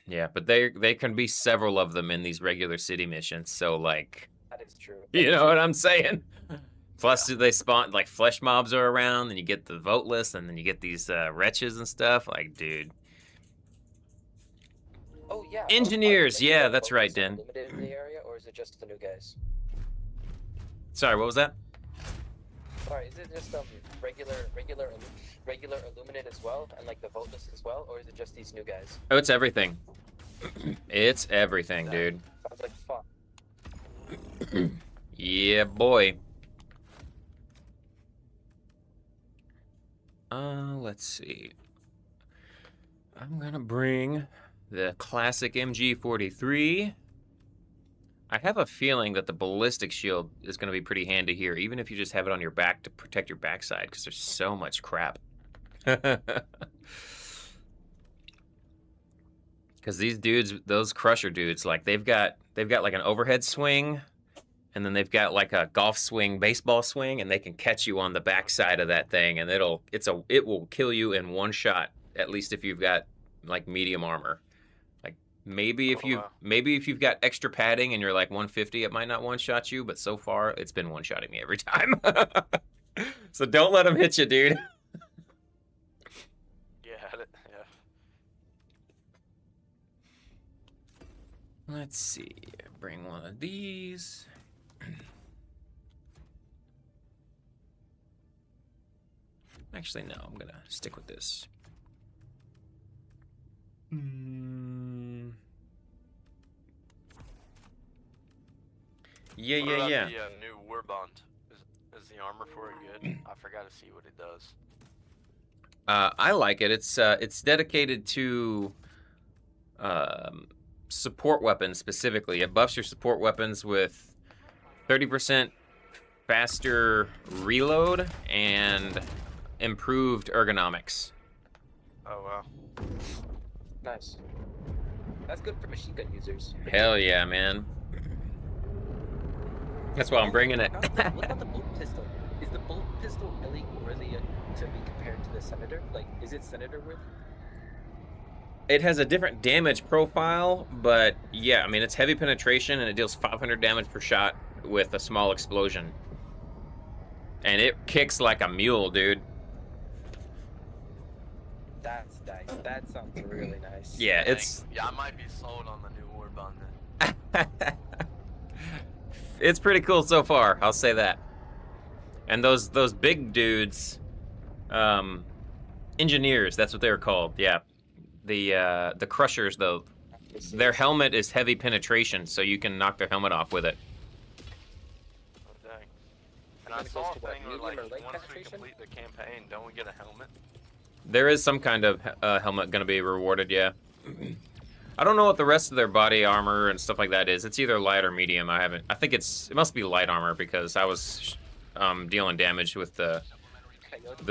Yeah, but they can be several of them in these regular city missions, so like... That is true. You know what I'm saying? Plus, they spawn, like, flesh mobs are around, and you get the vote list, and then you get these wretches and stuff. Like, dude. Oh yeah. Engineers, yeah, that's right, Den. Den. Limited in the area, or is it just the new guys? Sorry, what was that? Sorry, is it just regular Illuminate as well, and like the Voteless as well, or is it just these new guys? Oh, it's everything. It's everything, dude. Sounds like fun. Yeah, boy. Let's see. I'm gonna bring the classic MG43. I have a feeling that the ballistic shield is gonna be pretty handy here, even if you just have it on your back to protect your backside, because there's so much crap. Because these dudes, those crusher dudes, like they've got like an overhead swing, and then they've got like a golf swing, baseball swing, and they can catch you on the backside of that thing, and it will kill you in one shot. At least if you've got like medium armor. Like maybe if you've got extra padding and you're like 150, it might not one shot you, but so far it's been one shotting me every time. So don't let them hit you, dude. Let's see, bring one of these. Actually, no, I'm gonna stick with this. Yeah. The new Warbond. Is the armor for it good? I forgot to see what it does. I like it. It's dedicated to support weapons specifically. It buffs your support weapons with 30% faster reload and improved ergonomics. Oh wow. Nice. That's good for machine gun users. Hell yeah, man. That's why I'm bringing it. What about the bolt pistol? Is the bolt pistol really worthy to be compared to the Senator? Like, is it Senator worthy? It has a different damage profile, but yeah, I mean, it's heavy penetration and it deals 500 damage per shot with a small explosion. And it kicks like a mule, dude. That's nice. That sounds really nice. Yeah, Yeah, I might be sold on the new Warbond then. It's pretty cool so far, I'll say that. And those big dudes, engineers, that's what they were called, yeah. The crushers, though, their helmet is heavy penetration, so you can knock their helmet off with it. Oh, dang. And I saw a thing where, like, once we complete the campaign, don't we get a helmet? There is some kind of helmet going to be rewarded, yeah. I don't know what the rest of their body armor and stuff like that is. It's either light or medium. I think it must be light armor because I was dealing damage with the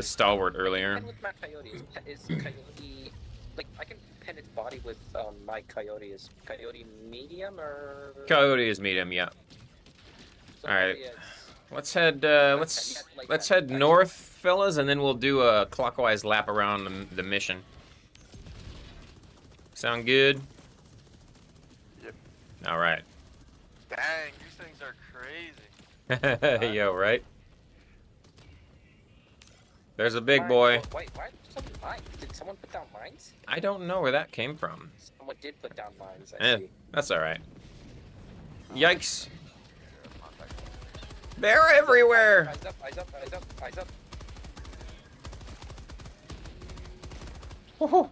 stalwart earlier. And with my Coyote, is Coyote, like, I can pen its body with my Coyote. Is Coyote medium or? Coyote is medium, yeah. So all right, yeah, let's head let's head north, fellas, and then we'll do a clockwise lap around the mission. Sound good? Yep. All right. Dang, these things are crazy. Yo, right? There's a big boy. Wait, why did mines? Did someone put down mines? I don't know where that came from. Someone did put down mines, I see. That's all right. Yikes. They're everywhere. Eyes up, eyes up, eyes up, eyes up. Woohoo.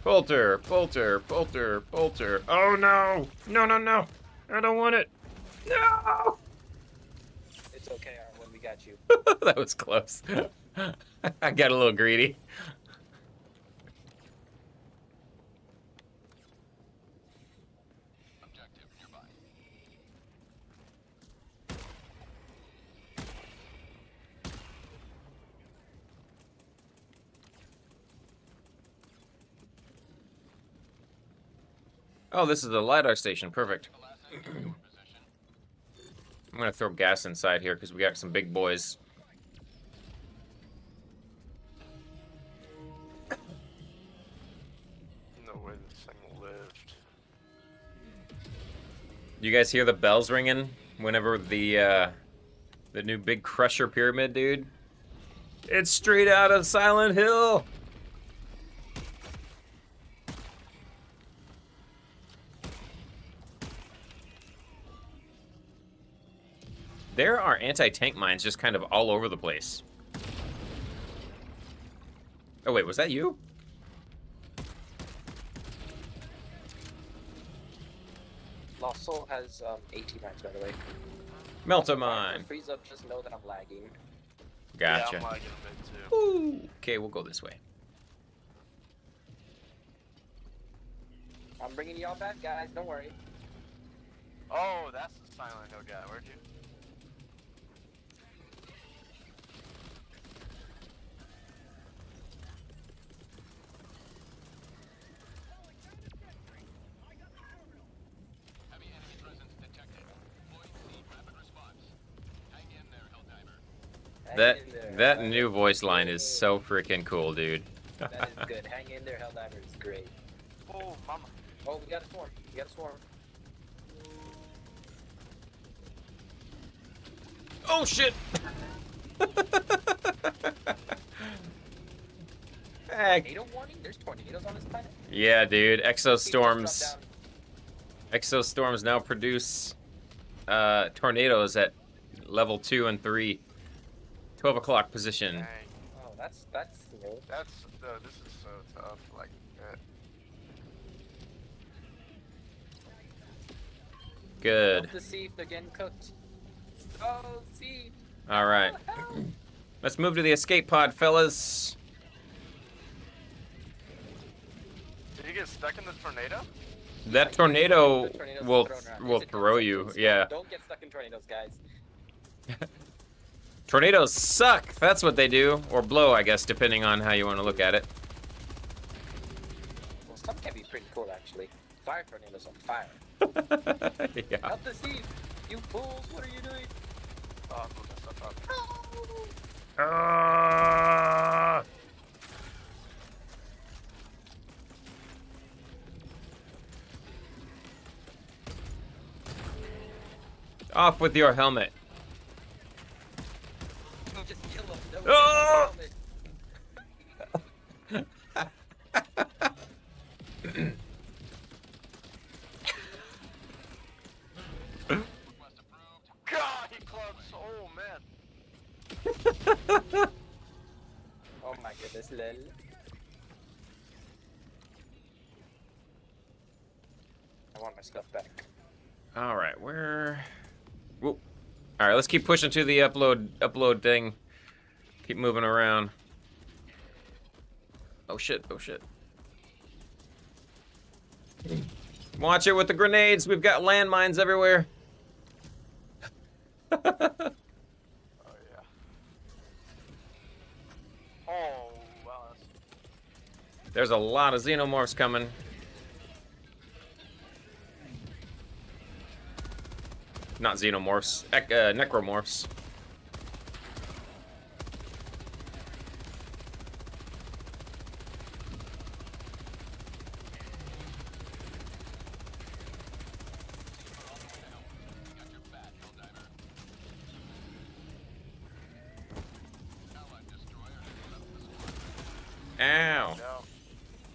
Bolter, bolter, bolter, bolter. Oh no! No, no, no! I don't want it! No! It's okay, Arwen, we got you. That was close. I got a little greedy. Objective nearby. Oh, this is the LiDAR station. Perfect. I'm gonna throw gas inside here because we got some big boys. No way this thing will live. You guys hear the bells ringing whenever the new big crusher pyramid, dude? It's straight out of Silent Hill. There are anti-tank mines just kind of all over the place. Oh wait, was that you? Lost Soul has 18 mines, by the way. Melt a mine. Freeze up, just know that I'm lagging. Gotcha. Yeah, I'm lagging a bit too. Ooh. Okay, we'll go this way. I'm bringing y'all back, guys. Don't worry. Oh, that's the Silent Hill guy. Where'd you? That new voice line is so freaking cool, dude. That is good. Hang in there, Helldiver is great. Oh, mama. Oh, we got a swarm. We got a swarm. Oh shit! Tornado warning? There's tornadoes on this planet? Yeah, dude. Exostorms. Exostorms now produce tornadoes at level 2 and 3. 12 o'clock position. Dang. Oh, that's slow. This is so tough. Like that. Good. Hope to see if they're getting cooked. Oh, see. All right. Let's move to the escape pod, fellas. Did you get stuck in the tornado? That tornado Tornadoes will thrown around. will Exit throw concepts you. and stuff. Yeah. Don't get stuck in tornadoes, guys. Tornadoes suck. That's what they do, or blow, I guess, depending on how you want to look at it. Well, some can be pretty cool, actually. Fire tornadoes on fire. Yeah. Help the thief! You fools! What are you doing? Oh, goodness, I thought. Off with your helmet. Just kill him. No, Oh! God, he clubs. Oh, man. Oh my goodness, lol. I want my stuff back. All right, where? Whoop. All right, let's keep pushing to the upload thing. Keep moving around. Oh shit! Oh shit! Watch it with the grenades. We've got landmines everywhere. Oh, yeah. Oh, wow. There's a lot of xenomorphs coming. Not xenomorphs, necromorphs. Ow.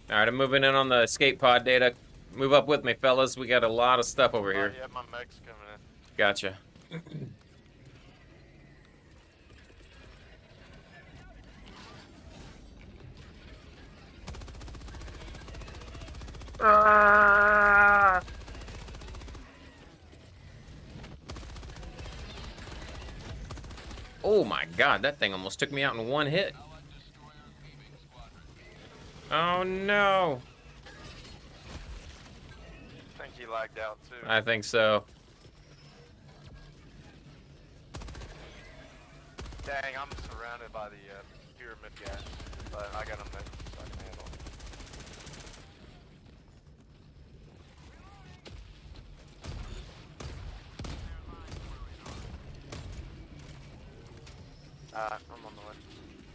Alright, I'm moving in on the escape pod data. Move up with me, fellas. We got a lot of stuff over here. Yeah, my mech's coming in. Gotcha. Oh my god, that thing almost took me out in one hit. Oh no. I think he lagged out too. I think so. Dang, I'm surrounded by the pyramid guy, but I got him there, so I can handle him. I'm on the way.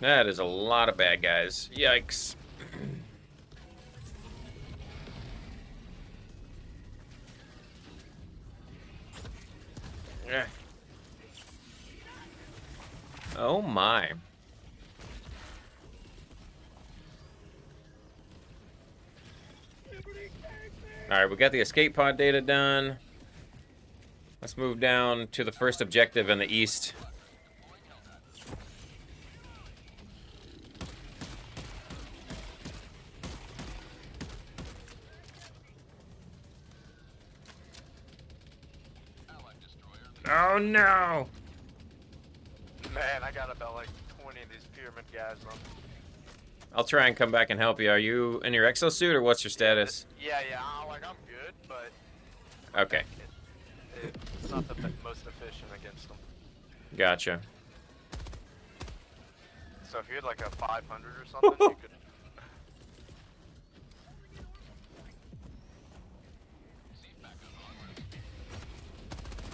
That is a lot of bad guys. Yikes. Oh my. Alright, we got the escape pod data done. Let's move down to the first objective in the east. Oh no! Man, I got about like 20 of these pyramid guys on. I'll try and come back and help you. Are you in your exosuit or what's your status? Yeah, like I'm good, but Okay. it's not the most efficient against them. Gotcha. So if you had like a 500 or something, you could.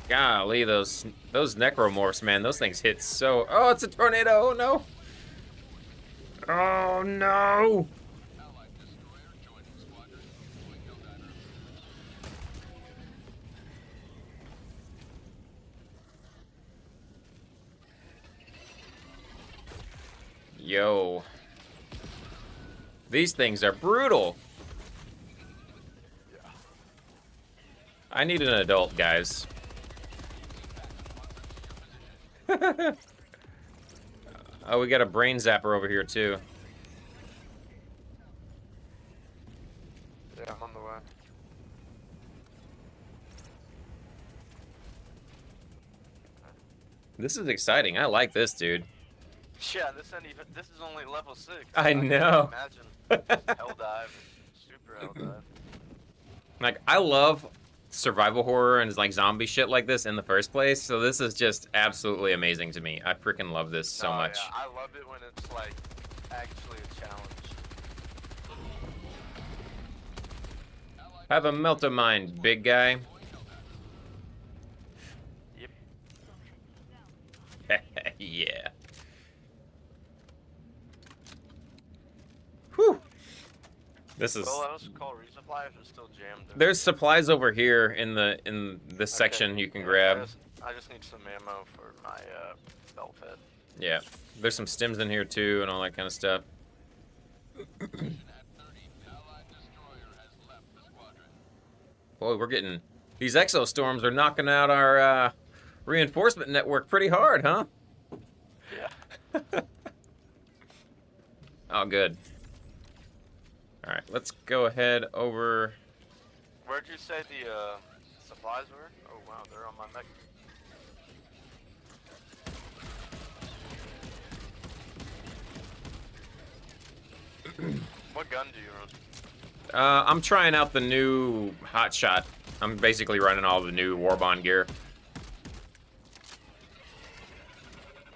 Golly, those necromorphs, man, those things hit so... Oh, it's a tornado! Oh, no! Oh, no! Yo. These things are brutal! I need an adult, guys. Oh, we got a brain zapper over here too. Yeah, I'm on the way. This is exciting. I like this, dude. Yeah, this is only level 6. I know. Imagine Helldive, super Helldive. Like, I love survival horror and like zombie shit like this in the first place, so this is just absolutely amazing to me. I freaking love this so much. Yeah, I love it when it's like actually a challenge. Have a melt of mind, big guy. Yep. Yeah. Whew. This is. Well, those call resupplies are still jammed. There's supplies over here in this section you can grab. I just need some ammo for my belt head. Yeah. There's some stims in here too and all that kind of stuff. Boy, we're getting... These exostorms are knocking out our reinforcement network pretty hard, huh? Yeah. Oh, good. Alright, let's go ahead over... Where'd you say the supplies were? Oh wow, they're on my mech. What gun do you run? I'm trying out the new hotshot. I'm basically running all the new Warbond gear.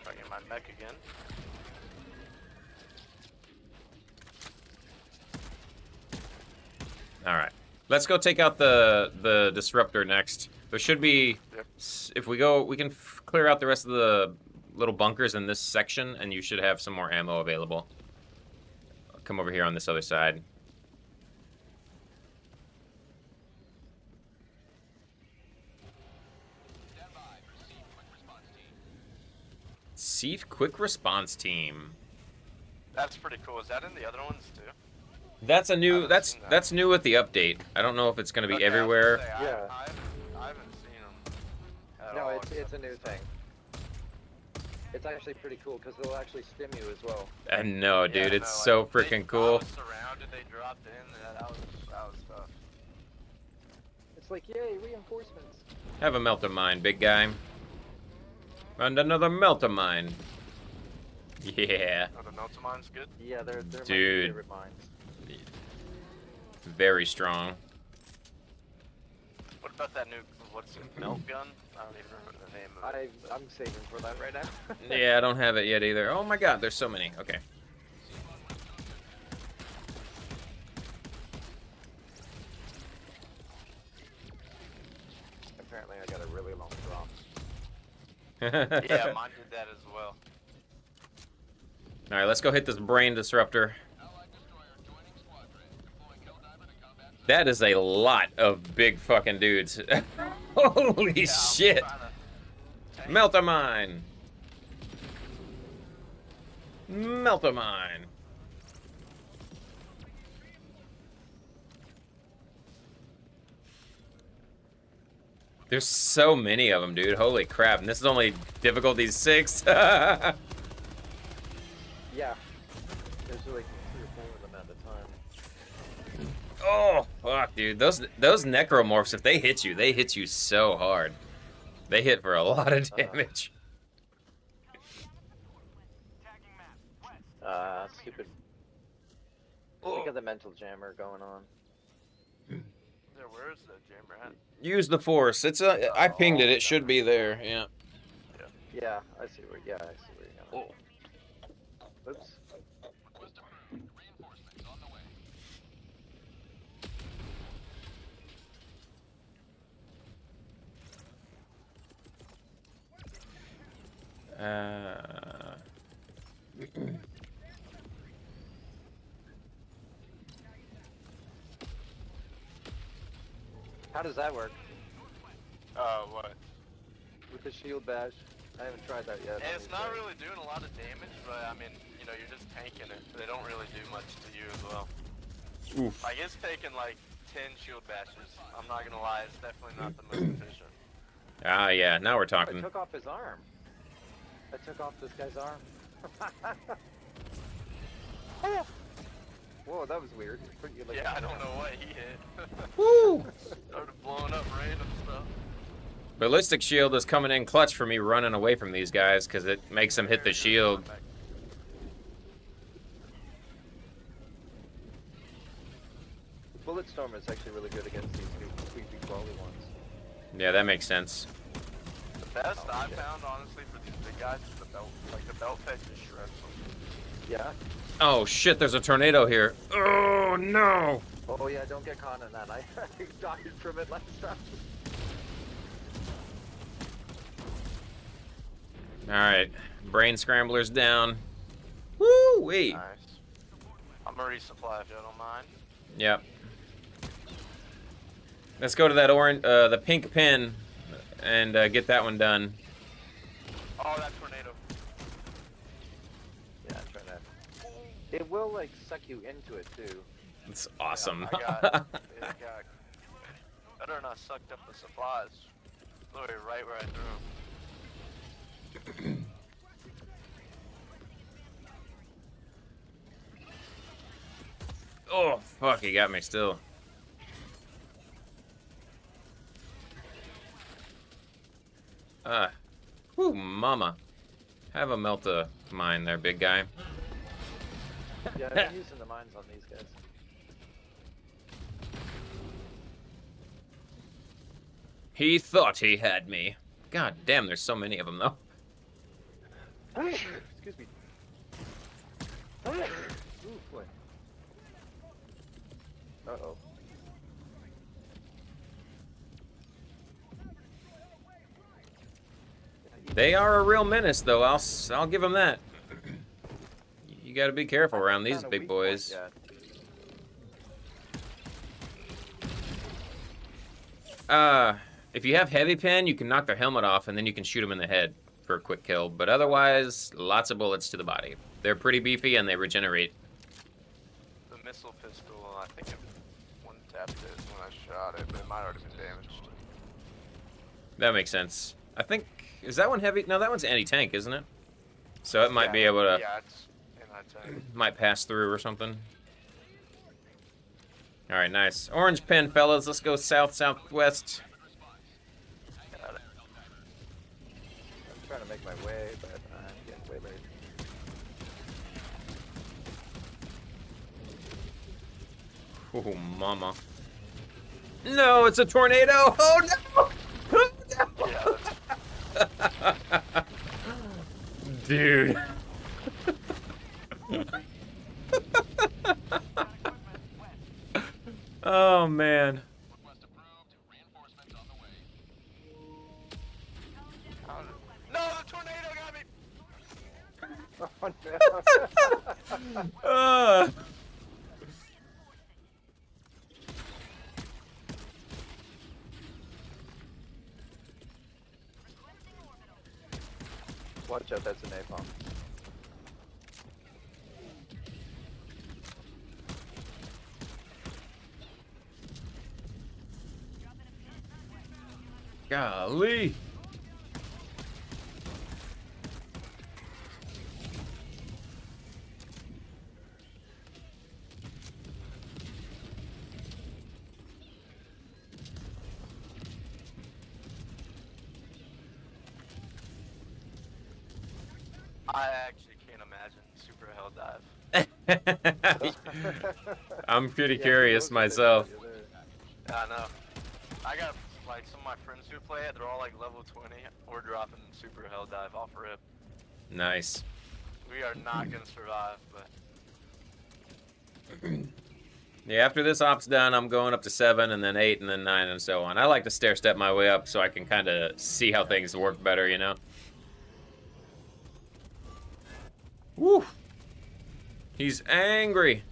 I get my mech again. Alright. Let's go take out the disruptor next. There should be... Yep. If we go, we can clear out the rest of the little bunkers in this section, and you should have some more ammo available. I'll come over here on this other side. Seat Quick Response Team. That's pretty cool. Is that in the other ones too? That's a new. That's new with the update. I don't know if it's going to be everywhere. Yeah. I haven't seen them. No, it's a new thing. It's actually pretty cool because they'll actually stim you as well. I know, dude. Yeah, it's so freaking cool. I was surrounded. They dropped in. That was tough. It's like, yay, reinforcements. Have a melt of mine, big guy. And another melt of mine. Yeah. Oh, the notes of mine's good. Yeah, they're my Dude. favorite mines. Very strong. What about that new, what's it, melt gun? I don't even remember the name of it. I'm saving for that right now. Yeah, I don't have it yet either. Oh my god, there's so many. Okay. Apparently I got a really long drop. Yeah, mine did that as well. Alright, let's go hit this brain disruptor. That is a lot of big fucking dudes. Holy shit. Melt a mine. Melt a mine. There's so many of them, dude. Holy crap. And this is only difficulty 6. Yeah. There's like 3 or 4 of them at a time. Oh, fuck, dude. Those necromorphs, if they hit you so hard. They hit for a lot of damage. Stupid. We got the mental jammer going on. Yeah, where is the jammer at? Use the force. It's I pinged it. It should be there. Yeah. Yeah, I see where. Yeah, I see where you're going. Oops. How does that work? What? With the shield bash? I haven't tried that yet. And it's not really doing a lot of damage, but I mean, you know, you're just tanking it. They don't really do much to you as well. Oof. Like, it's taking like 10 shield bashes. I'm not gonna lie, it's definitely not the most efficient. Ah, yeah. Now we're I talking. took off his arm. I took off this guy's arm. Whoa, that was weird. Like, Yeah, I don't know what he hit. Woo! Started blowing up random stuff. Ballistic shield is coming in clutch for me running away from these guys because it makes them hit the shield. Bulletstorm is actually really good against these new creepy crawly ones. Yeah, that makes sense. The best I found, honestly, for these big guys is the belt. Like, the belt fed just shreds them. Yeah? Oh shit, there's a tornado here. Oh no! Oh yeah, don't get caught in that. I dodged from it last time. Alright, brain scrambler's down. Woo wee! Nice. I'm gonna resupply if you don't mind. Yep. Let's go to that orange, the pink pin, and get that one done. Oh, that tornado. Yeah, I'm trying to. It will like suck you into it too. It's awesome. Yeah, I got better not sucked up the supplies. Literally right where I threw them. Oh fuck, he got me still. Whoo, mama. Have a melt a mine there, big guy. Yeah, I'm using the mines on these guys. He thought he had me. God damn, there's so many of them though. Excuse me. Ooh, boy. Uh-oh. They are a real menace though, I'll give them that. You gotta be careful around these big boys. If you have heavy pin, you can knock their helmet off and then you can shoot them in the head for a quick kill. But otherwise, lots of bullets to the body. They're pretty beefy and they regenerate. The missile pistol, I think it one-tapped it when I shot it, but it might already been damaged. That makes sense. I think, is that one heavy? No, that one's anti-tank, isn't it? So it might be able to, Yeah, it's anti-tank. might pass through or something. All right, nice. Orange pin, fellas. Let's go south, southwest. Got it. I'm trying to make my way, but I'm getting way late. Oh, mama. No, it's a tornado. Oh, no. Dude. Oh, man. No, the tornado got me! Oh no! Watch out, that's a napalm. Golly. I actually can't imagine Super Hell Dive. I'm pretty curious myself. Yeah, I know. I got like some of my friends who play it, they're all like level 20 or dropping Super Hell Dive off rip. Nice. We are not gonna survive, but Yeah, after this op's done, I'm going up to 7 and then 8 and then 9 and so on. I like to stair step my way up so I can kind of see how things work better, you know? Woo! He's angry.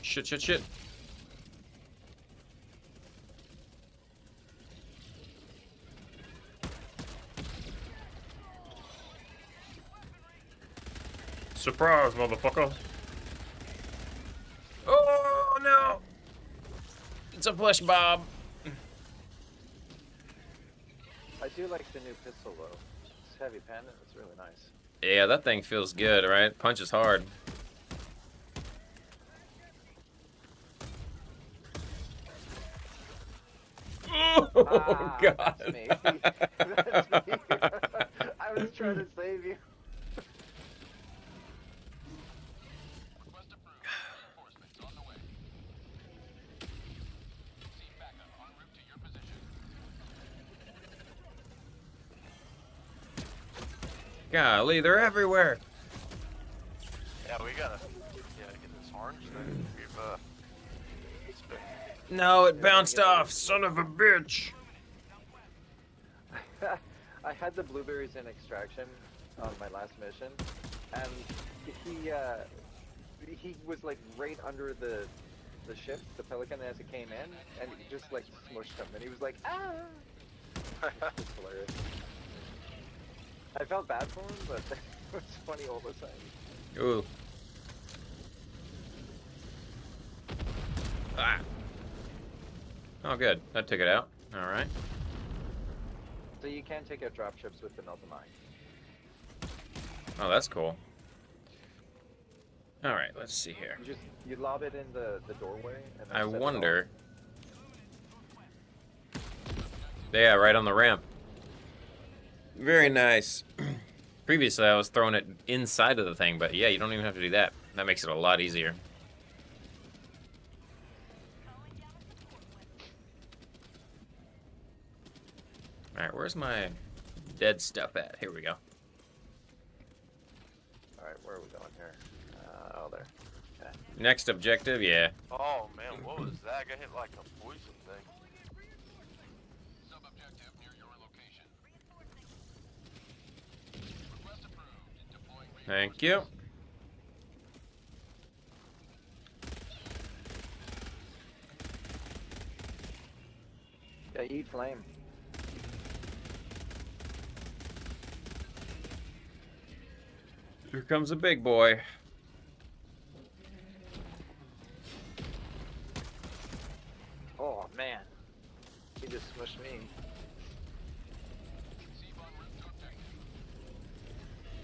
Shit, shit, shit. Surprise, motherfucker. Oh, no. It's a flesh bob. I do like the new pistol though. It's heavy pen and it's really nice. Yeah, that thing feels good, right? Punches hard. Oh, God. That's me. That's me. I was trying to save you. Golly, they're everywhere. yeah, we gotta get this orange thing. We've it's been... No, it bounced off, son of a bitch. I had the blueberries in extraction on my last mission, and he was like right under the ship, the Pelican, as it came in, and he just like smushed him, and he was like, ah! It's hilarious. I felt bad for him, but it was funny all the time. Ooh. Ah. Oh, good. That took it out. All right. So you can take out dropships with the melted mine. Oh, that's cool. All right, let's see here. You lob it in the doorway. And then I set it wonder. Yeah, right on the ramp. Very nice. Previously, I was throwing it inside of the thing, but yeah, you don't even have to do that. That makes it a lot easier. Alright, where's my dead stuff at? Here we go. Alright, where are we going here? Oh, there. Okay. Next objective, yeah. Oh man, what was that? I got hit like a poison thing. Thank you. Yeah, eat flame. Here comes a big boy. Oh man, he just smushed me.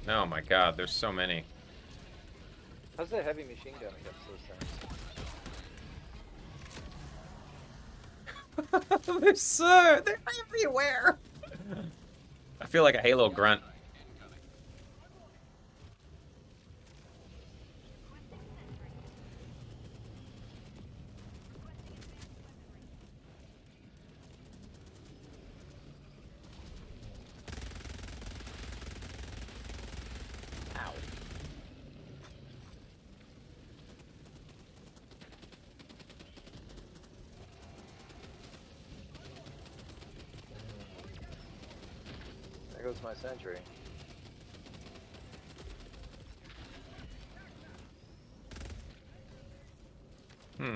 Oh my god, there's so many. How's the heavy machine gun against those things? They're everywhere. I feel like a Halo grunt. There goes my sentry. All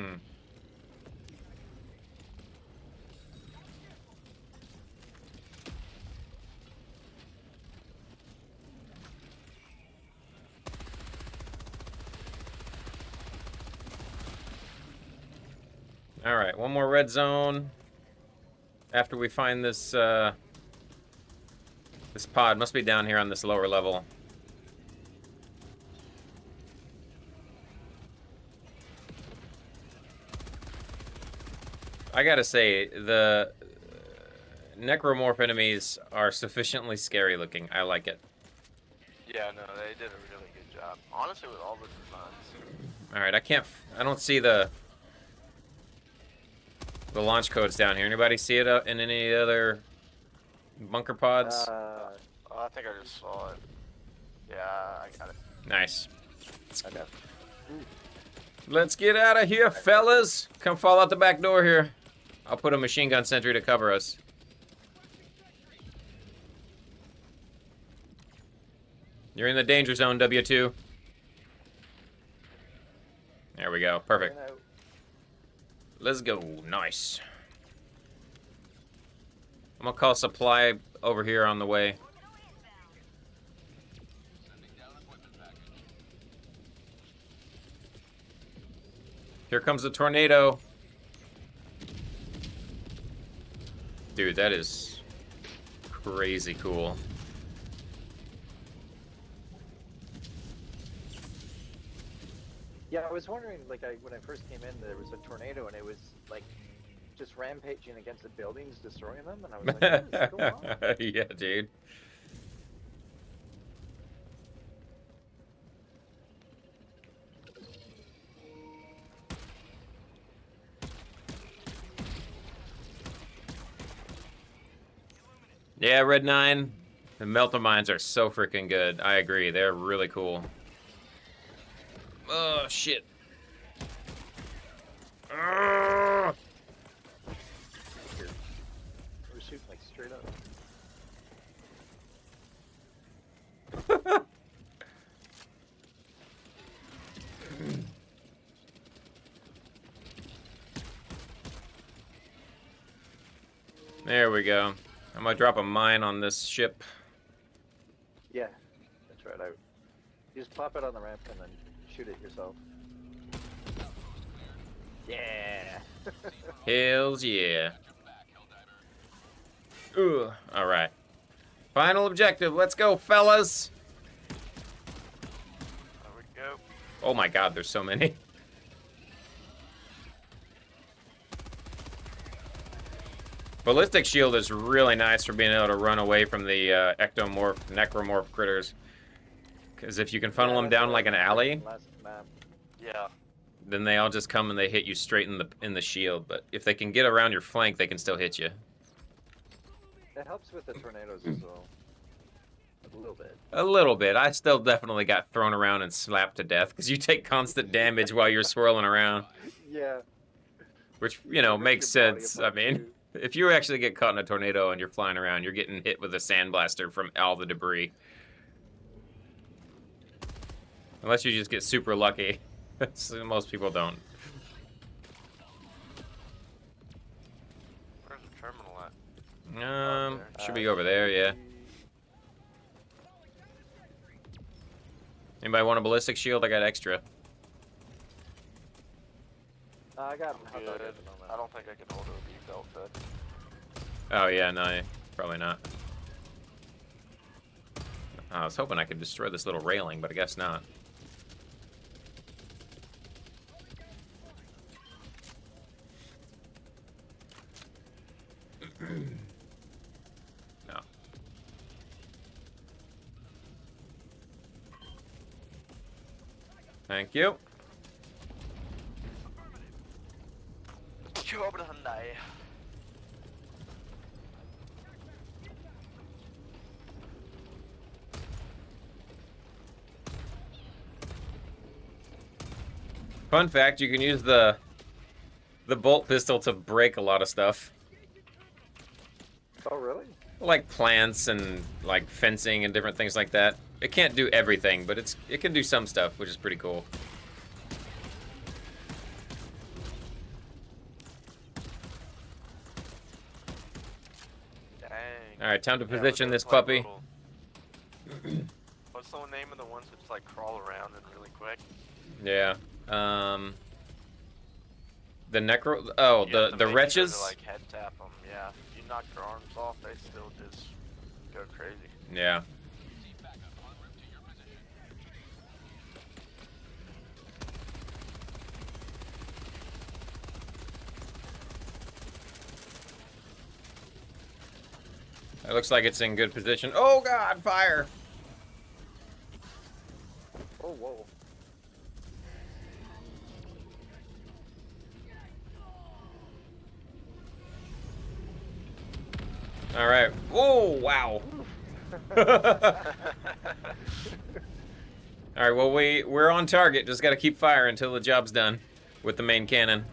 right, one more red zone. After we find this, this pod must be down here on this lower level. I gotta say, the necromorph enemies are sufficiently scary looking. I like it. Yeah, no, they did a really good job. Honestly, with all the designs. All right, I don't see the launch codes down here. Anybody see it in any other bunker pods? Oh, I think I just saw it. Yeah, I got it. Nice. Okay. Let's get out of here, fellas. Come fall out the back door here. I'll put a machine gun sentry to cover us. You're in the danger zone, W2. There we go. Perfect. Let's go. Nice. I'm gonna call supply over here on the way. Here comes the tornado. Dude, that is crazy cool. Yeah, I was wondering, like, when I first came in, there was a tornado, and it was, like, just rampaging against the buildings, destroying them, and I was like, what is going on? Yeah, dude. Yeah, Red 9. The Melter Mines are so freaking good. I agree. They're really cool. Oh, shit. We're shooting, like, straight up. There we go. I'm gonna drop a mine on this ship. Yeah, that's right. You just pop it on the ramp and then shoot it yourself. Yeah. Hells yeah. Ooh, all right. Final objective. Let's go, fellas. There we go. Oh my God, there's so many. Ballistic shield is really nice for being able to run away from the ectomorph, necromorph critters. Because if you can funnel them down like an alley, Yeah. then they all just come and they hit you straight in the shield. But if they can get around your flank, they can still hit you. It helps with the tornadoes as well. A little bit. A little bit. I still definitely got thrown around and slapped to death because you take constant damage while you're swirling around. Yeah. Which, you know, makes sense. I mean, if you actually get caught in a tornado and you're flying around, you're getting hit with a sandblaster from all the debris. Unless you just get super lucky. Most people don't. Where's the terminal at? Should be over there, yeah. Anybody want a ballistic shield? I got extra. I got I'm good. I don't think I can hold a beef outfit. Oh yeah, no, probably not. I was hoping I could destroy this little railing, but I guess not. No. Thank you. Job done, Hyundai. Fun fact, you can use the bolt pistol to break a lot of stuff. Oh, really? Like plants and like fencing and different things like that. It can't do everything, but it can do some stuff, which is pretty cool. All right, time to Yeah, position those, this like, puppy. What's the name of the ones that just like crawl around and really quick? Yeah. The necro. Oh, You have to the make wretches. Sure to, like head tap them. Yeah. If you knock their arms off, they still just go crazy. Yeah. It looks like it's in good position. Oh God, fire! Oh, whoa. All right. Oh wow. All right. Well, we're on target. Just got to keep fire until the job's done with the main cannon.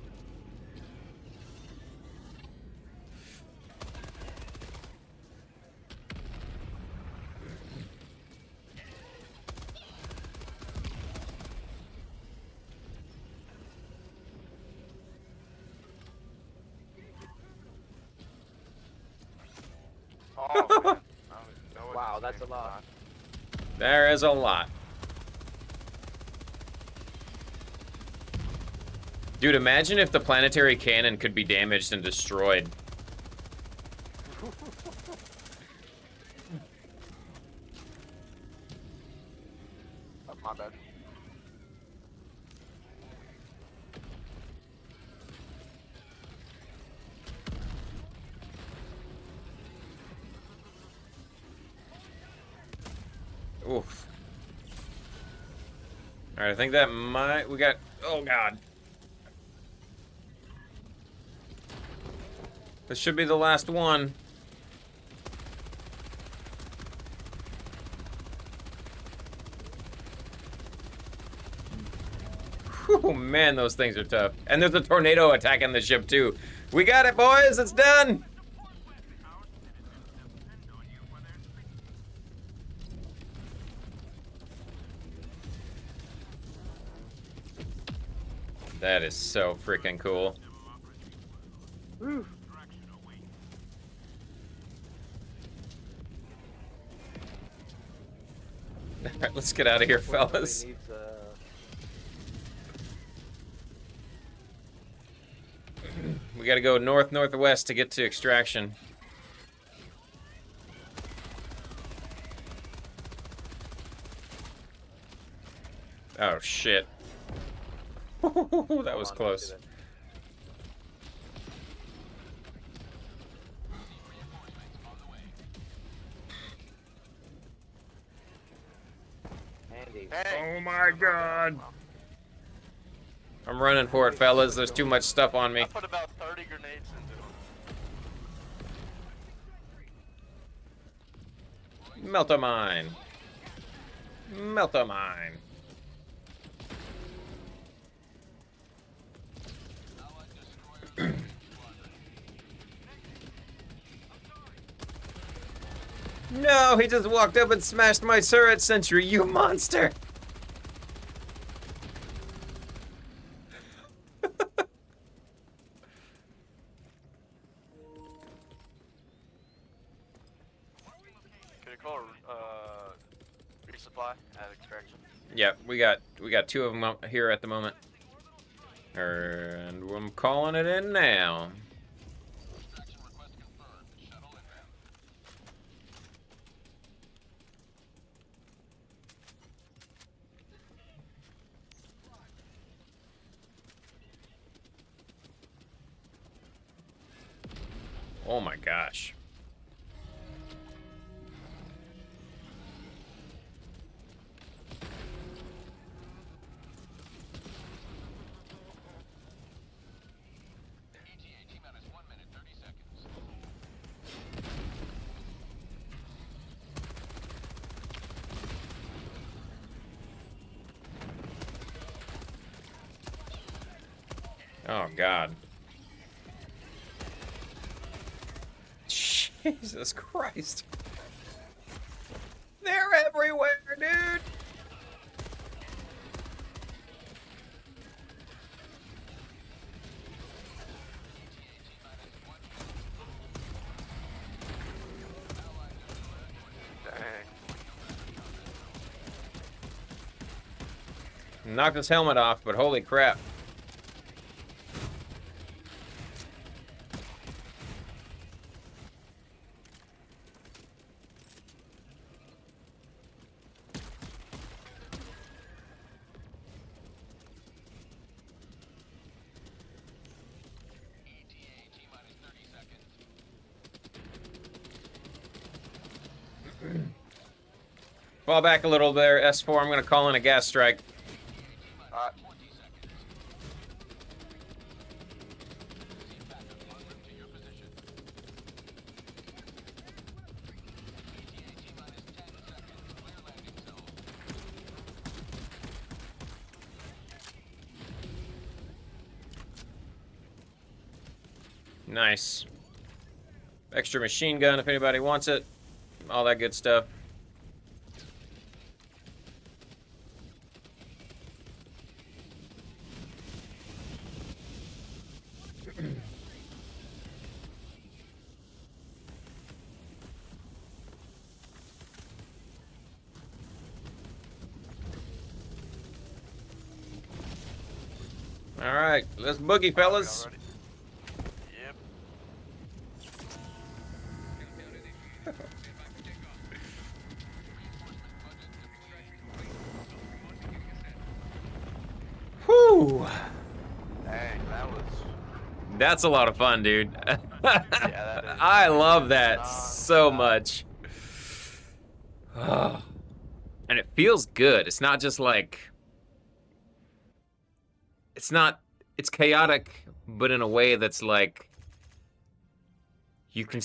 Oh, man. Wow, that's a lot. There is a lot. Dude, imagine if the planetary cannon could be damaged and destroyed. Oh, my bad. Oof. All right, I think that might. We got. Oh God. This should be the last one. Whew, man, those things are tough. And there's a tornado attacking the ship too. We got it, boys. It's done. That is so freaking cool. Woo. All right, let's get out of here, fellas. Needs, We gotta go northwest to get to extraction. Oh shit. That was close. handy. Oh my God. I'm running for it, fellas. There's too much stuff on me. I put about 30 grenades into them. Melt a mine. Melt a mine. No, he just walked up and smashed my turret sentry, you monster! Can you call resupply at extraction? Yep, we got two of them up here at the moment. And I'm calling it in now. Oh my gosh. Oh God. Jesus Christ. They're everywhere, dude. Knocked his helmet off, but holy crap. Fall back a little there, S4. I'm gonna call in a gas strike. Nice. Extra machine gun if anybody wants it. All that good stuff. All right, let's boogie, fellas. Yep. Whew. Dang, that was. That's a lot of fun, dude. Yeah, that is. I love that so much. And it feels good. It's not just like... It's chaotic, but in a way that's like... You can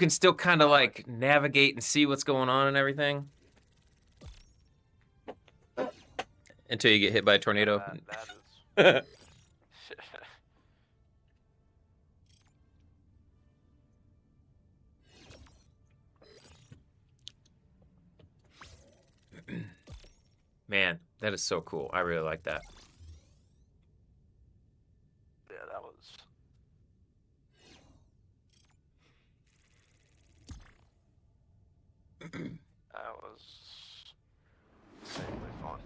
still kind of like navigate and see what's going on and everything. Until you get hit by a tornado. That is. Man, that is so cool. I really like that. Yeah, that was. That was insanely fun.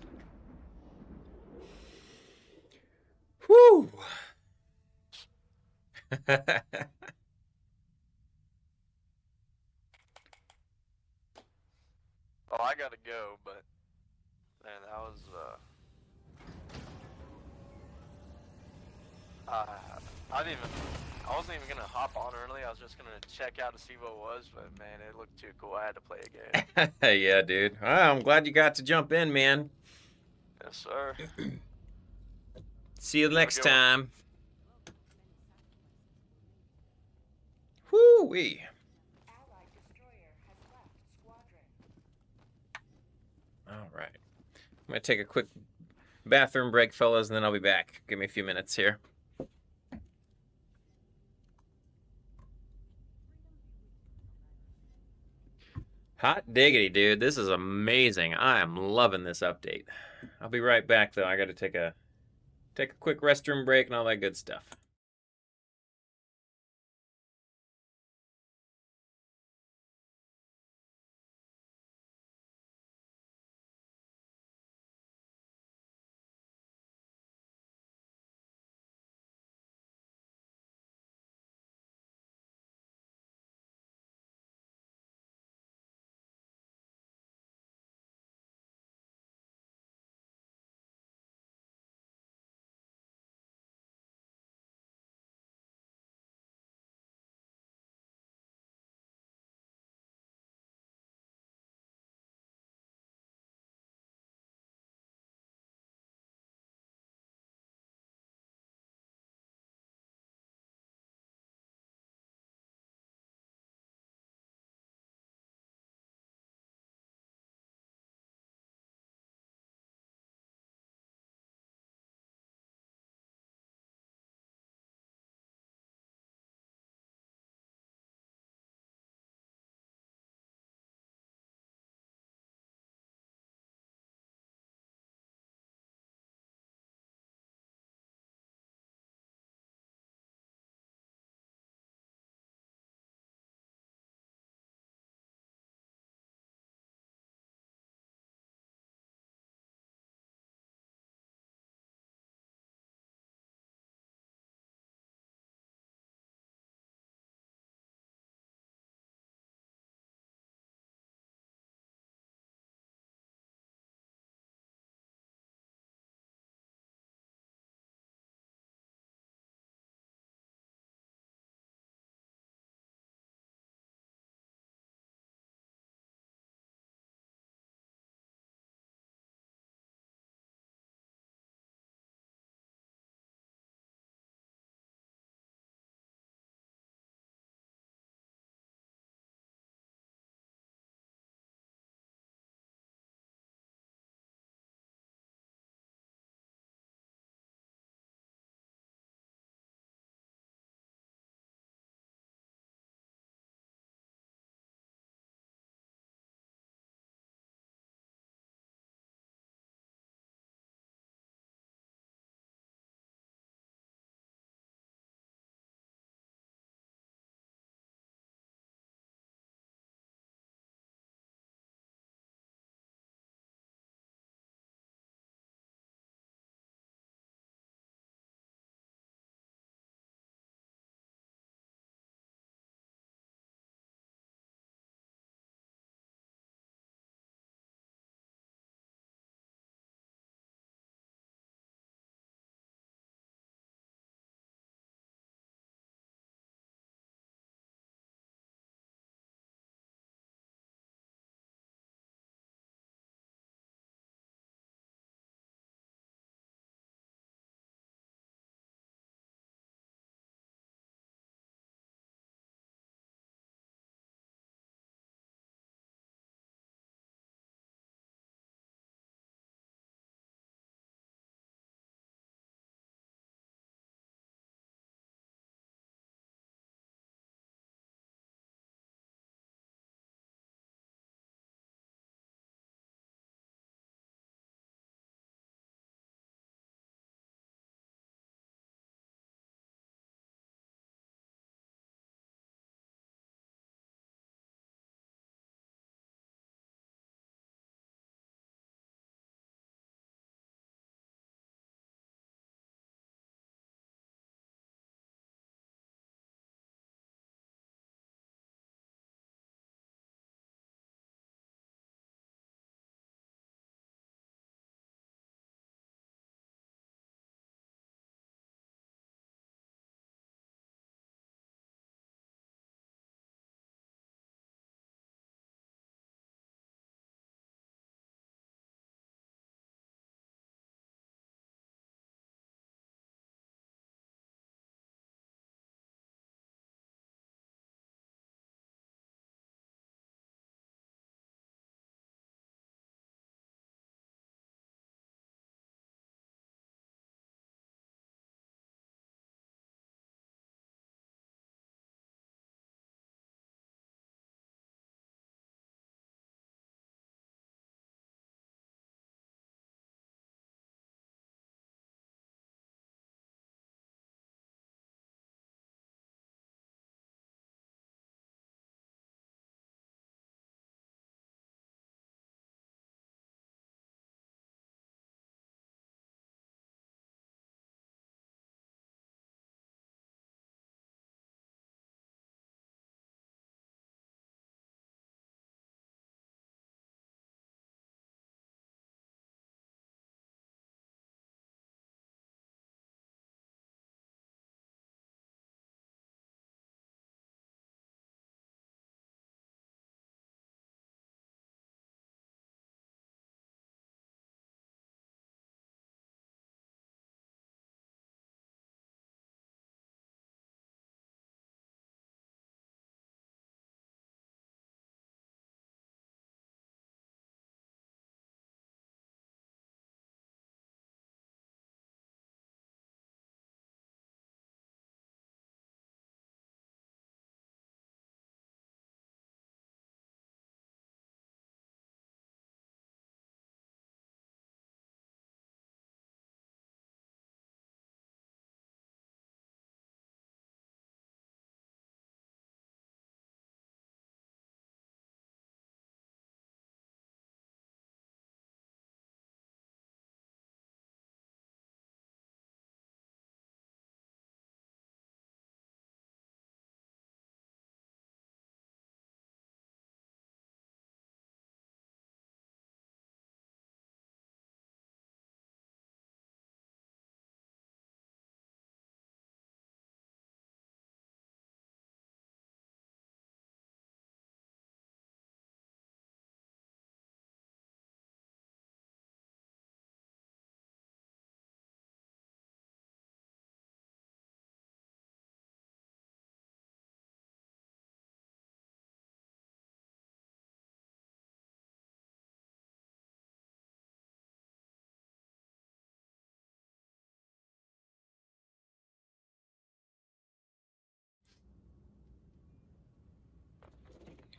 Whew. Oh, I gotta go, but man, that was I wasn't even gonna hop on early. I was just gonna check out to see what it was, but man, it looked too cool. I had to play a game. Yeah, dude. Well, I'm glad you got to jump in, man. Yes, sir. See you next time. Whoo-wee. All right. I'm going to take a quick bathroom break, fellas, and then I'll be back. Give me a few minutes here. Hot diggity, dude. This is amazing. I am loving this update. I'll be right back, though. I got to take a quick restroom break and all that good stuff.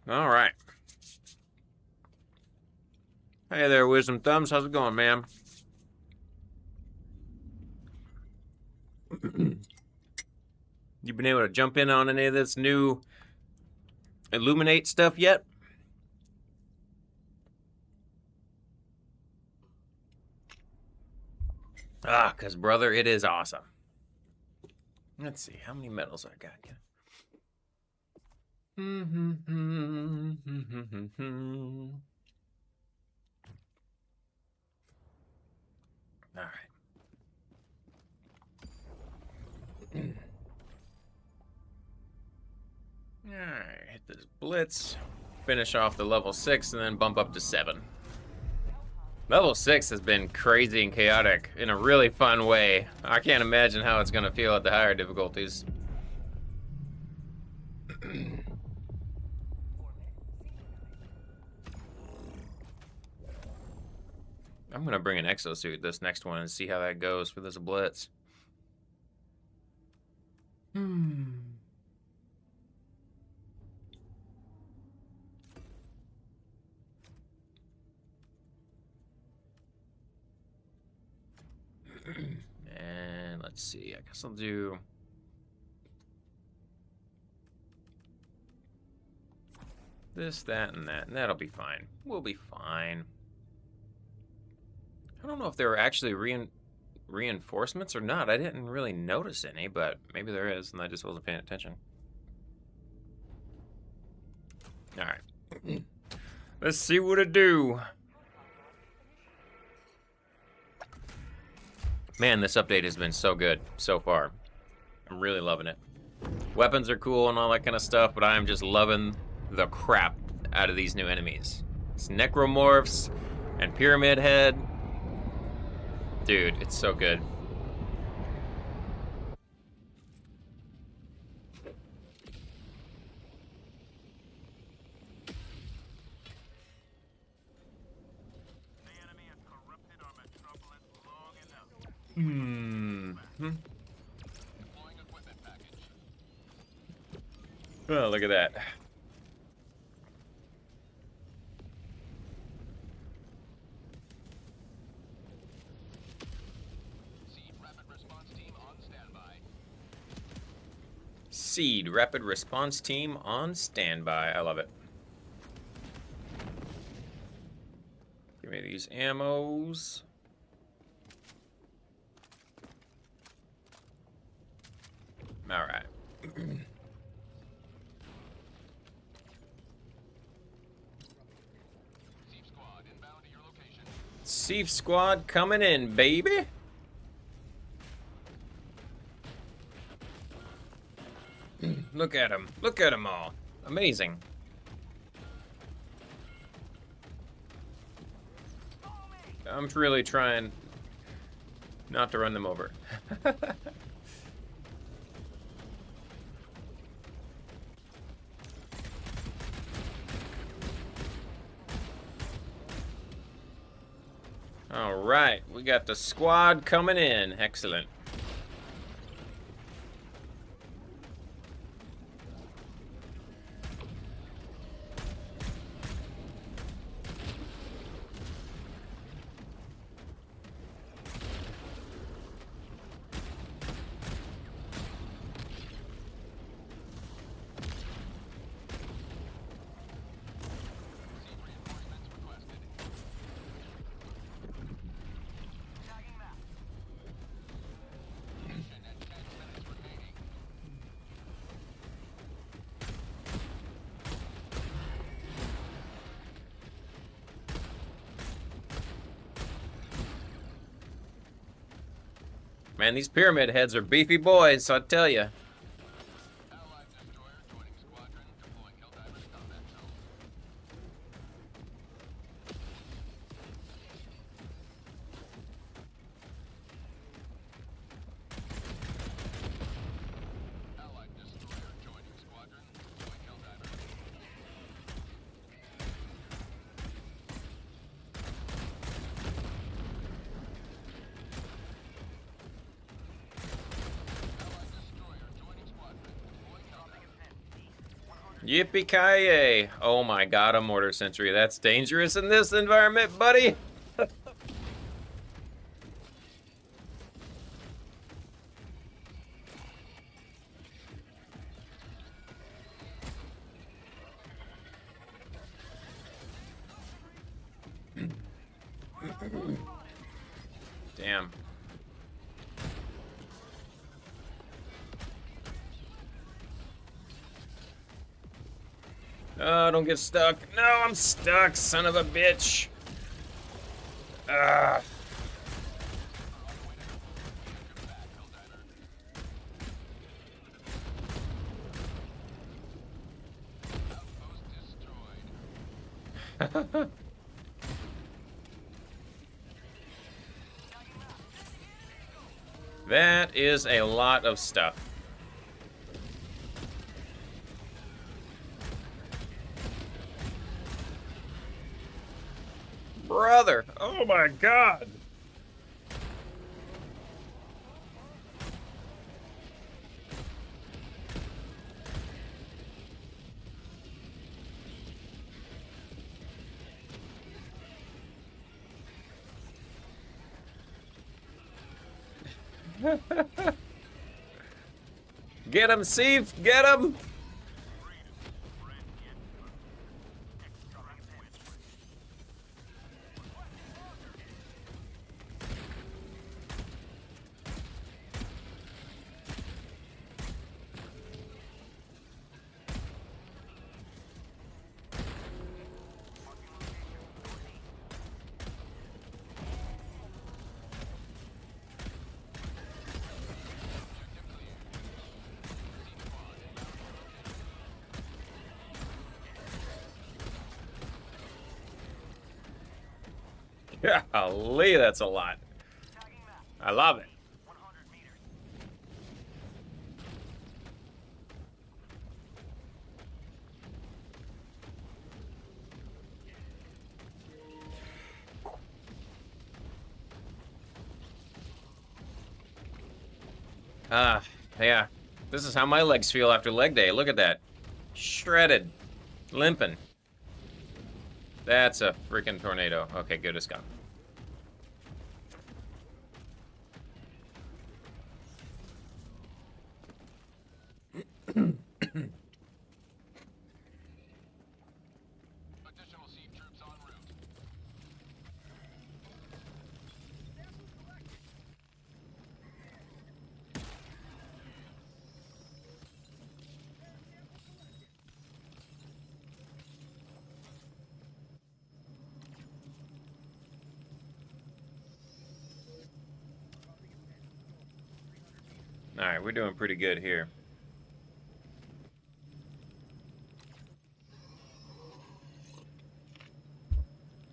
All right. Hey there, Wisdom Thumbs. How's it going, ma'am? You been able to jump in on any of this new Illuminate stuff yet? Ah, cause brother, it is awesome. Let's see how many medals I got. All right. Alright, hit this blitz, finish off the level 6, and then bump up to 7. Level 6 has been crazy and chaotic in a really fun way. I can't imagine how it's going to feel at the higher difficulties. I'm going to bring an exosuit this next one and see how that goes for this blitz. And let's see, I guess I'll do this, that, and that, and that'll be fine. We'll be fine. I don't know if there were actually reinforcements or not. I didn't really notice any, but maybe there is, and I just wasn't paying attention. All right. Let's see what it do. Man, this update has been so good so far. I'm really loving it. Weapons are cool and all that kind of stuff, but I am just loving the crap out of these new enemies. It's necromorphs and pyramid head. Dude, it's so good. Oh, look at that. Seed Rapid Response Team on standby. I love it. Give me these ammos. All right. Thief Squad coming in, baby. Look at them. Look at them all. Amazing. I'm really trying not to run them over. All right, we got the squad coming in. Excellent. Man, these pyramid heads are beefy boys, I tell you. Yippee-ki-yay. Oh my god, a mortar sentry. That's dangerous in this environment, buddy. Damn. Oh, don't get stuck. No, I'm stuck, son of a bitch. Ah. That is a lot of stuff. Brother, oh my god. Get him, Seif! Get him! Golly, that's a lot. I love it. Yeah. This is how my legs feel after leg day. Look at that. Shredded. Limping. That's a freaking tornado. Okay, good, it's gone. All right, we're doing pretty good here.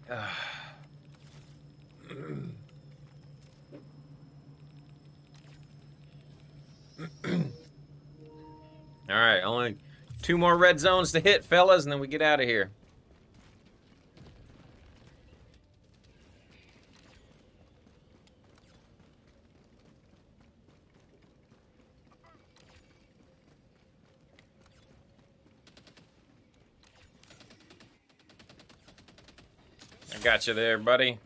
All right, only 2 more red zones to hit, fellas, and then we get out of here. I got you there, buddy.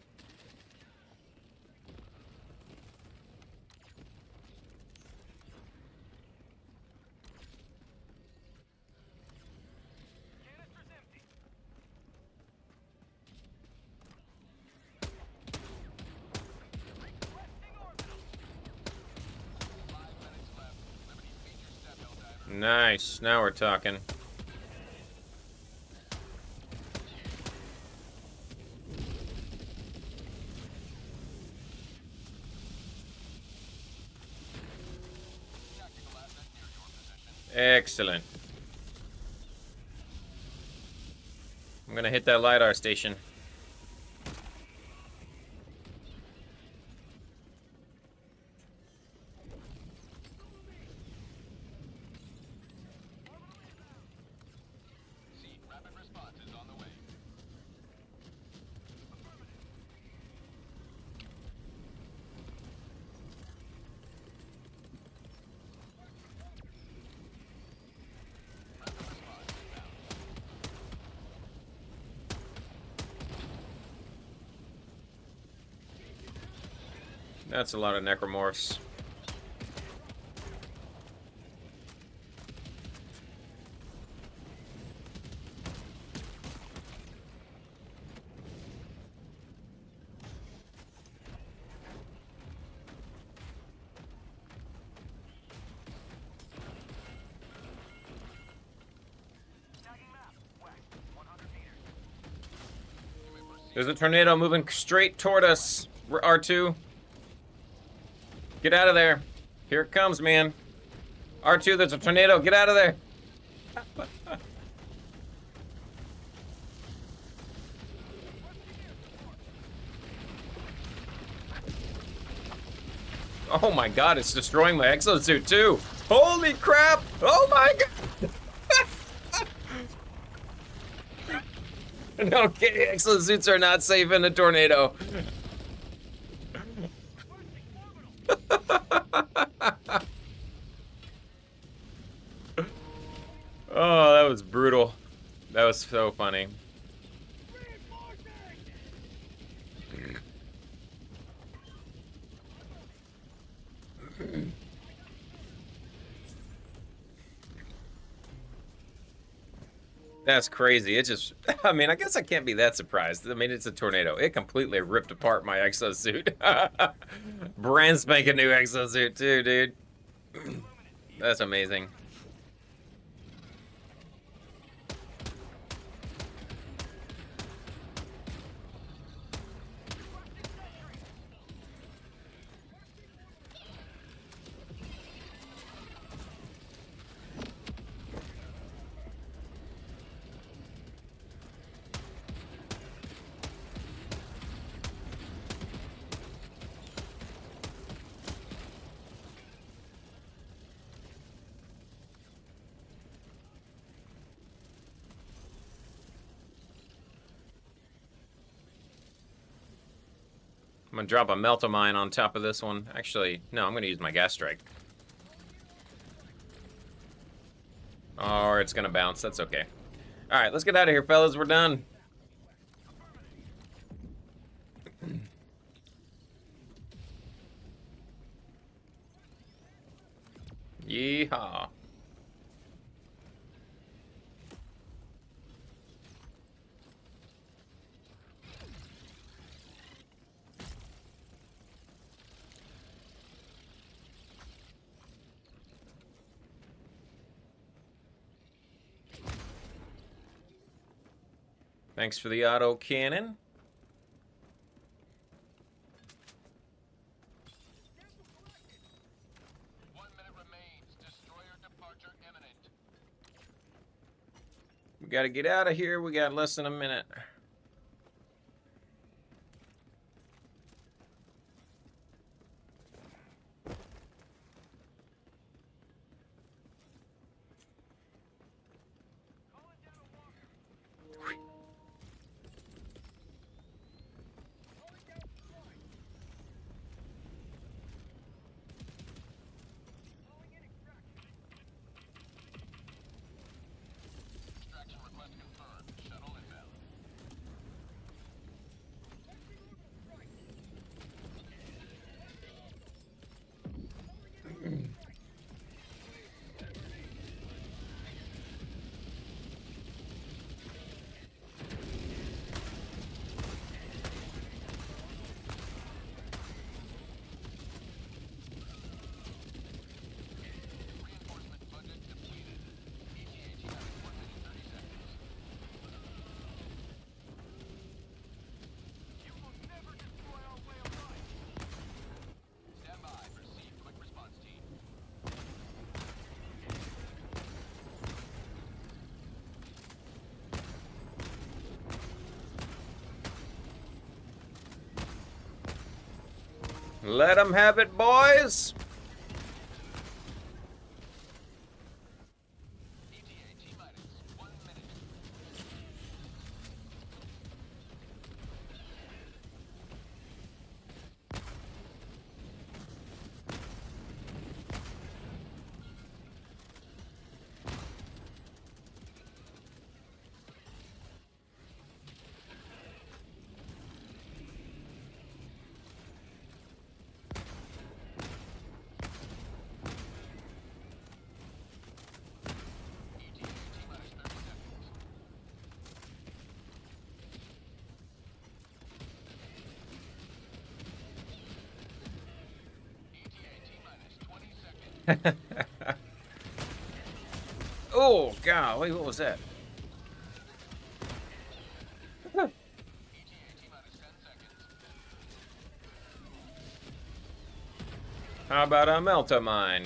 Nice. Now we're talking. Excellent. I'm gonna hit that LiDAR station. That's a lot of necromorphs. There's a tornado moving straight toward us, R2. Get out of there. Here it comes, man. R2, there's a tornado. Get out of there. Oh my god, it's destroying my exosuit too. Holy crap. Oh my god. Okay, exosuits are not safe in a tornado. Oh, that was brutal. That was so funny. That's crazy. It just, I mean, I guess I can't be that surprised. I mean, it's a tornado. It completely ripped apart my exosuit. Brand spanking new exosuit too, dude. That's amazing. I'm gonna drop a Meltamine on top of this one. Actually, no, I'm gonna use my gas strike. Or it's gonna bounce, that's okay. All right, let's get out of here, fellas, we're done. Yeehaw. Thanks for the auto cannon. We gotta get out of here. We got less than a minute. Let them have it, boys. Oh, golly, what was that? How about a Melta mine?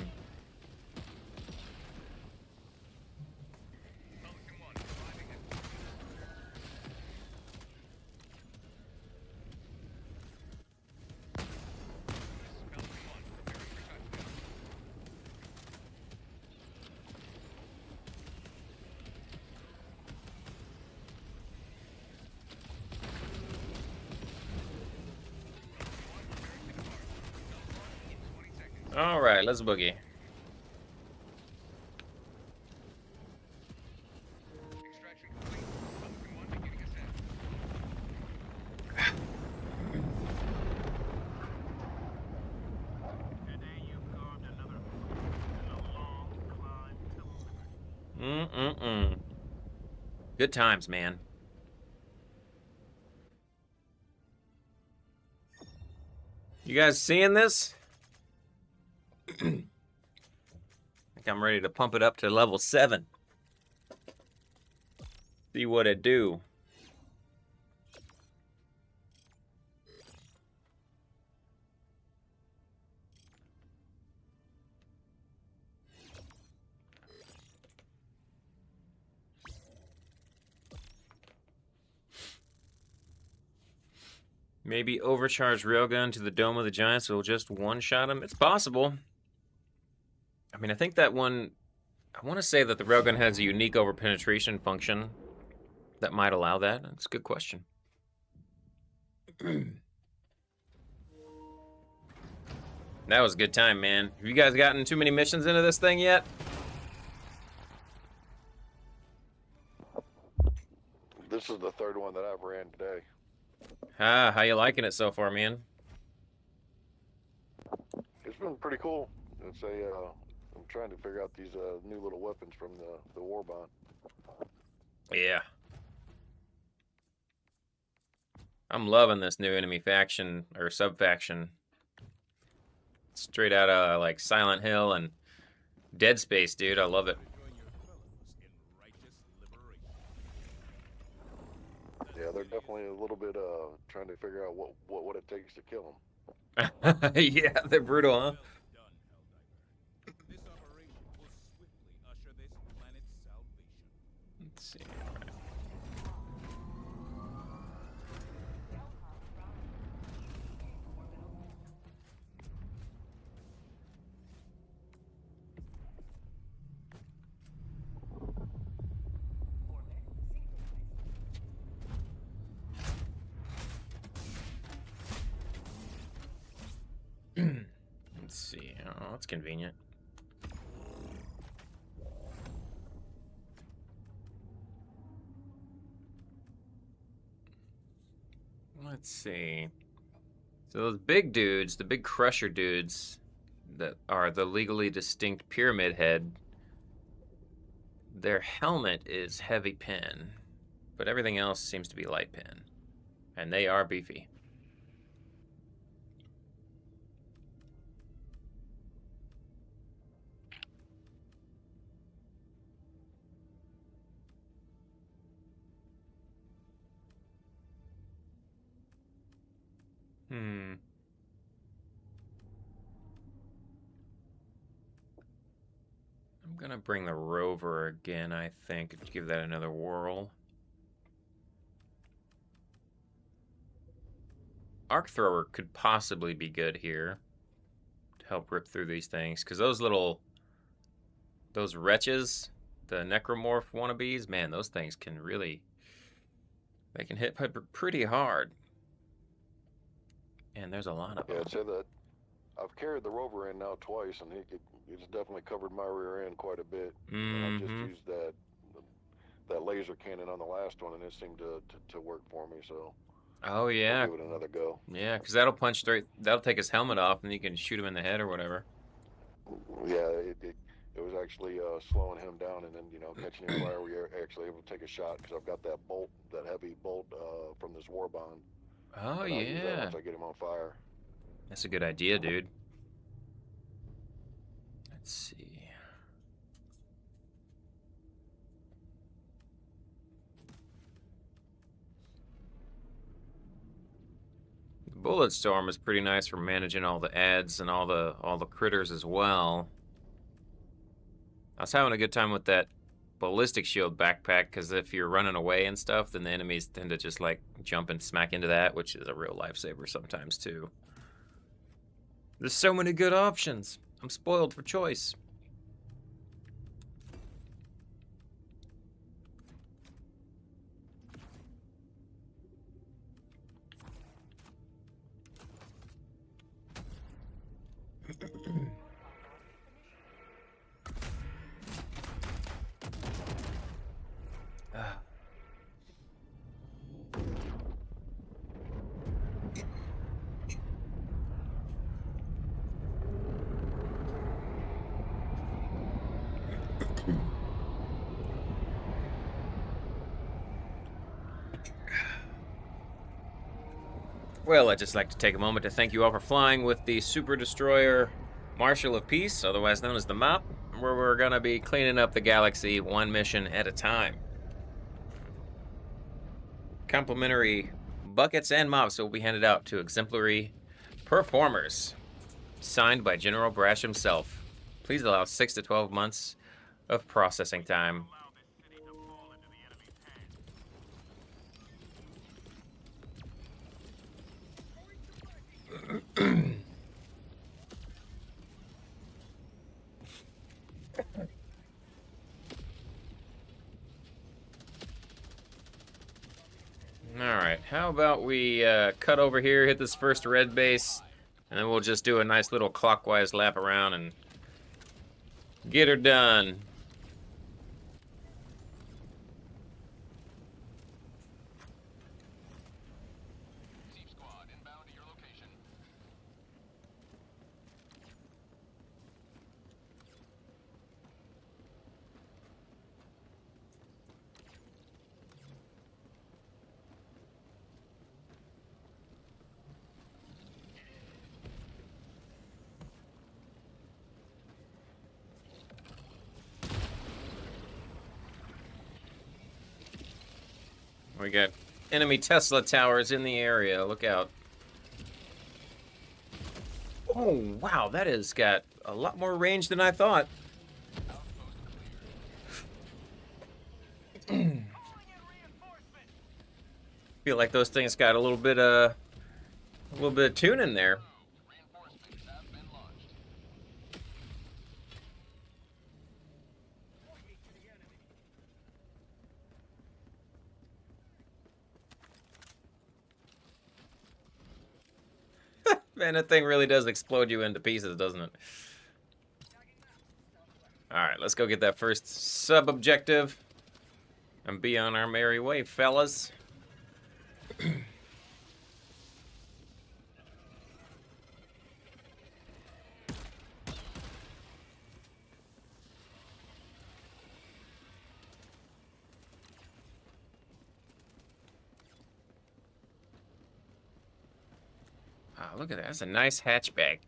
All right, let's boogie. Good times, man. You guys seeing this? I think I'm ready to pump it up to level 7. See what it do. Maybe overcharge railgun to the Dome of the Giants so it'll just one-shot him? It's possible. I mean, I think that one... I want to say that the railgun has a unique overpenetration function that might allow that. That's a good question. That was a good time, man. Have you guys gotten too many missions into this thing yet? This is the third one that I've ran today. Ah, how you liking it so far, man? It's been pretty cool. It's a, I'm trying to figure out these new little weapons from the war bond. Yeah. I'm loving this new enemy faction, or sub-faction. Straight out of, like, Silent Hill and Dead Space, dude. I love it. Yeah, they're definitely a little bit trying to figure out what it takes to kill them. Yeah, they're brutal, huh? Let's see. All right. Let's see. Oh, that's convenient. Let's see. So those big dudes, the big crusher dudes that are the legally distinct pyramid head, their helmet is heavy pin, but everything else seems to be light pin. And they are beefy. I'm gonna bring the rover again, I think. Give that another whirl. Arc thrower could possibly be good here to help rip through these things, because those wretches, the necromorph wannabes, man, those things can really, they can hit pretty hard. And there's a lot of them. Yeah, I'd say that I've carried the rover in now twice, and it's definitely covered my rear end quite a bit. And I just used that laser cannon on the last one, and it seemed to work for me. So. Oh yeah. I'll give it another go. Yeah, because that'll punch straight. That'll take his helmet off, and you can shoot him in the head or whatever. Yeah, it was actually slowing him down, and then catching him where we were actually able to take a shot because I've got that bolt, that heavy bolt from this war bond. Oh and I'll use that yeah. once I get him on fire. That's a good idea, dude. Let's Let's see. Bulletstorm is pretty nice for managing all the ads and all the critters as well. I was having a good time with that ballistic shield backpack, because if you're running away and stuff, then the enemies tend to just like jump and smack into that, which is a real lifesaver sometimes too. There's so many good options. I'm spoiled for choice. Well, I'd just like to take a moment to thank you all for flying with the Super Destroyer Marshal of Peace, otherwise known as the MOP, where we're going to be cleaning up the galaxy one mission at a time. Complimentary buckets and mops will be handed out to exemplary performers. Signed by General Brash himself. Please allow 6 to 12 months of processing time. Alright, how about we cut over here, hit this first red base, and then we'll just do a nice little clockwise lap around and get her done. We got enemy Tesla towers in the area. Look out. Oh, wow. That has got a lot more range than I thought. Feel like those things got a little bit of tune in there. Man, that thing really does explode you into pieces, doesn't it? Alright, let's go get that first sub-objective and be on our merry way, fellas. Oh, look at that. That's a nice hatchback.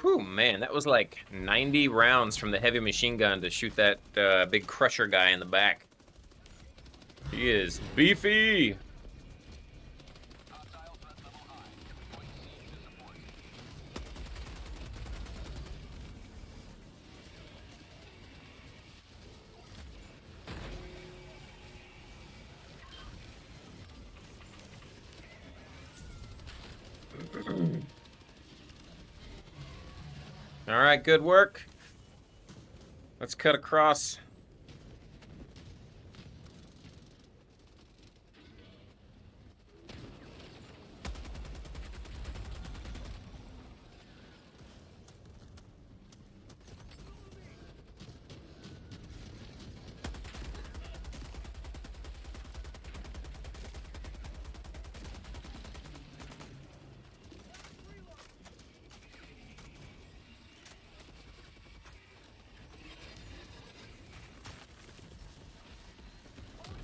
Whew, man, that was like 90 rounds from the heavy machine gun to shoot that big crusher guy in the back. He is beefy. All right, good work. Let's cut across.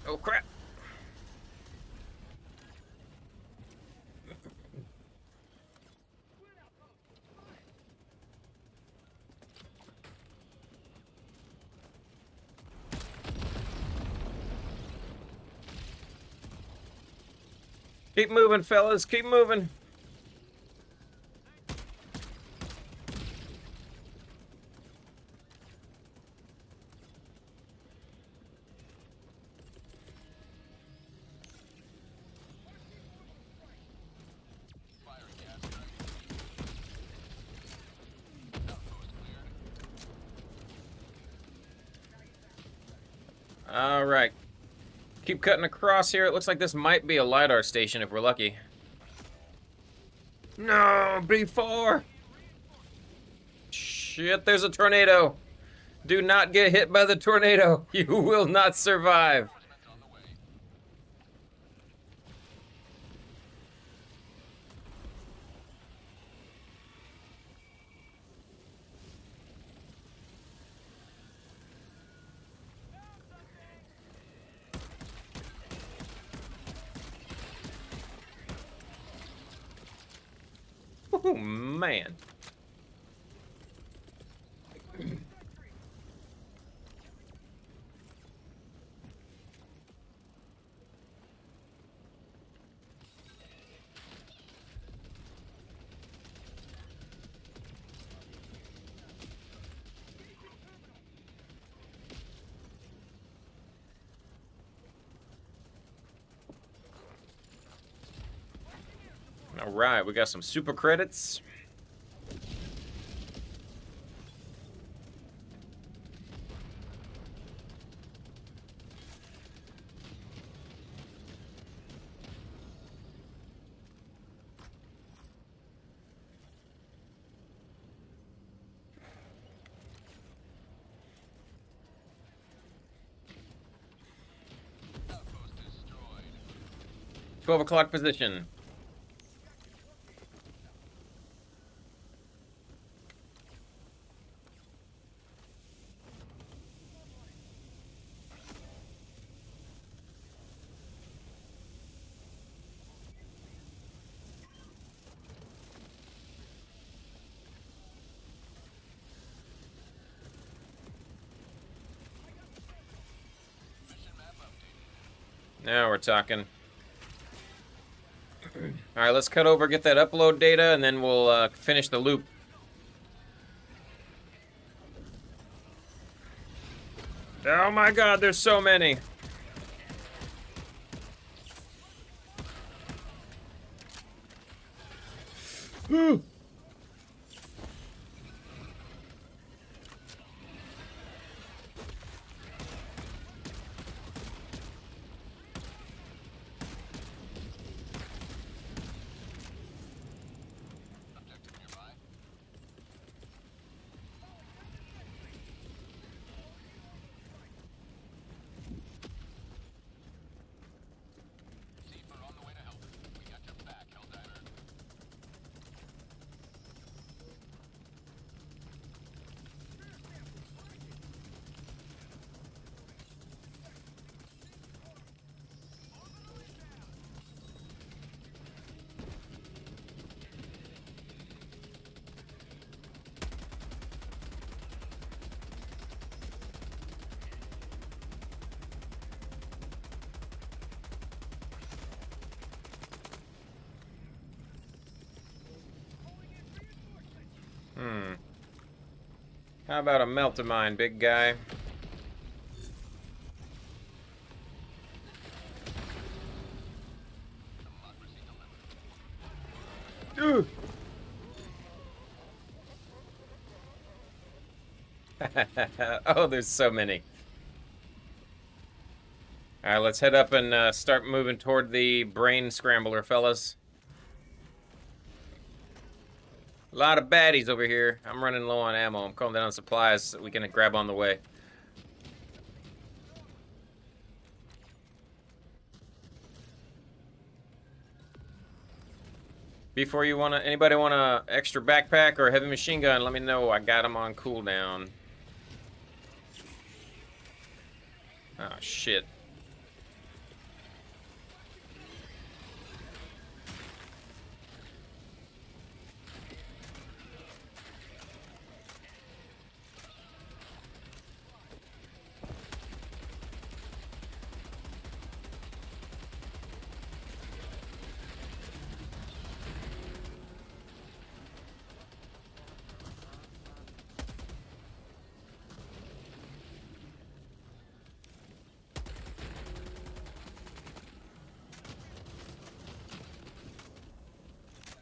Oh, crap. Keep moving, fellas. Keep moving. All right. Keep cutting across here. It looks like this might be a LiDAR station if we're lucky. No, B4. Shit, there's a tornado. Do not get hit by the tornado. You will not survive. Oh, man. All right, we got some super credits. $12 o'clock position. Now we're talking. All right, let's cut over, get that upload data, and then we'll finish the loop. Oh my God, there's so many. Ooh. How about a melt-a-mine, big guy? Oh, there's so many. All right, let's head up and start moving toward the brain scrambler, fellas. A lot of baddies over here. I'm running low on ammo. I'm calling down on supplies so we can grab on the way. Before you anybody want a extra backpack or a heavy machine gun, let me know. I got them on cooldown. Oh, shit.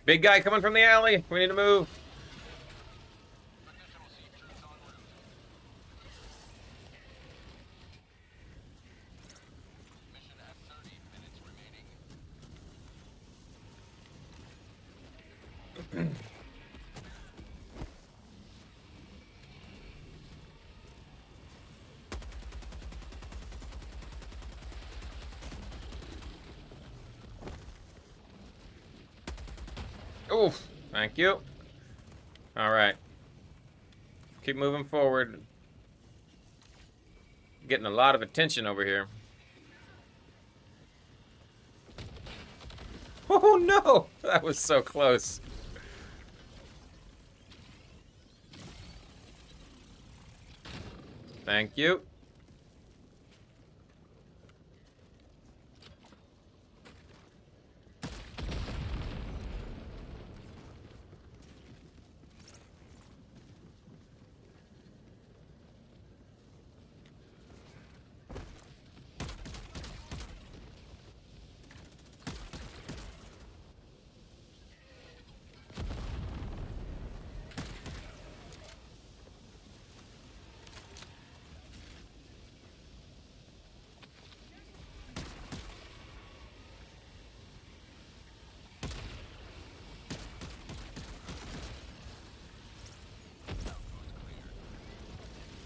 Big guy coming from the alley. We need to move. Oof. Thank you. All right. Keep moving forward. Getting a lot of attention over here. Oh no! That was so close. Thank you.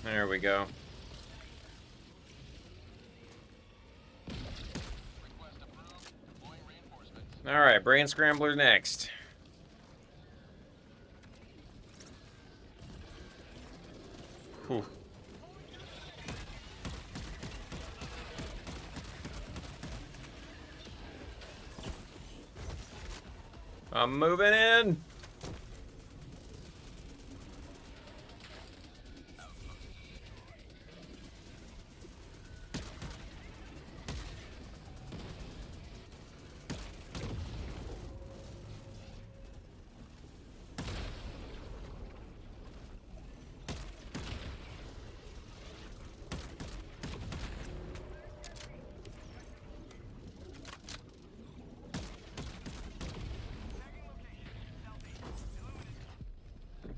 There we go. All right, brain scrambler next. Whew. I'm moving in.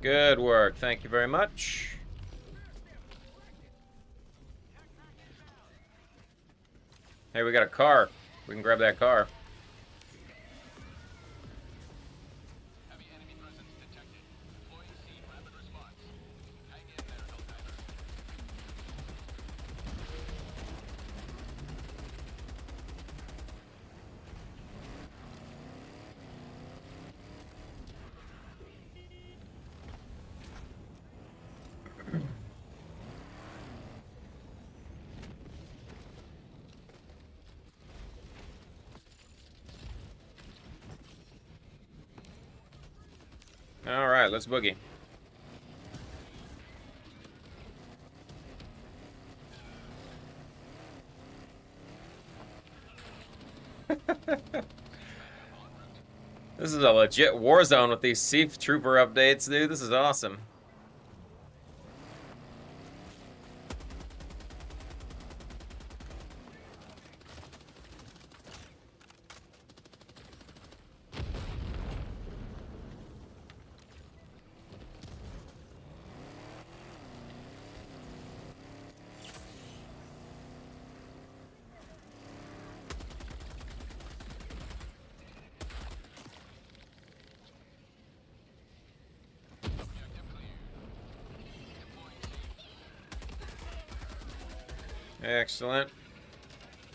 Good work. Thank you very much. Hey, we got a car. We can grab that car. All right, let's boogie. This is a legit war zone with these Thief Trooper updates, dude. This is awesome. Excellent.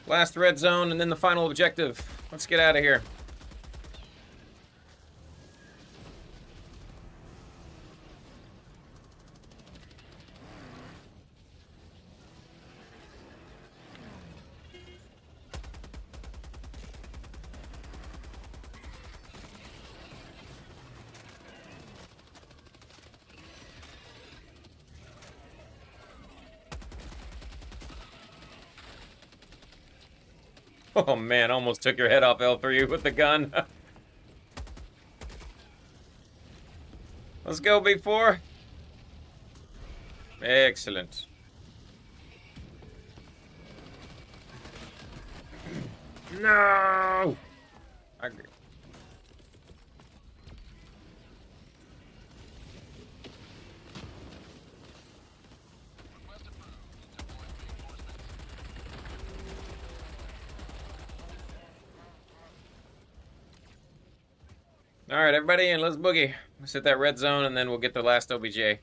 Last red zone, and then the final objective. Let's get out of here. Oh man, almost took your head off L3 with the gun. Let's go, Big 4. Excellent. No! I agree. All right, everybody, and let's boogie. Let's hit that red zone, and then we'll get the last OBJ.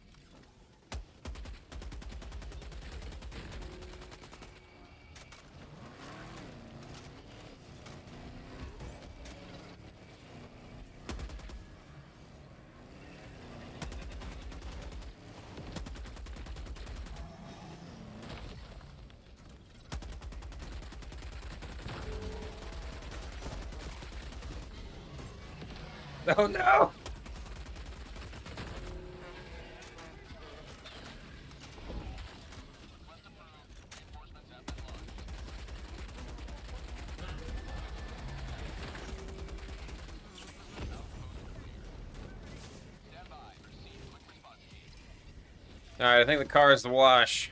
Oh no! Alright, I think the car is the wash.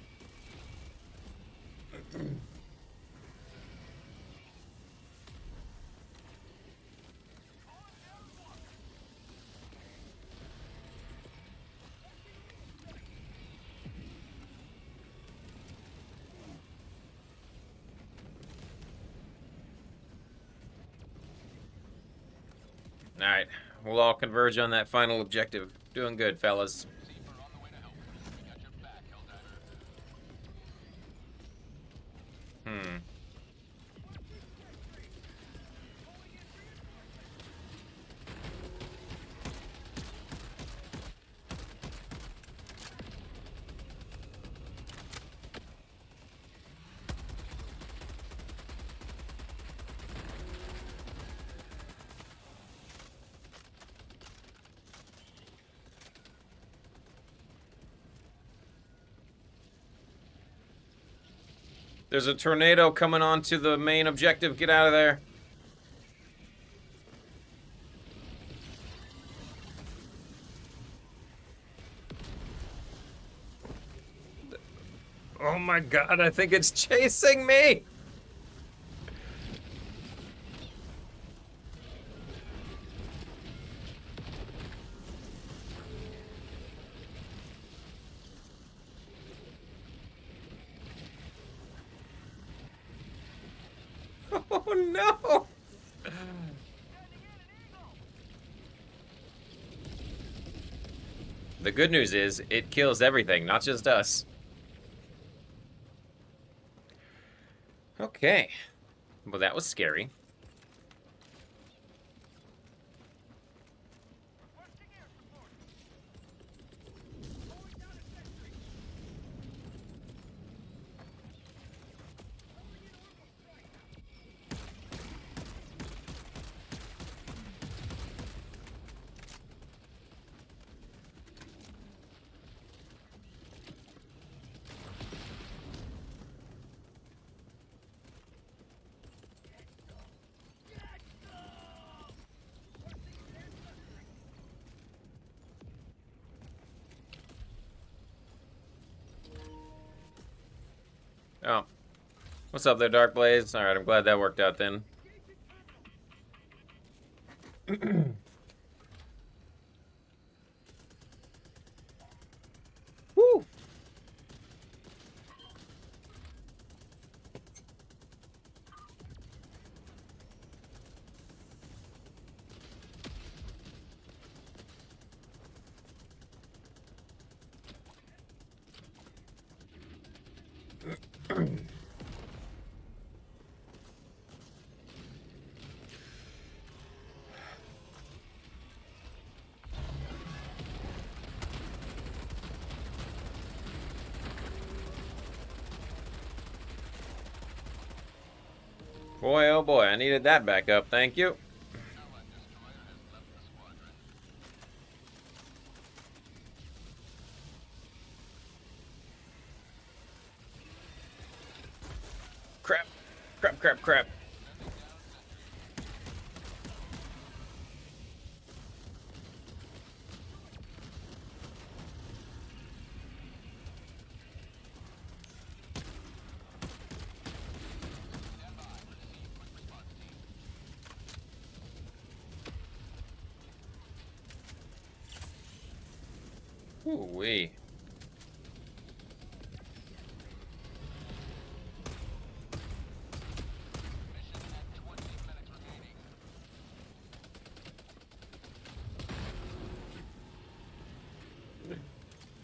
Alright, we'll all converge on that final objective. Doing good, fellas. There's a tornado coming onto the main objective. Get out of there. Oh my god, I think it's chasing me! Oh no! The good news is, it kills everything, not just us. Okay. Well, that was scary. Oh. What's up there, Dark Blaze? Alright, I'm glad that worked out then. Woo! Boy, oh boy, I needed that backup. Thank you. Crap. Crap, crap, crap. Ooh-wee.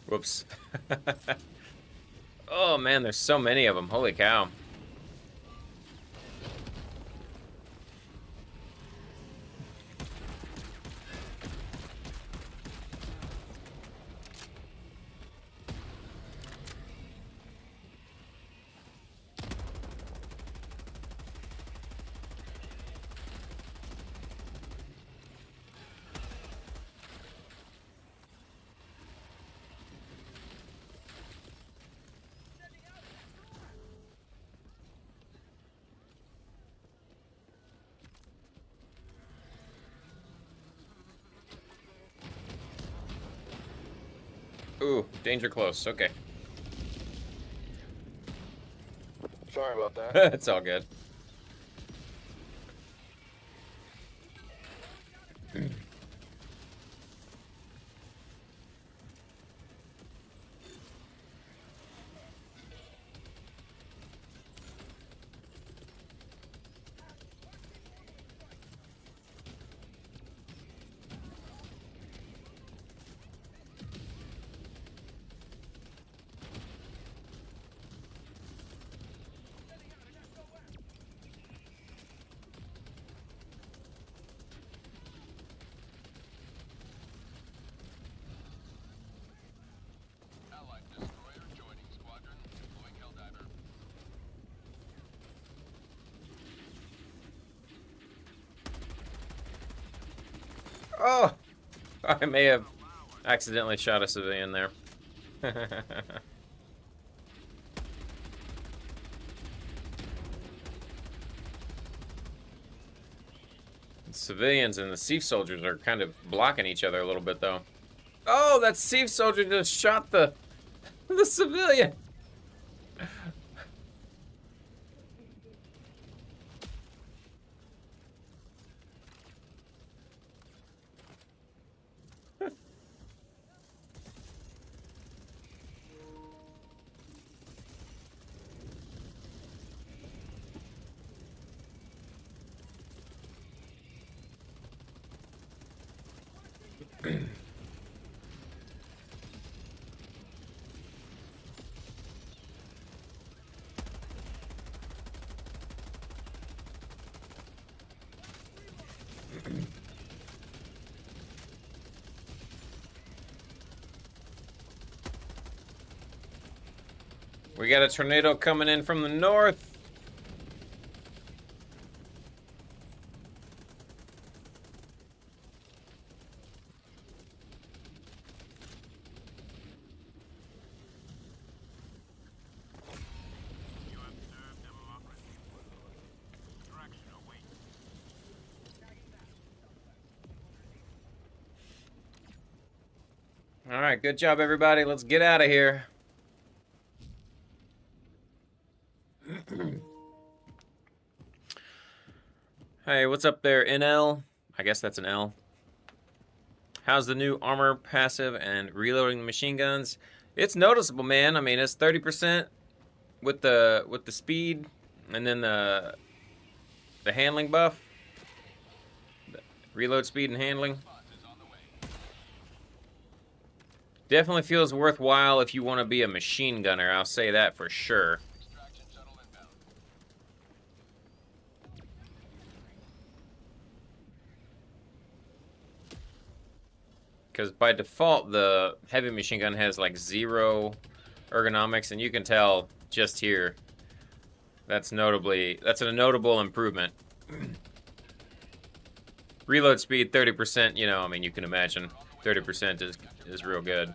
Whoops. Oh man, there's so many of them. Holy cow. Ooh, danger close. Okay. Sorry about that. It's all good. Oh! I may have accidentally shot a civilian there. The civilians and the Siege soldiers are kind of blocking each other a little bit, though. Oh, that Siege soldier just shot the civilian! We got a tornado coming in from the north. All right, good job, everybody. Let's get out of here. Hey, what's up there, NL? I guess that's an L. How's the new armor passive and reloading the machine guns? It's noticeable, man. I mean, it's 30% with the speed, and then the handling buff. Reload speed and handling. Definitely feels worthwhile if you want to be a machine gunner. I'll say that for sure. Because by default, the heavy machine gun has like 0 ergonomics, and you can tell just here. That's a notable improvement. Reload speed 30%, you know, I mean, you can imagine 30% is real good.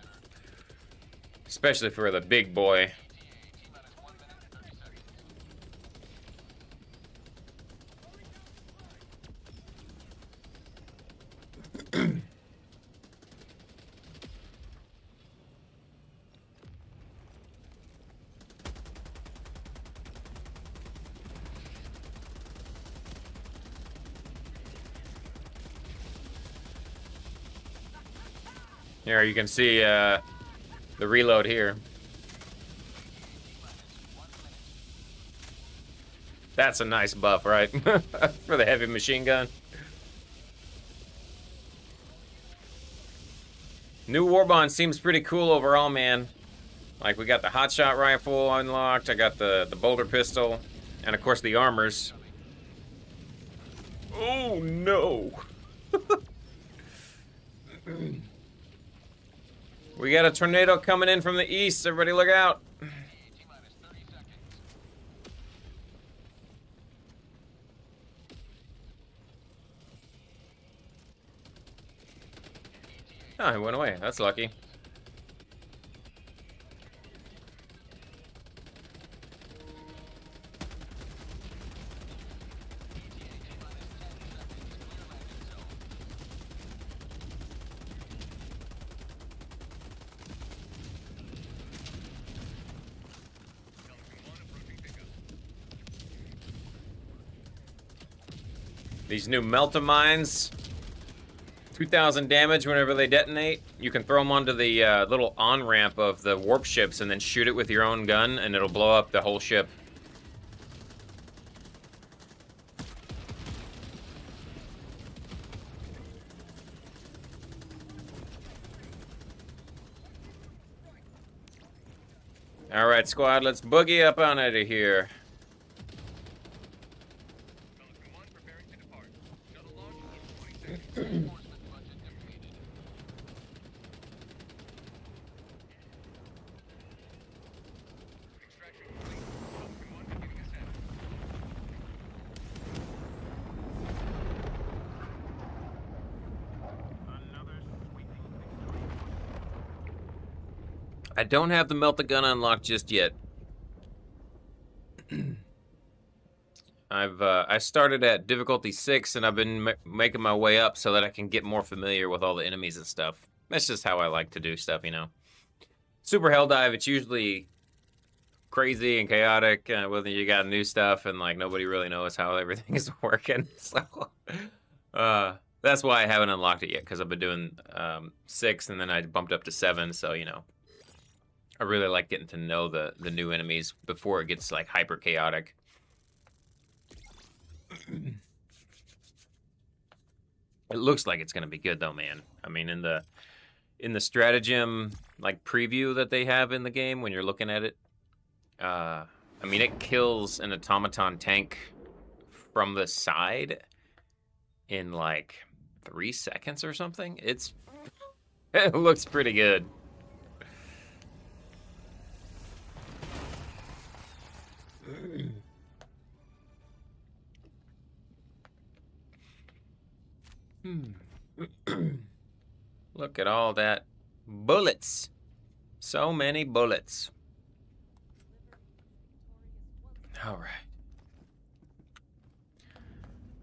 Especially for the big boy. Here, you can see the reload here. That's a nice buff, right? For the heavy machine gun. New Warbond seems pretty cool overall, man. Like, we got the hotshot rifle unlocked, I got the boulder pistol, and of course the armors. Oh, no. We got a tornado coming in from the east. Everybody look out. Oh, he went away. That's lucky. These new Melt-A-Mines, 2,000 damage whenever they detonate. You can throw them onto the little on-ramp of the warp ships and then shoot it with your own gun, and it'll blow up the whole ship. All right, squad, let's boogie up on out of here. I don't have the melt-the-gun unlocked just yet. I started at difficulty 6, and I've been making my way up so that I can get more familiar with all the enemies and stuff. That's just how I like to do stuff, you know. Super Helldive, it's usually crazy and chaotic, whether you got new stuff and like nobody really knows how everything is working. So that's why I haven't unlocked it yet, because I've been doing 6, and then I bumped up to 7, so you know. I really like getting to know the new enemies before it gets like hyper chaotic. It looks like it's gonna be good though, man. I mean, in the stratagem like preview that they have in the game when you're looking at it, I mean, it kills an automaton tank from the side in like 3 seconds or something. It looks pretty good. Look at all that bullets. So many bullets. All right.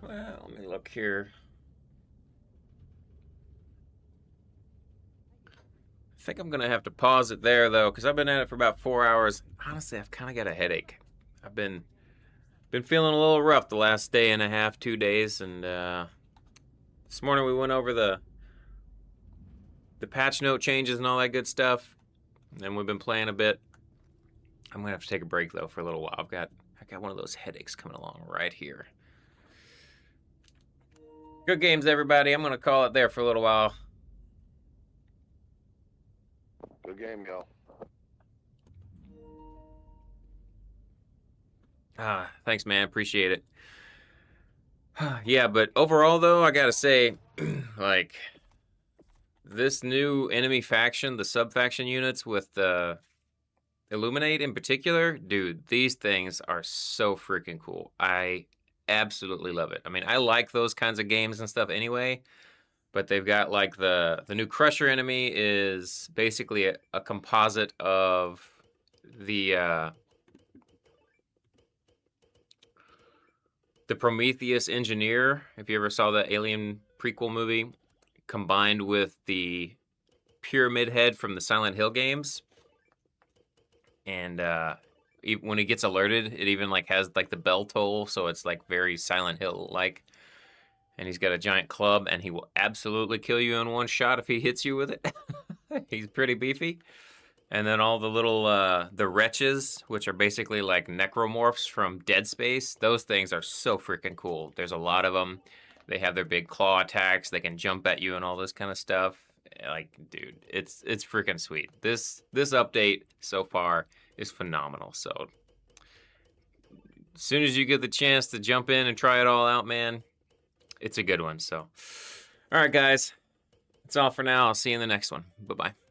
Well, let me look here. I think I'm gonna have to pause it there though, because I've been at it for about 4 hours. Honestly, I've kind of got a headache. I've been feeling a little rough the last day and a half, 2 days, and this morning we went over the patch note changes and all that good stuff, and we've been playing a bit. I'm gonna have to take a break though for a little while. I got one of those headaches coming along right here. Good games, everybody. I'm gonna call it there for a little while. Good game, y'all. Thanks, man. Appreciate it. Yeah, but overall, though, I gotta say, like, this new enemy faction, the sub-faction units with the Illuminate in particular, dude, these things are so freaking cool. I absolutely love it. I mean, I like those kinds of games and stuff anyway, but they've got like the new Crusher enemy is basically a composite of the Prometheus engineer, if you ever saw the Alien prequel movie, combined with the Pyramid Head from the Silent Hill games. And when he gets alerted, it even like has like the bell toll, so it's like very Silent Hill like. And he's got a giant club, and he will absolutely kill you in one shot if he hits you with it. He's pretty beefy. And then all the little the wretches, which are basically like necromorphs from Dead Space. Those things are so freaking cool. There's a lot of them. They have their big claw attacks. They can jump at you and all this kind of stuff. Like, dude, it's freaking sweet. This update so far is phenomenal. So as soon as you get the chance to jump in and try it all out, man, it's a good one. So, all right, guys, that's all for now. I'll see you in the next one. Bye-bye.